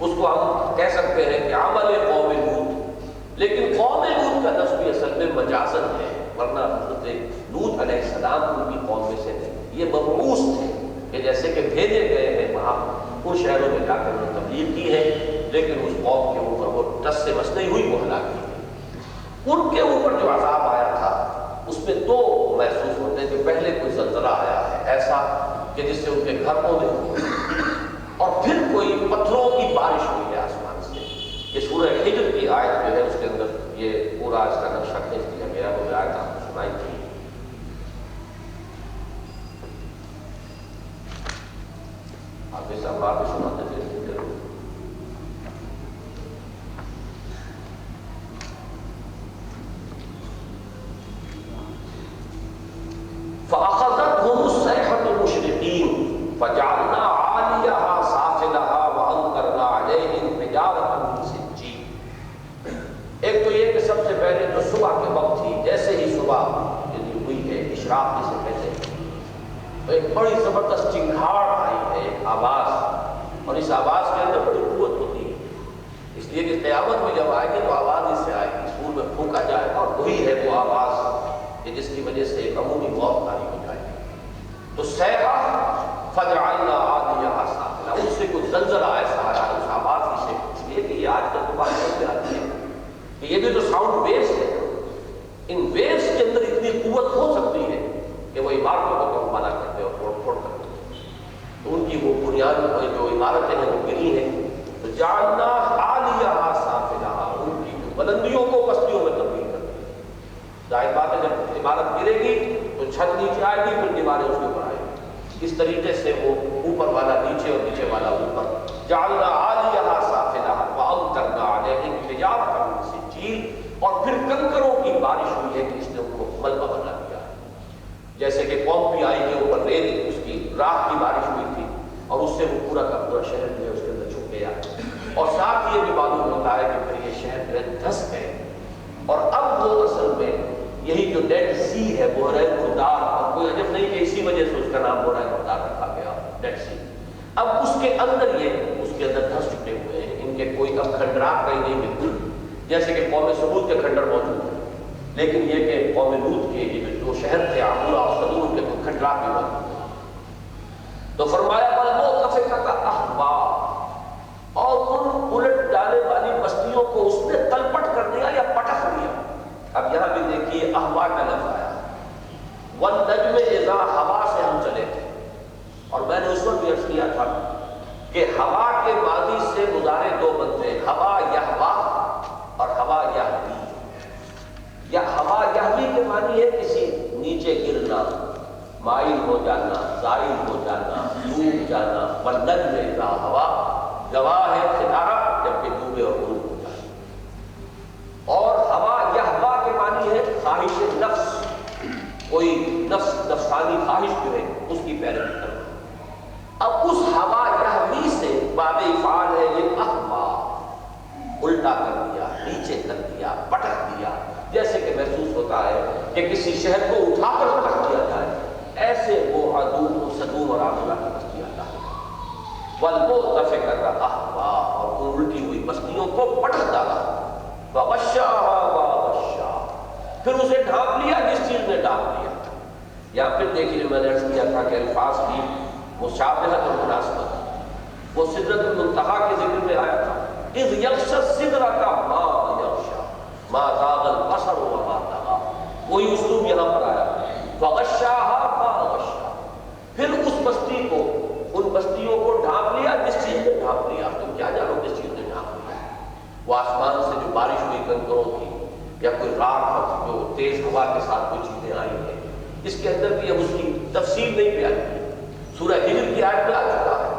اس کو ہم کہہ سکتے ہیں کہ عمل قوم لوط، لیکن قوم لوط کا لفظ بھی اصل میں مجازن ہے، ورنہ حضرت لوط علیہ السلام ان کی قوم میں سے تھے، یہ مبعوث تھے کہ جیسے کہ بھیجے گئے ہیں وہاں ان شہروں میں جا کر انہوں نے تبلیغ کی ہے، لیکن اس قوم کے اوپر وہ ٹس سے مس نہیں ہوئی، وہ ہلاک کی گئی۔ ان کے اوپر جو عذاب آیا تھا اس میں دو محسوس ہوتے ہیں کہ پہلے کوئی زلزلہ آیا ہے ایسا کہ جس سے ان کے گھر کو نہیں، اور پھر کوئی پتھروں کی بارش ہوئی ہے آسمان سے۔ یہ سورہ ہجر کی آیت جو ہے اس کے اندر یہ پورا اس کا نقشہ کھینچ دیا گیا، وہ آیت آپ کو سنائی تھی۔ آپ اس اب آپ سناتے تھے فَأَخَذَتْهُمُ الصَّيْحَةُ مُشْرِقِينَ فَجَعَلْنَا عَالِيَهَا سَافِلَهَا وَأَمْطَرْنَا عَلَيْهِمْ حِجَارَةً مِّن سِجِّيلٍ۔ ایک تو یہ کہ سب سے پہلے جو صبح کے وقت تھی، جیسے ہی صبح یعنی ہوئی ہے، اشراق جسے کہتے ہیں، تو ایک بڑی زبردست چنگھاڑ آئی ہے، ایک آواز، اور اس آواز کے اندر بڑی قوت ہوتی ہے، اس لیے کہ قیامت میں جب آئے گی تو آواز اس سے آئے گی، سور میں پھونکا جائے گا، اور وہی ہے وہ آواز کہ جس کی وجہ سے ایک عمومی موت طاری ہو جائے گی۔ تو صیحہ فجعلنا عالیہا سافلہ، اس سے کوئی زلزلہ ایسا آیا اس آواز کی سے، اس لیے کہ یہ آج تک تو بات سمجھ میں آتی ہے کہ یہ بھی جو ساؤنڈ ویوز ہے، ان ویوز کے اندر اتنی قوت ہو سکتی ہے کہ وہ عمارتوں کو منع کرتے اور توڑ پھوڑ کرتے، تو ان کی وہ بنیاد جو عمارتیں ہیں وہ گری ہیں، تو جعلنا عالیہا سافلہ، ان کی جو بلندیوں کو پستیوں میں تبدیل کر دیا۔ ظاہر بات ہے جب عمارت گرے گی تو چھت نیچے آئے گی، پھر دیواریں اس کے اوپر آئے گی، اس طریقے سے وہ اوپر والا نیچے اور نیچے والا اوپر۔ جعلنا عالیہا سافلہ وامطرنا علیہم حجارۃ من سجیل، اور پھر کنکروں کی بارش ہوئی ہے کہ اس نے ان کو ملبہ بنا دیا، جیسے کہ پومپی آئی کے اوپر ریت اس کی راکھ کی بارش ہوئی تھی، اور اس سے وہ پورا کا پورا شہر جو ہے اس کے اندر چھپ گیا، اور ساتھ یہ بھی معلوم ہوتا ہے کہ پھر یہ شہر جو ہے دھس گئے، اور اب وہ اصل میں یہی جو ڈیڈ سی ہے بحر مردار، اور کوئی عجب نہیں کہ اسی وجہ سے اس کا نام بحر مردار رکھا گیا، ڈیڈ سی۔ اب اس کے اندر یہ اس کے اندر دھس چکے ہوئے ہیں، ان کے کوئی اب کھنڈرات کہیں نہیں ملتے، جیسے کہ قوم ثمود کے کھنڈر موجود ہیں، لیکن یہ کہ قوم لوط کے یہ جو شہر تھے عامورہ اور سدوم کے کوئی کھنڈرات بھی موجود ہیں۔ تو فرمایا وَالْمُؤْتَفِكَةَ أَهْوَىٰ، اور ان الٹ ڈالے والی بستیوں کو اس نے تلپٹ کر دیا یا پٹخ دیا۔ اب یہاں بھی دیکھیے احوا کا لفظ آیا، وَالنَّجْمِ إِذَا، ہوا سے ہم چلے تھے، اور میں نے اس وقت بھی عرض کیا تھا کہ ہوا کے ماضی سے مضارع دو بنتے ہیں، ہوا یہوا اور ہوا یہوی۔ یا ہوا یہوی کے معنی ہے کسی نیچے گرنا، مائل ہو جانا، زائل ہو جانا، ڈوب جانا۔ وَالنَّجْمِ إِذَا هَوَىٰ، گواہ ہے ستارہ جب کہ ڈوبے اور غروب ہو جائے۔ اور ہوا یہوا کے معنی ہے خواہش نفس، کوئی نفسانی خواہش جو ہے اس کی پیروی کرنا۔ اب اس ہوا یہوی سے باب افعال ہے یہ احوا، الٹا کر دیا، نیچے کر دیا، پٹک دیا، جیسے کہ محسوس ہوتا ہے کہ کسی شہر کو اٹھا کر پٹک دیا جائے، ایسے وہ سدوم اور عامورہ کی بستیاں ڈالی۔ وَالْمُؤْتَفِكَةَ أَهْوَىٰ، اور ان الٹی ہوئی بستیوں کو پٹک ڈالا۔ وَغَشَّاهَا وَغَشَّا، پھر اسے ڈھانپ لیا جس چیز نے ڈھانپ لیا۔ یا پھر دیکھیے میں نے عرض کیا تھا کہ الفاظ کی مشابہت اور مناسبت، وہ سدرۃ المنتہا کے ذکر میں آیا تھا، اذ یغشی السدرۃ ما یغشی ما زاغ البصر وما طغی، وہی اسلوب یہاں پر آیا، فغشاها ما غشی، پھر اس بستی کو، ان بستیوں کو ڈھانپ لیا جس چیز نے ڈھانپ لیا، تم کیا جانو جس چیز نے ڈھانپ لیا، وہ آسمان سے جو بارش ہوئی کنکروں کی، یا کوئی راہ جو تیز ہوا کے ساتھ کوئی چیزیں آئی ہیں، اس کے اندر بھی اب اس کی تفصیل نہیں بیان کی۔ سورہ ہجر کی آیت میں آ چکا ہے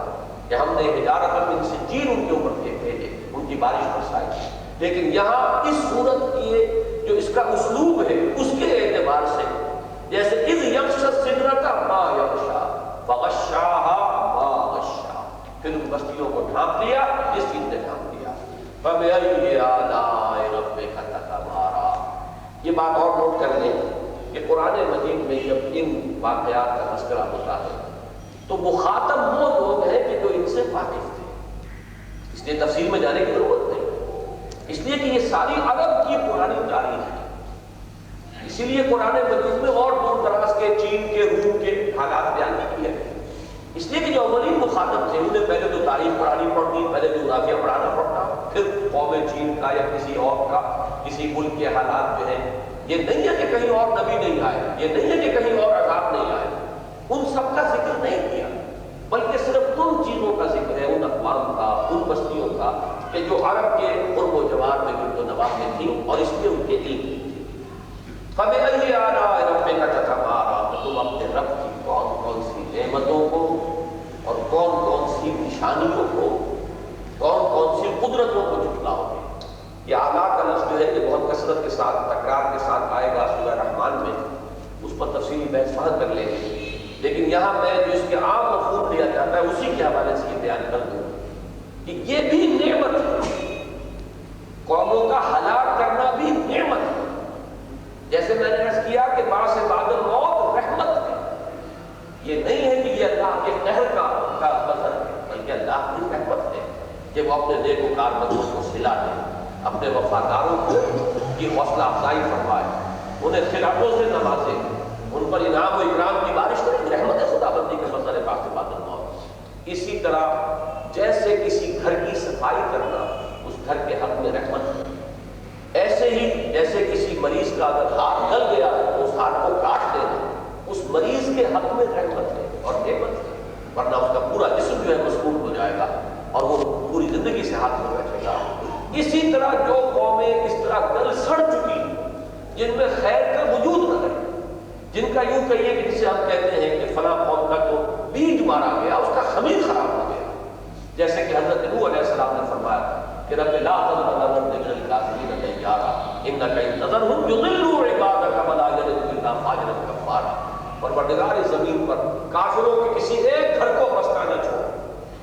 کہ ہم نے حجارۃ من سجیل ان کے اوپر بھیجے، ان کی بارش برسائی، لیکن یہاں اس صورت کی جو اس کا اسلوب ہے اس کے اعتبار سے، جیسے اذ یغشی السدرۃ ما یغشی فغشاها ما غشی، پھر ان بستیوں کو ڈھانپ لیا جس چیز نے ڈھانپ لیا۔ فبأي آلاء ربك تتمارى، یہ بات اور نوٹ کر لیں کہ قرآن مجید میں جب ان واقعات کا تذکرہ ہوتا ہے تو مخاطب وہ لوگ ہیں کہ جو ان سے واقف تھے، اس لیے تفصیل میں جانے کی ضرورت نہیں، اس لیے کہ یہ ساری عرب کی پرانی تاریخ ہے، اسی لیے قرآن مجید میں اور دور دراز کے چین کے، روم کے حالات بیان کیے ہیں، اس لیے کہ جو اولین مخاطب تھے انہیں پہلے تو تاریخ پڑھانی پڑتی، پہلے جغرافیہ پڑھانا پڑتا، پھر قوم چین کا یا کسی اور کا، کسی ملک کے حالات جو ہیں، یہ نہیں ہے کہ کہیں اور نبی نہیں آئے، یہ نہیں ہے کہ کہیں اور عذاب نہیں آئے، ان سب کا ذکر نہیں کیا، بلکہ صرف ان چیزوں کا ذکر ہے، ان اقوام کا، ان بستیوں کا کہ جو عرب کے قرب و جوار میں گرد و نواح میں تھیں اور اس لیے ان کے علم تھی۔ فَبِأَيِّ آلَاءِ رَبِّكَ تَتَمَارَىٰ، تو تم اپنے رب کی کون کون سی نعمتوں کو اور کون کون سی نشانیوں کو، کون کون سی قدرتوں کو جھٹلاؤ گے۔ یہ آلہ کا لفظ جو ہے یہ بہت کثرت کے ساتھ، تکرار کے ساتھ آئے گا سورہ رحمان میں، اس پر تفصیلی بحث وہاں کر لیں گے، لیکن یہاں میں جو اس کے عام مفہوم لیا جاتا ہے اسی کے حوالے سے یہ بیان کر دوں کہ یہ بھی نعمت ہے، قوموں کا ہلاک کرنا بھی نعمت ہے، جیسے میں نے عرض کیا کہ بعض سے بعد الموت رحمت ہے، یہ نہیں ہے کہ یہ اللہ کے قہر کا بذر ہے، بلکہ اللہ کی رحمت ہے کہ وہ اپنے نیک وکار بندوں کو صلہ دے، اپنے وفاداروں کو کی حوصلہ افزائی فرمائے، انہیں خلافوں سے نوازے، ان پر انعام و اکرام کی بارش کرے، رحمت ہے خدا بندی کے منظر بعض سے بعد الموت۔ اسی طرح جیسے کسی گھر کی صفائی کرنا اس گھر کے حق میں رحمت ہے، ایسے ہی جیسے کسی مریض کا اگر ہاتھ گل گیا تو اس ہاتھ کو کاٹ دینا اس مریض کے حق میں رحمت ہے اور نعمت ہے، ورنہ اس کا پورا جسم جو ہے مسموم ہو جائے گا اور وہ پوری زندگی سے ہاتھ میں بیٹھے گا۔ اسی طرح جو قومیں اس طرح گل سڑ چکی جن میں خیر کا وجود نہ رہے، جن کا یوں کہیے کہ جسے ہم کہتے ہیں کہ فلاں قوم کا تو بیج مارا گیا، اس کا خمیر خراب ہو گیا، جیسے کہ حضرت نوح علیہ السلام نے فرمایا کہ رب لا تذر الارض من الکافرین دیارا انک ان تذرهم یضلوا عبادک ولا یلدوا الا فاجرا کفارا، پروردگار زمین پر کافروں کے کسی ایک گھر کو بسنا نہ چھوڑ،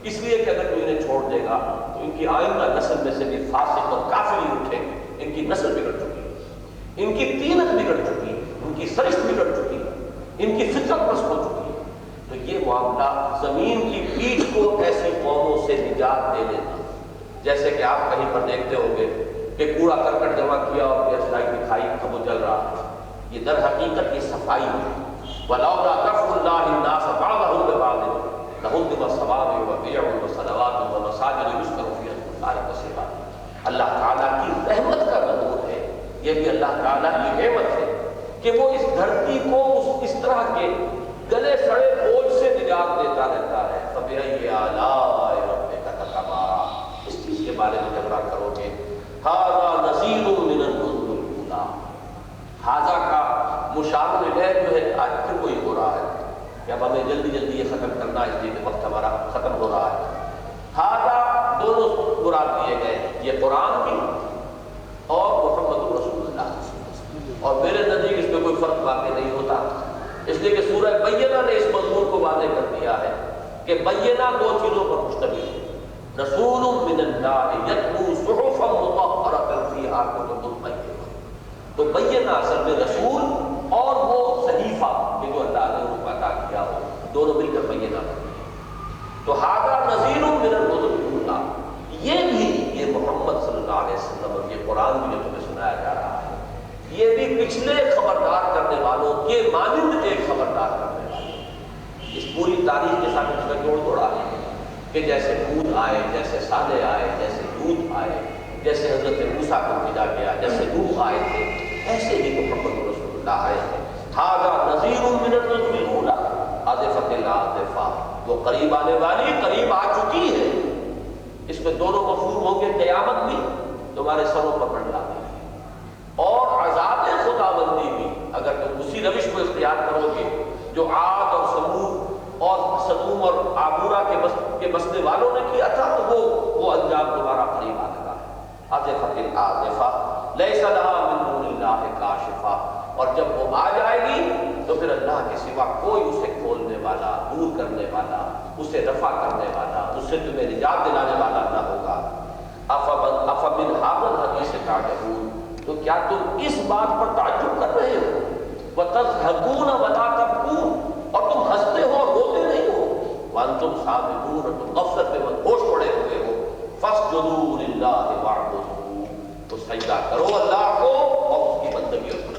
اس لیے کہ اگر تو انہیں چھوڑ دے گا تو ان کی آئندہ نسل میں سے بھی فاسق اور کافر ہی اٹھیں گے، ان کی نسل بگڑ چکی ہے، ان کی تینت بگڑ چکی ہے، ان کی سرشت بگڑ چکی ہے، ان کی فطرت پست ہو چکی ہے، تو یہ معاملہ زمین کی پیٹھ کو ایسی قوموں سے نجات دے دینا، جیسے کہ آپ کہیں پر دیکھتے ہوں گے کہ کوڑا کرکٹ جمع کیا اور اچھائی دکھائی اب وہ جل رہا ہے، یہ در حقیقت یہ صفائی ہے۔ وَلَوْلَا دَفْعُ اللَّهِ النَّاسَ بَعْضَهُم بِبَعْضٍ لَهُدِّمَ الصَّوَامِعُ وَبِيعٌ وَصَلَوَاتٌ وَمَسَاجِدُ يُذْكَرُ فِيهَا اسْمُ اللَّهِ كَثِيرًا۔ اللہ تعالیٰ کی رحمت کا مدعو ہے، یہ بھی اللہ تعالیٰ کی نعمت ہے کہ وہ اس دھرتی کو اس طرح کے گلے سڑے بوجھ سے نجات دیتا رہتا ہے۔ فَبِأَيِّ آلَاءِ رَبِّكَ تَتَمَارَىٰ، اس چیز کے بارے میں جھگڑا کرو گے۔ هَذَا نَذِيرٌ مِّنَ النُّذُرِ الْأُولَىٰ، ہاذا کا مشار جو ہے آج پھر کوئی ہو رہا ہے کہ اب ہمیں جلدی جلدی یہ ختم کرنا ہے، اس لیے کہ وقت ہمارا ختم ہو رہا ہے۔ ہاذا دونوں مراد دیے گئے، یہ قرآن بھی اور محمد رسول اللہ، اور میرے نزدیک اس میں کوئی فرق واقع نہیں ہوتا، اس لیے کہ سورہ بینہ نے اس مضمون کو واضح کر دیا ہے کہ بینہ دو چیزوں پر مشتمل ہے، رسول من اللہ یتلو صحفا مطہرۃ فیہا کتب بینہ، تو بینہ اصل میں رسول اور وہ صحیفہ کہ جو اللہ نے ان کو عطا کیا ہو، دونوں مل کر بینہ کرتے ہیں۔ تو ھذا نذیر من النذر الاولیٰ، یہ بھی یہ محمد صلی اللہ علیہ وسلم اور یہ قرآن بھی جو تمہیں سنایا جا رہا ہے، یہ بھی پچھلے خبردار کرنے والوں کے مانند ایک خبردار کرنے والے، اس پوری تاریخ کے ساتھ اس کا جوڑ توڑا ہے کہ جیسے ہود آئے، جیسے صالح آئے، جیسے لوط آئے، جیسے حضرت موسیٰ کو بھیجا گیا، جیسے نوح آئے تھے، ایسے ہی محمد رسول اللہ آئے تھے۔ ھذا نذیر من الرسل الاولی آزفۃ العازفہ، وہ قریب آنے والی قریب آ چکی ہے۔ اس میں دونوں مفہوم ہوں گے، قیامت بھی تمہارے سروں پر منڈلا گئی اور عذاب خداوندی بھی، اگر تم اسی روش کو اختیار کرو گے جو عاد اور ثمود اور سدوم اور عامورہ کے بسنے والوں نے کیا تھا، تو وہ انجام تمہارا قریب آ لگا ہے۔ آزفۃ العازفہ لیس لہا من دون اللہ کاشفہ، اور جب وہ آ جائے گی تو پھر اللہ کے سوا کوئی اسے کھولنے والا، دور کرنے والا، اسے رفع کرنے والا، اس سے تمہیں نجات دلانے والا نہ ہوگا۔ افمن ھذا الحدیث تعجبون، تو کیا تم اس بات پر تعجب کر رہے ہو؟ وتضحکون ولا تبکون، اور تم ہنستے ہو اور روتے نہیں ہو۔ وانتم سامدون، اور تم غفلت میں مدہوش پڑے ہوئے ہو۔ فاسجدوا للہ واعبدوا، تو سجدہ کرو اللہ کو اور اس کی بندگی کرو۔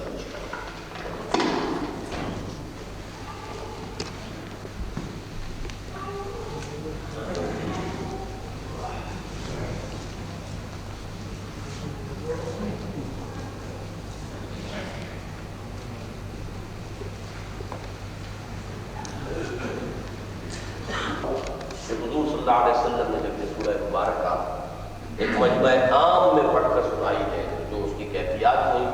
اللہ علیہ وسلم نے جب یہ سورہ مبارکہ ایک مجمع عام میں پڑھ کر سنائی ہے، جو اس کی کیفیات ہوئی،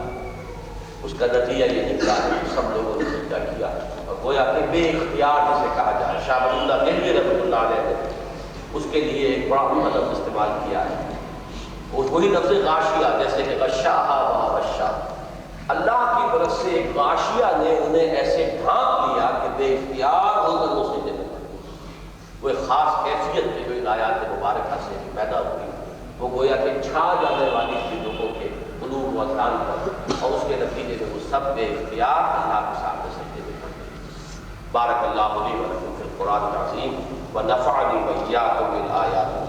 اس کا نتیجہ یہ نکلا کہ سب لوگوں نے سجدہ کیا، اور گویا کہ بے اختیار جسے کہا جائے، شاہ ولی اللہ دہلوی رحمۃ اللہ علیہ نے اس کے لیے ایک بڑا لفظ استعمال کیا ہے، وہی لفظ غاشیہ، جیسے کہ غشاھا وغشا، اللہ کی طرف سے ایک غاشیہ نے انہیں ایسے ڈھانپ لیا کہ بے اختیار ہو کر وہ سجدے میں وہ ایک خاص کیفیت تھی جو ان آیات مبارکہ سے پیدا ہوئی، وہ گویا کہ چھا جانے والی تھی لوگوں کے قلوب و اذہان پر، اور اس کے نتیجے میں وہ سب بے اختیار اللہ کے سامنے سجدے میں پڑ گئے۔ بارک اللہ لی و لکم فی القرآن العظیم و نفعنی و ایاکم بالآیات